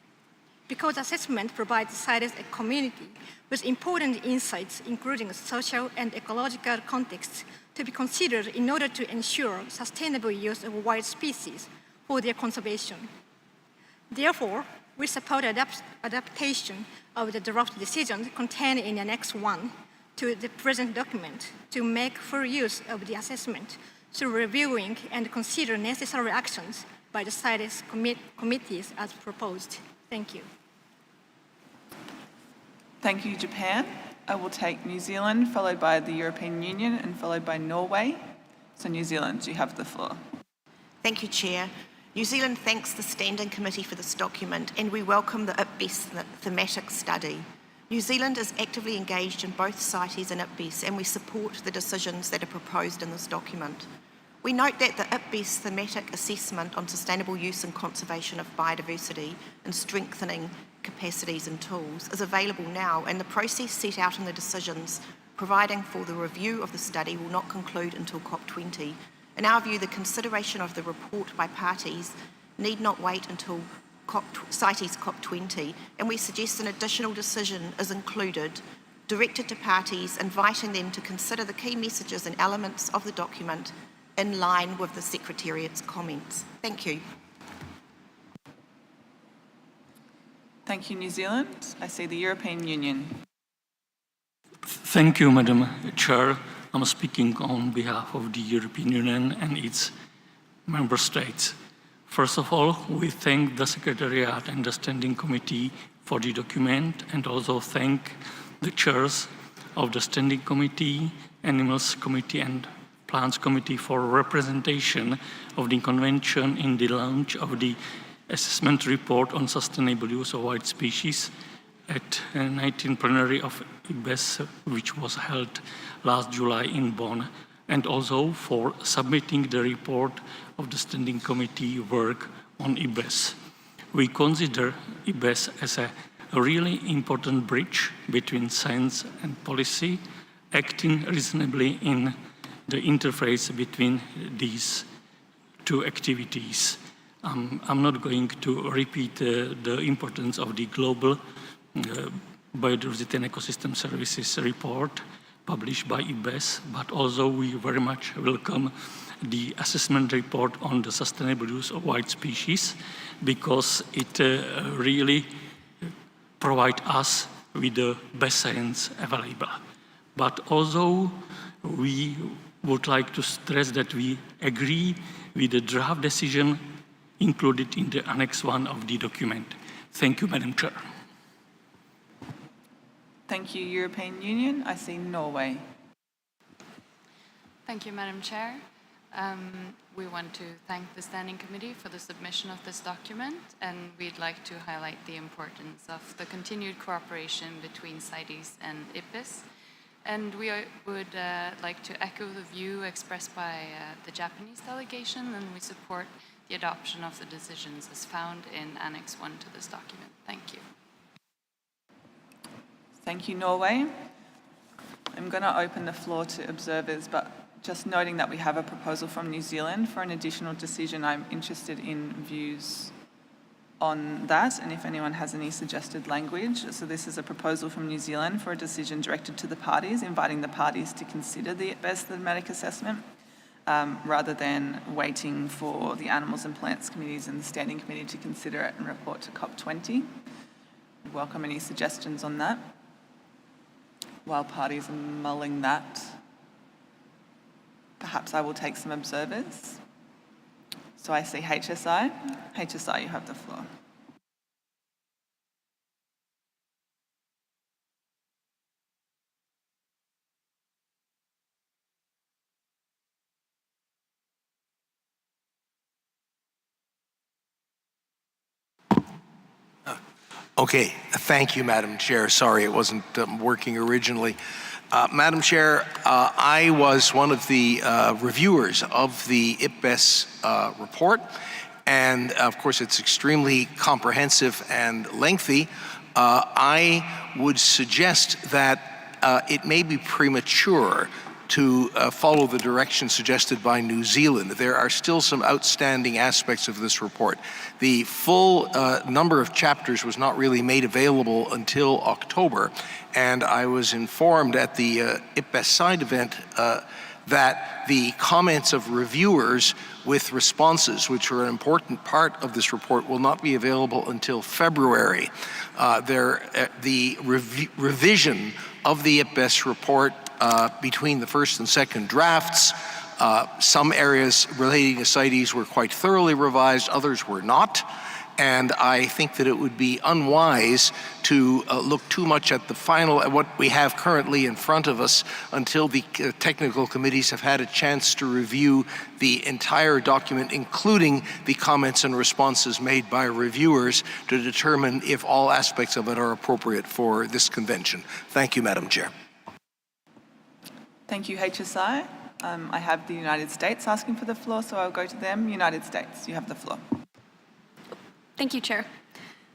Because assessment provides CITES a community with important insights, including social and ecological contexts, to be considered in order to ensure sustainable use of wild species for their conservation. Therefore, we support adaptation of the draft decisions contained in Annex 1 to the present document to make full use of the assessment through reviewing and consider necessary actions by the CITES committees as proposed. Thank you. Thank you, Japan. I will take New Zealand, followed by the European Union, and followed by Norway. So New Zealand, you have the floor. Thank you, Chair. New Zealand thanks the Standing Committee for this document, and we welcome the IPBES thematic study. New Zealand is actively engaged in both CITES and IPBES, and we support the decisions that are proposed in this document. We note that the IPBES thematic assessment on sustainable use and conservation of biodiversity and strengthening capacities and tools is available now, and the process set out in the decisions providing for the review of the study will not conclude until COP20. In our view, the consideration of the report by parties need not wait until CITES COP20, and we suggest an additional decision is included, directed to parties, inviting them to consider the key messages and elements of the document in line with the Secretariat's comments. Thank you. Thank you, New Zealand. I see the European Union. Thank you, Madam Chair. I'm speaking on behalf of the European Union and its member states. First of all, we thank the Secretariat and the Standing Committee for the document, and also thank the chairs of the Standing Committee, Animals Committee and Plants Committee for representation of the Convention in the launch of the assessment report on sustainable use of wild species at 19th plenary of IPBES, which was held last July in Bonn, and also for submitting the report of the Standing Committee work on IPBES. We consider IPBES as a really important bridge between science and policy, acting reasonably in the interface between these two activities. I'm not going to repeat the importance of the global biodiversity and ecosystem services report published by IPBES, but also we very much welcome the assessment report on the sustainable use of wild species, because it really provides us with the best science available. But also we would like to stress that we agree with the draft decision included in the Annex 1 of the document. Thank you, Madam Chair. Thank you, European Union. I see Norway. Thank you, Madam Chair. We want to thank the Standing Committee for the submission of this document, and we'd like to highlight the importance of the continued cooperation between CITES and IPBES. And we would like to echo the view expressed by the Japanese delegation, and we support the adoption of the decisions as found in Annex 1 to this document. Thank you. Thank you, Norway. I'm going to open the floor to observers, but just noting that we have a proposal from New Zealand for an additional decision. I'm interested in views on that, and if anyone has any suggested language. So this is a proposal from New Zealand for a decision directed to the parties, inviting the parties to consider the best thematic assessment, rather than waiting for the Animals and Plants Committees and the Standing Committee to consider it and report to COP20. I'd welcome any suggestions on that. While parties are mulling that, perhaps I will take some observers. So I see HSI. HSI, you have the floor. Okay, thank you, Madam Chair. Sorry, it wasn't working originally. Madam Chair, I was one of the reviewers of the IPBES report, and of course it's extremely comprehensive and lengthy. I would suggest that it may be premature to follow the direction suggested by New Zealand. There are still some outstanding aspects of this report. The full number of chapters was not really made available until October, and I was informed at the IPBES side event that the comments of reviewers with responses, which are an important part of this report, will not be available until February. The revision of the IPBES report between the first and second drafts, some areas relating to CITES were quite thoroughly revised, others were not. And I think that it would be unwise to look too much at the final, at what we have currently in front of us, until the technical committees have had a chance to review the entire document, including the comments and responses made by reviewers, to determine if all aspects of it are appropriate for this convention. Thank you, Madam Chair. Thank you, HSI. I have the United States asking for the floor, so I'll go to them. United States, you have the floor. Thank you, Chair.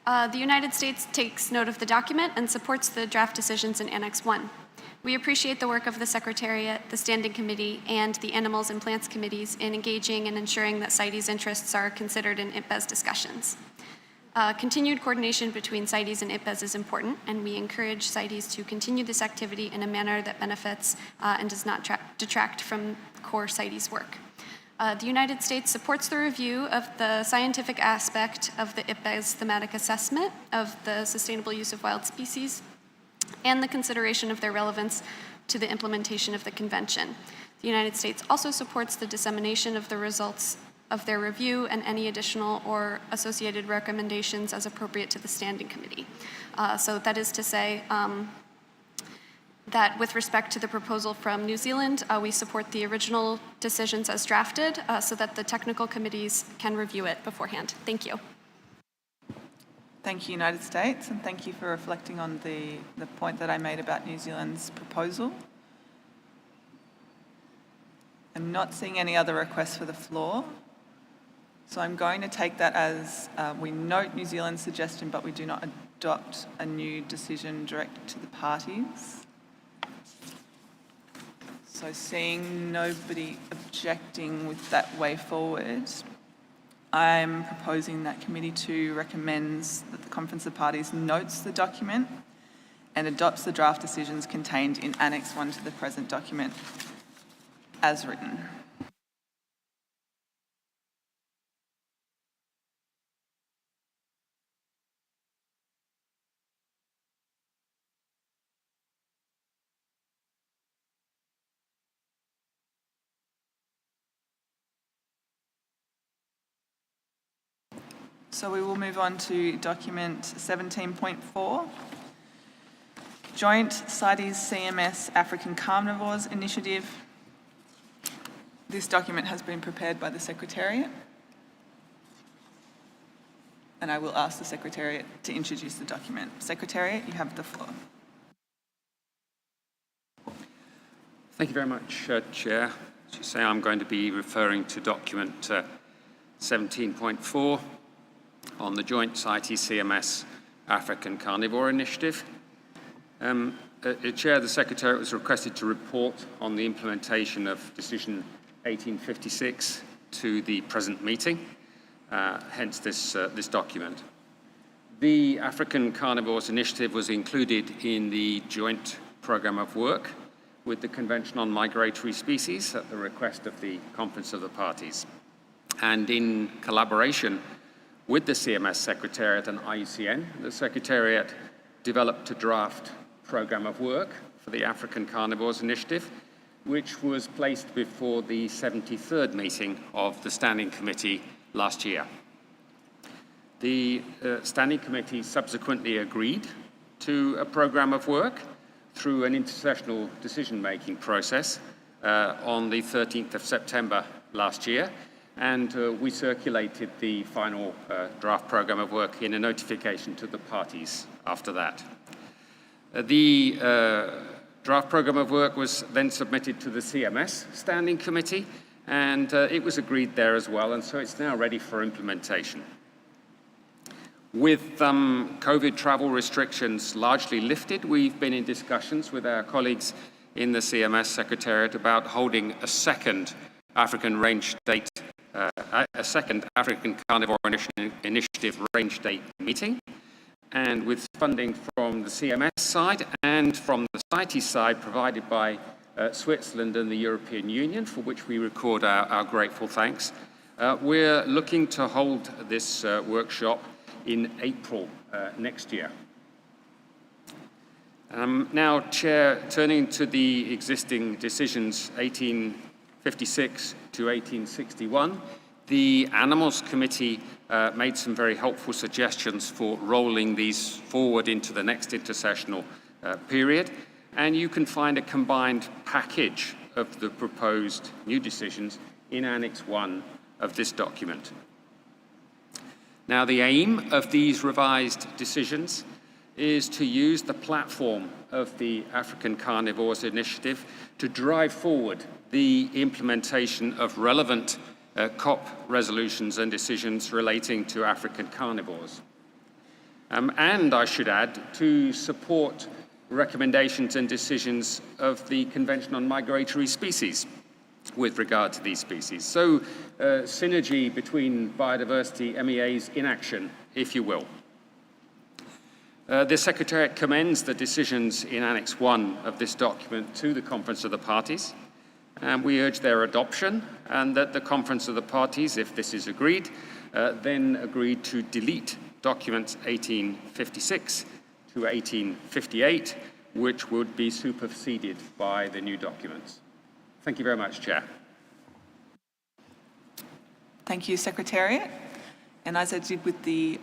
The United States takes note of the document and supports the draft decisions in Annex 1. We appreciate the work of the Secretariat, the Standing Committee, and the Animals and Plants Committees in engaging and ensuring that CITES interests are considered in IPBES discussions. Continued coordination between CITES and IPBES is important, and we encourage CITES to continue this activity in a manner that benefits and does not detract from core CITES work. The United States supports the review of the scientific aspect of the IPBES thematic assessment of the sustainable use of wild species and the consideration of their relevance to the implementation of the convention. The United States also supports the dissemination of the results of their review and any additional or associated recommendations as appropriate to the Standing Committee. So that is to say, that with respect to the proposal from New Zealand, we support the original decisions as drafted so that the technical committees can review it beforehand. Thank you. Thank you, United States, and thank you for reflecting on the point that I made about New Zealand's proposal. I'm not seeing any other requests for the floor, so I'm going to take that as we note New Zealand's suggestion, but we do not adopt a new decision direct to the parties. So seeing nobody objecting with that way forward, I'm proposing that Committee 2 recommends that the Conference of Parties notes the document and adopts the draft decisions contained in Annex 1 to the present document as written. So we will move on to document 17.4, Joint CITES CMS African Carnivores Initiative. This document has been prepared by the Secretariat, and I will ask the Secretariat to introduce the document. Secretariat, you have the floor. Thank you very much, Chair. As you say, I'm going to be referring to document 17.4 on the Joint CITES CMS African Carnivore Initiative. Chair, the Secretariat was requested to report on the implementation of Decision 1856 to the present meeting, hence this document. The African Carnivores Initiative was included in the joint programme of work with the Convention on Migratory Species at the request of the Conference of the Parties. And in collaboration with the CMS Secretariat and IUCN, the Secretariat developed a draft programme of work for the African Carnivores Initiative, which was placed before the 73rd meeting of the Standing Committee last year. The Standing Committee subsequently agreed to a programme of work through an intersessional decision-making process on the 13th of September last year, and we circulated the final draft programme of work in a notification to the parties after that. The draft programme of work was then submitted to the CMS Standing Committee, and it was agreed there as well, and so it's now ready for implementation. With COVID travel restrictions largely lifted, we've been in discussions with our colleagues in the CMS Secretariat about holding a second African Carnivore Initiative range date meeting. And with funding from the CMS side and from the CITES side provided by Switzerland and the European Union, for which we record our grateful thanks, we're looking to hold this workshop in April next year. Now, Chair, turning to the existing decisions 1856 to 1861, The Animals Committee made some very helpful suggestions for rolling these forward into the next intersessional period, and you can find a combined package of the proposed new decisions in Annex 1 of this document. Now, the aim of these revised decisions is to use the platform of the African Carnivores Initiative to drive forward the implementation of relevant COP resolutions and decisions relating to African carnivores. And I should add, to support recommendations and decisions of the Convention on Migratory Species with regard to these species. So, synergy between biodiversity MEAs in action, if you will. The Secretariat commends the decisions in Annex 1 of this document to the Conference of the Parties, and we urge their adoption, and that the Conference of the Parties, if this is agreed, then agreed to delete documents 1856 to 1858, which would be superseded by the new documents. Thank you very much, Chair. Thank you, Secretariat. And as I did with the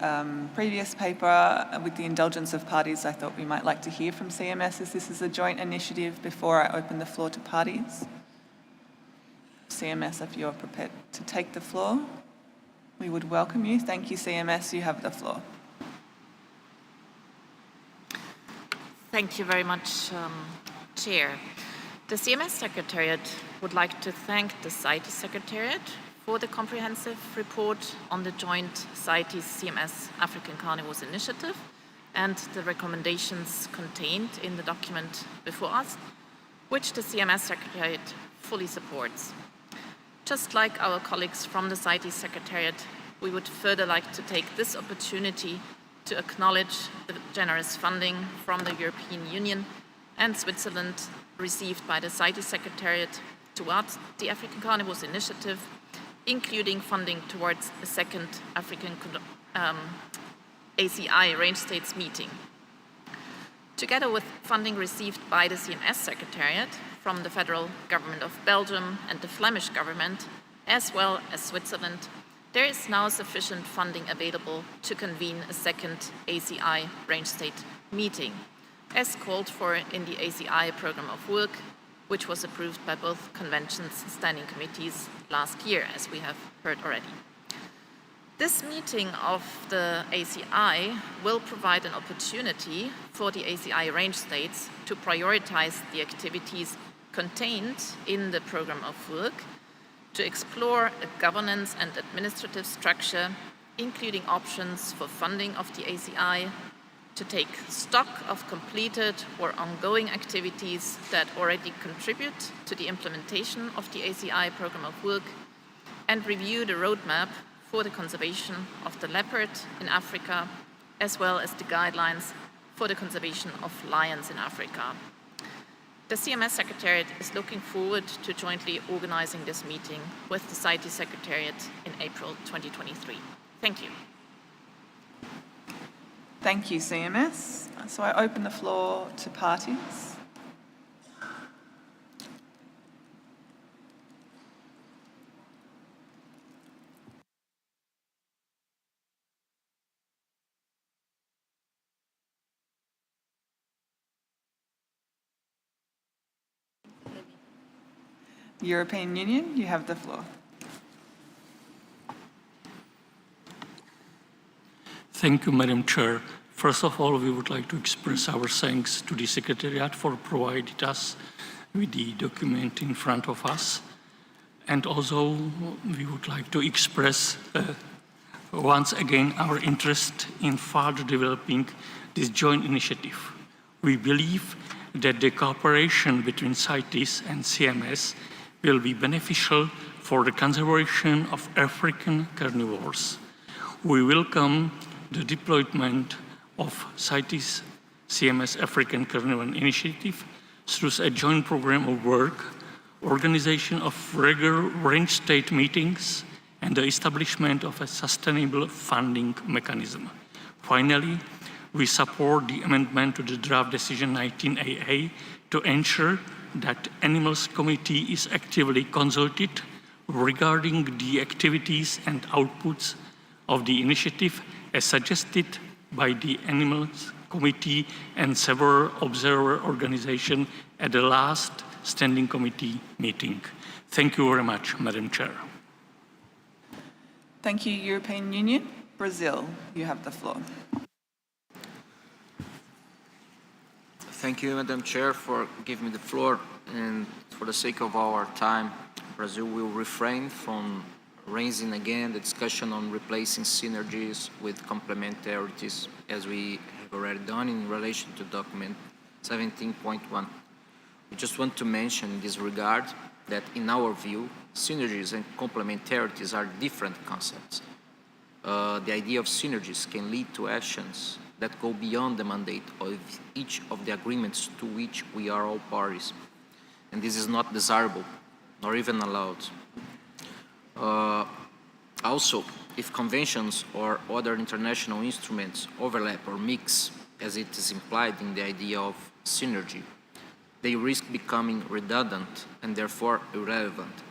previous paper, with the indulgence of parties, I thought we might like to hear from CMS as this is a joint initiative before I open the floor to parties. CMS, if you're prepared to take the floor, we would welcome you. Thank you, CMS. You have the floor. Thank you very much, Chair. The CMS Secretariat would like to thank the CITES Secretariat for the comprehensive report on the joint CITES-CMS African Carnivores Initiative and the recommendations contained in the document before us, which the CMS Secretariat fully supports. Just like our colleagues from the CITES Secretariat, we would further like to take this opportunity to acknowledge the generous funding from the European Union and Switzerland received by the CITES Secretariat towards the African Carnivores Initiative, including funding towards the second African ACI Range States meeting. Together with funding received by the CMS Secretariat from the Federal Government of Belgium and the Flemish Government, as well as Switzerland, there is now sufficient funding available to convene a second ACI Range State meeting, as called for in the ACI Program of Work, which was approved by both conventions standing committees last year, as we have heard already. This meeting of the ACI will provide an opportunity for the ACI range states to prioritize the activities contained in the Program of Work, to explore a governance and administrative structure, including options for funding of the ACI, to take stock of completed or ongoing activities that already contribute to the implementation of the ACI Program of Work, and review the roadmap for the conservation of the leopard in Africa, as well as the guidelines for the conservation of lions in Africa. The CMS Secretariat is looking forward to jointly organizing this meeting with the CITES Secretariat in April 2023. Thank you. Thank you, CMS. So I open the floor to parties. European Union, you have the floor. Thank you, Madam Chair. First of all, we would like to express our thanks to the Secretariat for providing us with the document in front of us. And also, we would like to express once again our interest in further developing this joint initiative. We believe that the cooperation between CITES and CMS will be beneficial for the conservation of African carnivores. We welcome the deployment of CITES CMS African Carnivore Initiative through a joint program of work, organization of regular range state meetings, and the establishment of a sustainable funding mechanism. Finally, we support the amendment to the draft decision 19AA to ensure that Animals Committee is actively consulted regarding the activities and outputs of the initiative as suggested by the Animals Committee and several observer organizations at the last Standing Committee meeting. Thank you very much, Madam Chair. Thank you, European Union. Brazil, you have the floor. Thank you, Madam Chair, for giving me the floor. And for the sake of our time, Brazil will refrain from raising again the discussion on replacing synergies with complementarities, as we have already done in relation to document 17.1. We just want to mention in this regard that in our view, synergies and complementarities are different concepts. The idea of synergies can lead to actions that go beyond the mandate of each of the agreements to which we are all parties. And this is not desirable, nor even allowed. Also, if conventions or other international instruments overlap or mix, as it is implied in the idea of synergy, they risk becoming redundant and therefore irrelevant.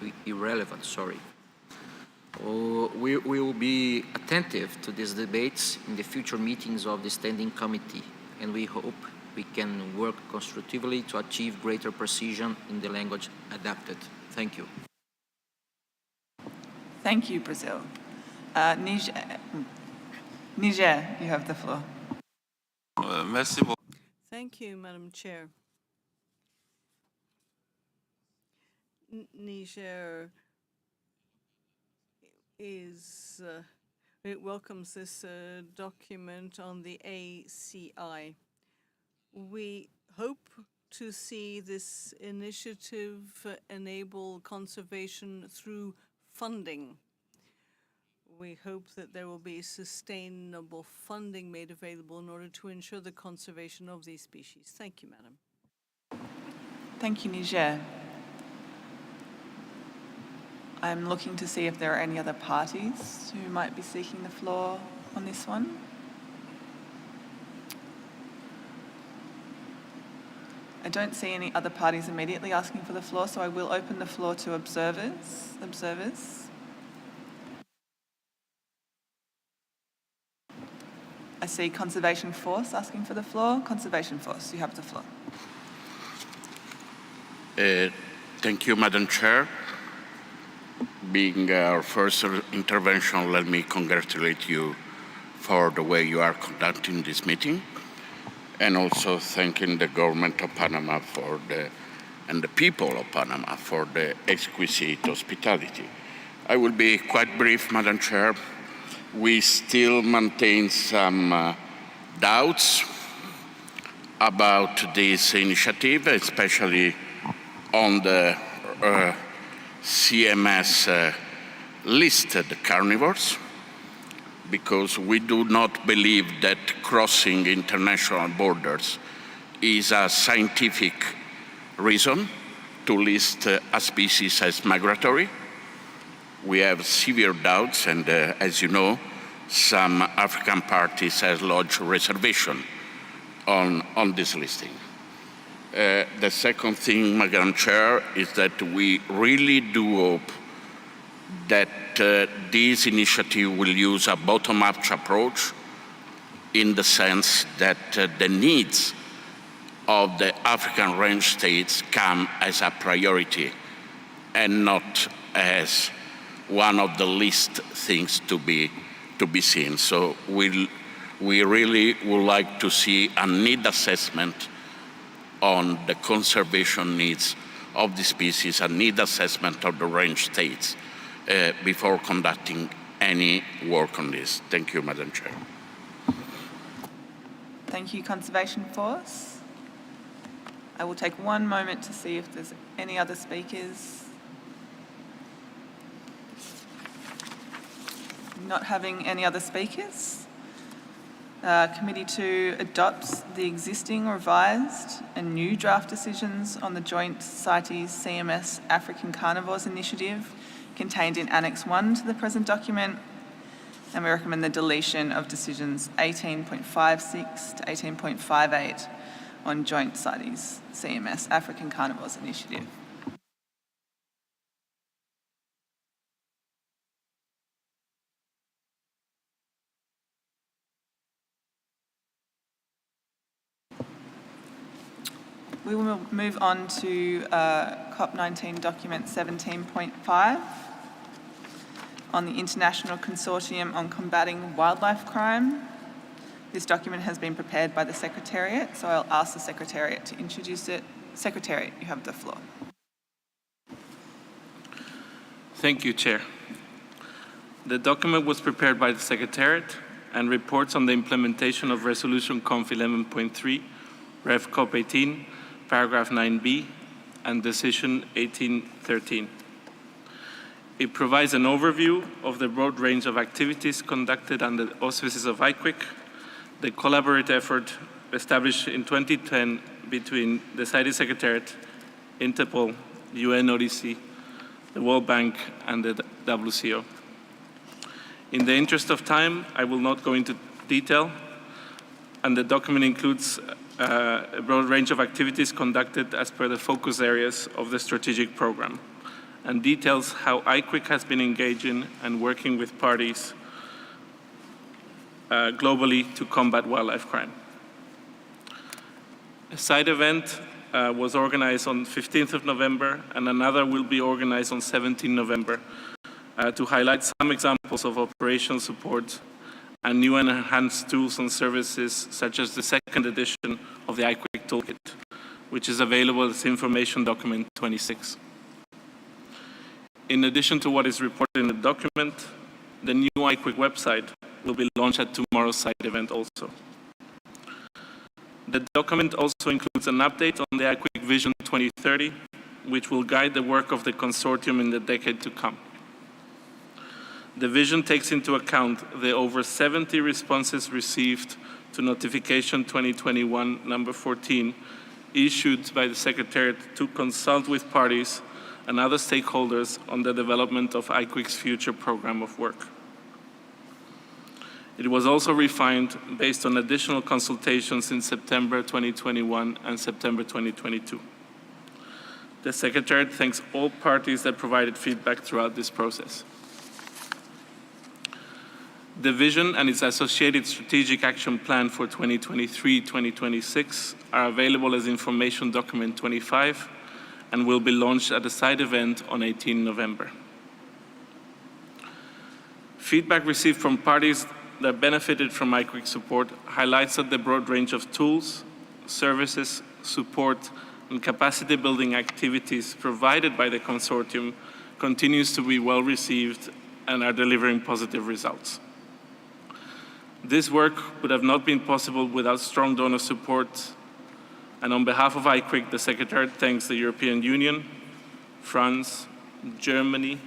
We will be attentive to these debates in the future meetings of the Standing Committee, and we hope we can work constructively to achieve greater precision in the language adapted. Thank you. Thank you, Brazil. Niger, you have the floor. Thank you, Madam Chair. Niger it welcomes this document on the ACI. We hope to see this initiative enable conservation through funding. We hope that there will be sustainable funding made available in order to ensure the conservation of these species. Thank you, Madam. Thank you, Niger. I'm looking to see if there are any other parties who might be seeking the floor on this one. I don't see any other parties immediately asking for the floor, so I will open the floor to observers. I see Conservation Force asking for the floor. Conservation Force, you have the floor. Thank you, Madam Chair. Being our first intervention, let me congratulate you for the way you are conducting this meeting, and also thanking the government of Panama and the people of Panama for the exquisite hospitality. I will be quite brief, Madam Chair. We still maintain some doubts about this initiative, especially on the CMS listed carnivores, because we do not believe that crossing international borders is a scientific reason to list a species as migratory. We have severe doubts, and as you know, some African parties have lodged reservation on this listing. The second thing, Madam Chair, is that we really do hope that this initiative will use a bottom-up approach, in the sense that the needs of the African range states come as a priority and not as one of the least things to be seen. So we really would like to see a need assessment on the conservation needs of the species, a need assessment of the range states before conducting any work on this. Thank you, Madam Chair. Thank you, Conservation Force. I will take one moment to see if there's any other speakers. Not having any other speakers. Committee 2 adopts the existing, revised and new draft decisions on the joint CITES CMS African Carnivores Initiative contained in Annex 1 to the present document, and we recommend the deletion of decisions 18.56 to 18.58 on joint CITES CMS African Carnivores Initiative. We will move on to CoP19 document 17.5 on the International Consortium on Combating Wildlife Crime. This document has been prepared by the Secretariat, so I'll ask the Secretariat to introduce it. Secretariat, you have the floor. Thank you, Chair. The document was prepared by the Secretariat and reports on the implementation of Resolution Conf 11.3, Rev CoP18, paragraph 9b, and Decision 1813. It provides an overview of the broad range of activities conducted under the auspices of IQIC, the collaborative effort established in 2010 between the CITES Secretariat, Interpol, UNODC, the World Bank, and the WCO. In the interest of time, I will not go into detail, and the document includes a broad range of activities conducted as per the focus areas of the strategic program, and details how IQIC has been engaging and working with parties globally to combat wildlife crime. A side event was organized on 15th of November, and another will be organized on 17 November to highlight some examples of operational support and new and enhanced tools and services, such as the second edition of the IQIC Toolkit, which is available as Information Document 26. In addition to what is reported in the document, the new IQIC website will be launched at tomorrow's side event also. The document also includes an update on the IQIC Vision 2030, which will guide the work of the consortium in the decade to come. The vision takes into account the over 70 responses received to Notification 2021 number 14, issued by the Secretariat to consult with parties and other stakeholders on the development of IQIC's future program of work. It was also refined based on additional consultations in September 2021 and September 2022. The Secretariat thanks all parties that provided feedback throughout this process. The vision and its associated strategic action plan for 2023-2026 are available as Information Document 25 and will be launched at a side event on 18 November. Feedback received from parties that benefited from IQIC support highlights that the broad range of tools, services, support, and capacity building activities provided by the consortium continues to be well received and are delivering positive results. This work would have not been possible without strong donor support, and on behalf of IQIC, the Secretariat thanks the European Union, France, Germany,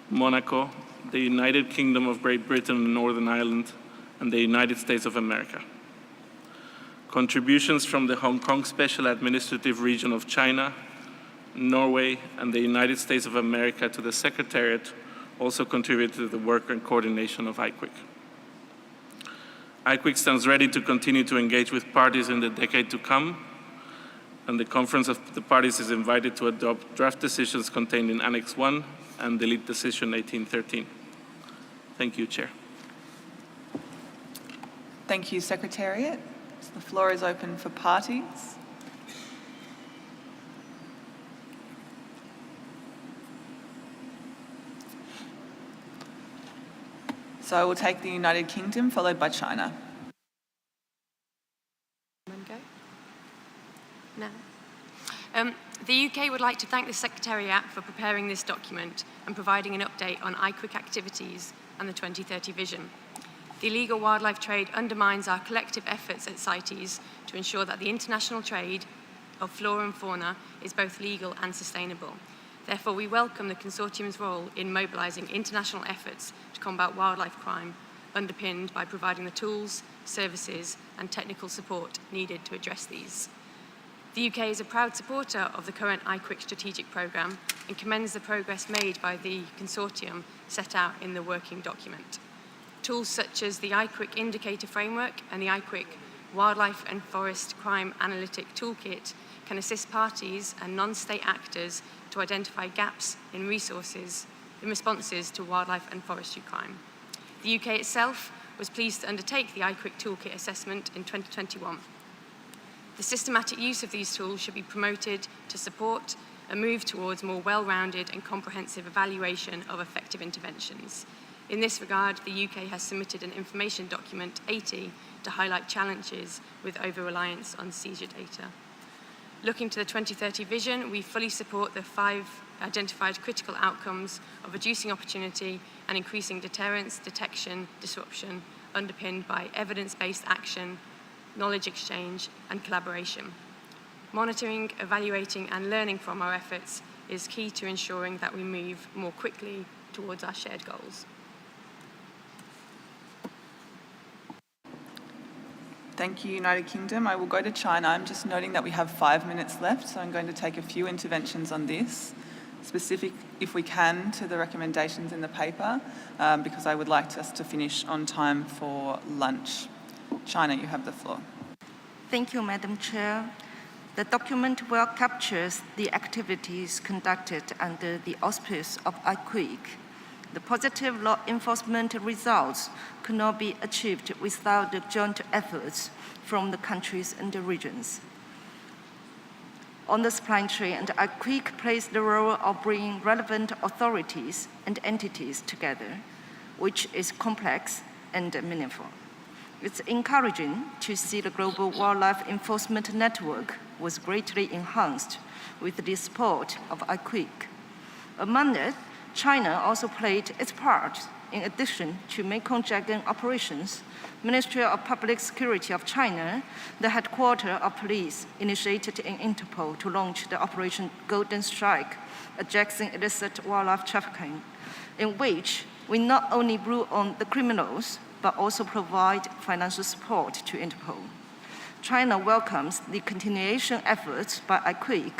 Monaco, the United Kingdom of Great Britain and Northern Ireland, and the United States of America. Contributions from the Hong Kong Special Administrative Region of China, Norway, and the United States of America to the Secretariat also contributed to the work and coordination of IQIC. IQIC stands ready to continue to engage with parties in the decade to come, and the Conference of the Parties is invited to adopt draft decisions contained in Annex 1 and delete Decision 1813. Thank you, Chair. Thank you, Secretariat. So the floor is open for parties. So I will take the United Kingdom, followed by China. The UK would like to thank the Secretariat for preparing this document and providing an update on IQIC activities and the 2030 vision. The illegal wildlife trade undermines our collective efforts at CITES to ensure that the international trade of flora and fauna is both legal and sustainable. Therefore, we welcome the consortium's role in mobilising international efforts to combat wildlife crime, underpinned by providing the tools, services and technical support needed to address these. The UK is a proud supporter of the current IQIC strategic programme and commends the progress made by the consortium set out in the working document. Tools such as the IQIC Indicator Framework and the IQIC Wildlife and Forest Crime Analytic Toolkit can assist parties and non-state actors to identify gaps in resources in responses to wildlife and forestry crime. The UK itself was pleased to undertake the IQIC Toolkit assessment in 2021. The systematic use of these tools should be promoted to support a move towards more well-rounded and comprehensive evaluation of effective interventions. In this regard, the UK has submitted an information document 80 to highlight challenges with over-reliance on seizure data. Looking to the 2030 vision, we fully support the 5 identified critical outcomes of reducing opportunity and increasing deterrence, detection, disruption, underpinned by evidence-based action, knowledge exchange, and collaboration. Monitoring, evaluating, and learning from our efforts is key to ensuring that we move more quickly towards our shared goals. Thank you, United Kingdom. I will go to China. I'm just noting that we have 5 minutes left, so I'm going to take a few interventions on this, specific, if we can, to the recommendations in the paper, because I would like us to finish on time for lunch. China, you have the floor. Thank you, Madam Chair. The document well captures the activities conducted under the auspice of IQIC. The positive law enforcement results could not be achieved without the joint efforts from the countries and the regions. On the supply chain, and IQIC plays the role of bringing relevant authorities and entities together, which is complex and meaningful. It's encouraging to see the global wildlife enforcement network was greatly enhanced with the support of IQIC. Among it, China also played its part. In addition to Mekong Dragon operations, Ministry of Public Security of China, the headquarters of police, initiated an Interpol to launch the Operation Golden Strike, addressing illicit wildlife trafficking, in which we not only rule on the criminals, but also provide financial support to Interpol. China welcomes the continuation efforts by IQIC.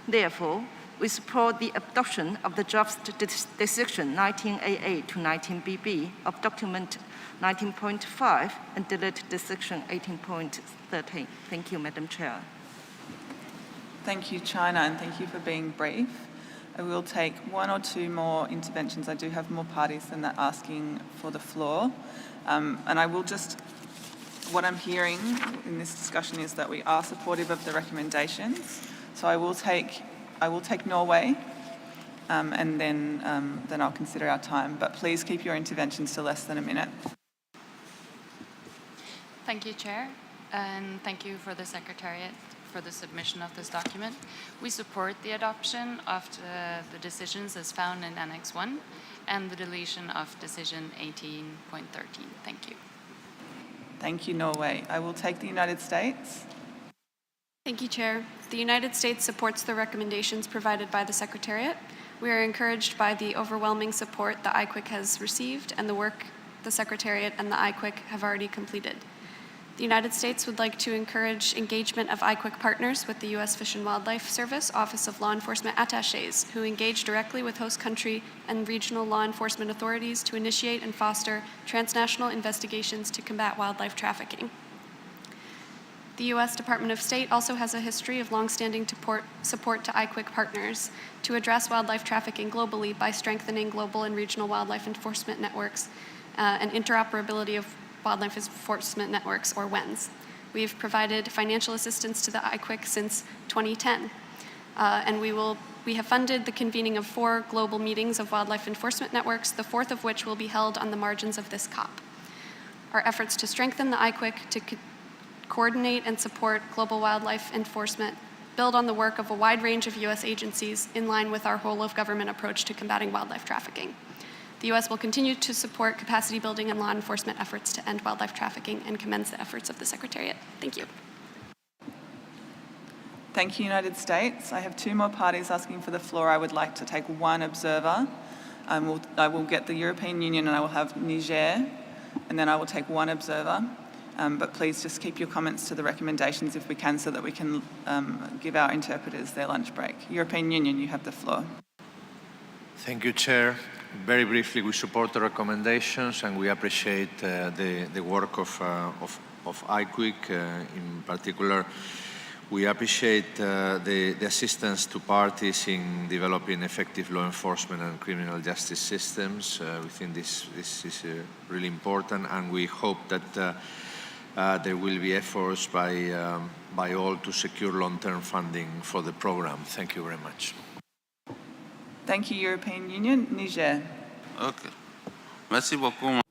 Therefore, we support the adoption of the draft decision 19AA to 19BB of document 19.5 and delete decision 18.13. Thank you, Madam Chair. Thank you, China, and thank you for being brief. I will take 1 or 2 more interventions. I do have more parties than that asking for the floor. And I will just, what I'm hearing in this discussion is that we are supportive of the recommendations. So I will take Norway, and then I'll consider our time. But please keep your interventions to less than a minute. Thank you, Chair, and thank you for the Secretariat for the submission of this document. We support the adoption of the decisions as found in Annex 1 and the deletion of Decision 18.13. Thank you. Thank you, Norway. I will take the United States. Thank you, Chair. The United States supports the recommendations provided by the Secretariat. We are encouraged by the overwhelming support the IQIC has received and the work the Secretariat and the IQIC have already completed. The United States would like to encourage engagement of IQIC partners with the U.S. Fish and Wildlife Service Office of Law Enforcement Attachés, who engage directly with host country and regional law enforcement authorities to initiate and foster transnational investigations to combat wildlife trafficking. The U.S. Department of State also has a history of longstanding support to IQIC partners to address wildlife trafficking globally by strengthening global and regional wildlife enforcement networks and interoperability of wildlife enforcement networks, or WENs. We've provided financial assistance to the IQIC since 2010, and we have funded the convening of 4 global meetings of wildlife enforcement networks, the 4th of which will be held on the margins of this COP. Our efforts to strengthen the IQIC to coordinate and support global wildlife enforcement build on the work of a wide range of U.S. agencies in line with our whole-of-government approach to combating wildlife trafficking. The U.S. will continue to support capacity building and law enforcement efforts to end wildlife trafficking and commends the efforts of the Secretariat. Thank you. Thank you, United States. I have 2 more parties asking for the floor. I would like to take 1 observer. I will get the European Union and I will have Niger, and then I will take 1 observer. But please just keep your comments to the recommendations if we can, so that we can give our interpreters their lunch break. European Union, you have the floor. Thank you, Chair. Very briefly, we support the recommendations and we appreciate the work of IQIC. In particular, we appreciate the assistance to parties in developing effective law enforcement and criminal justice systems. We think this is really important, and we hope that there will be efforts by by all to secure long-term funding for the program. Thank you very much. Thank you, European Union. Niger. Okay. Merci beaucoup.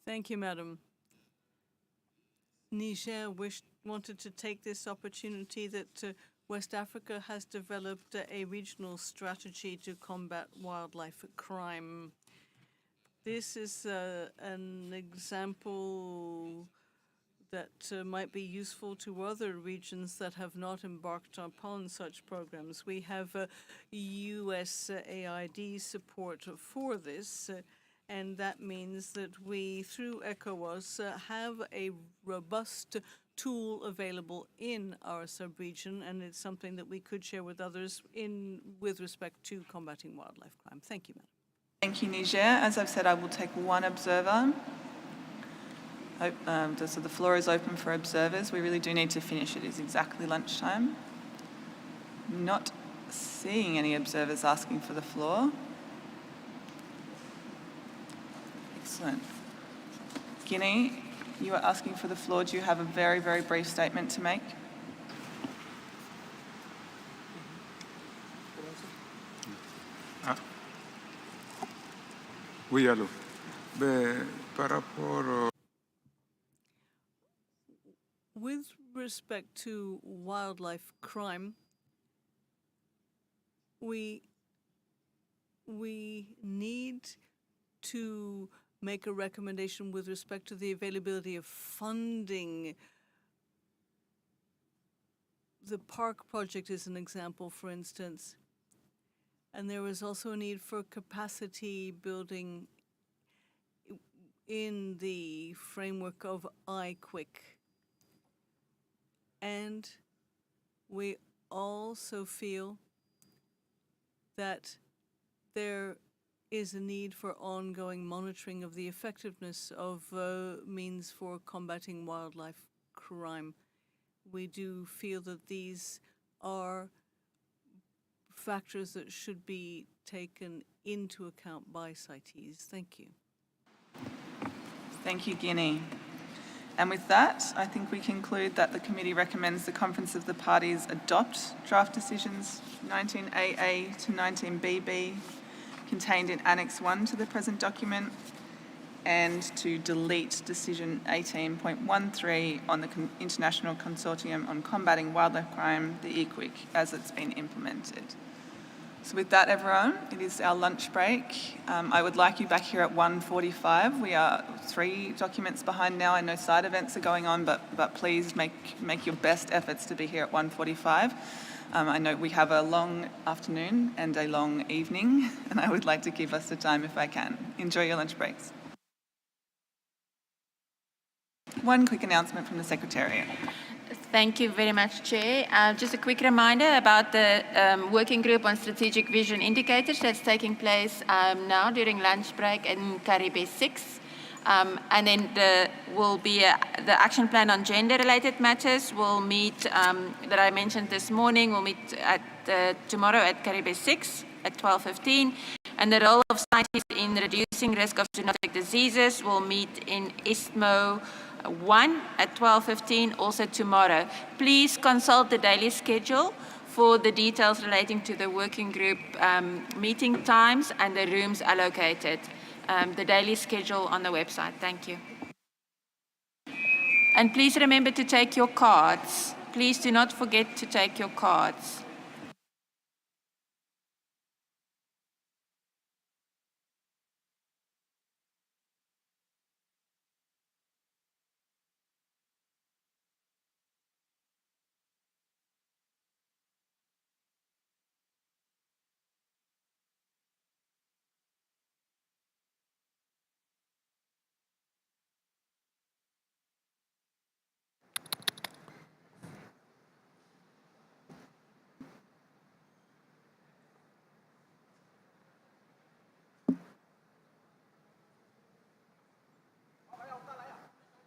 Thank you, Madam. Niger wanted to take this opportunity that West Africa has developed a regional strategy to combat wildlife crime. This is an example that might be useful to other regions that have not embarked upon such programs. We have USAID support for this, and that means that we, through ECOWAS, have a robust tool available in our sub-region, and it's something that we could share with others with respect to combating wildlife crime. Thank you, Madam. Thank you, Niger. As I've said, I will take one observer. So the floor is open for observers. We really do need to finish. It is exactly lunchtime. Not seeing any observers asking for the floor. Excellent. Guinea, you are asking for the floor. Do you have a very, very brief statement to make? Oui, allô. Par rapport With respect to wildlife crime, we need to make a recommendation with respect to the availability of funding. The park project is an example, for instance. And there is also a need for capacity building in the framework of IQUIC. And we also feel that there is a need for ongoing monitoring of the effectiveness of means for combating wildlife crime. We do feel that these are factors that should be taken into account by CITES. Thank you. Thank you, Guinea. And with that, I think we conclude that the committee recommends the Conference of the Parties adopt draft decisions 19AA to 19BB contained in Annex 1 to the present document, and to delete Decision 18.13 on the International Consortium on Combating Wildlife Crime, the IQUIC, as it's been implemented. So with that, everyone, it is our lunch break. I would like you back here at 1:45. We are 3 documents behind now. I know side events are going on, but please make your best efforts to be here at 1:45. I know we have a long afternoon and a long evening, and I would like to give us the time if I can. Enjoy your lunch breaks. One quick announcement from the Secretariat. Thank you very much, Chair. Just a quick reminder about the working group on strategic vision indicators that's taking place now during lunch break in Caribe 6. And then will be the action plan on gender-related matters will meet, that I mentioned this morning, will meet tomorrow at Caribe 6 at 12:15. And the role of CITES in reducing risk of zoonotic diseases will meet in ISTMO 1 at 12:15, also tomorrow. Please consult the daily schedule for the details relating to the working group meeting times and the rooms allocated. The daily schedule on the website. Thank you. And please remember to take your cards. Please do not forget to take your cards.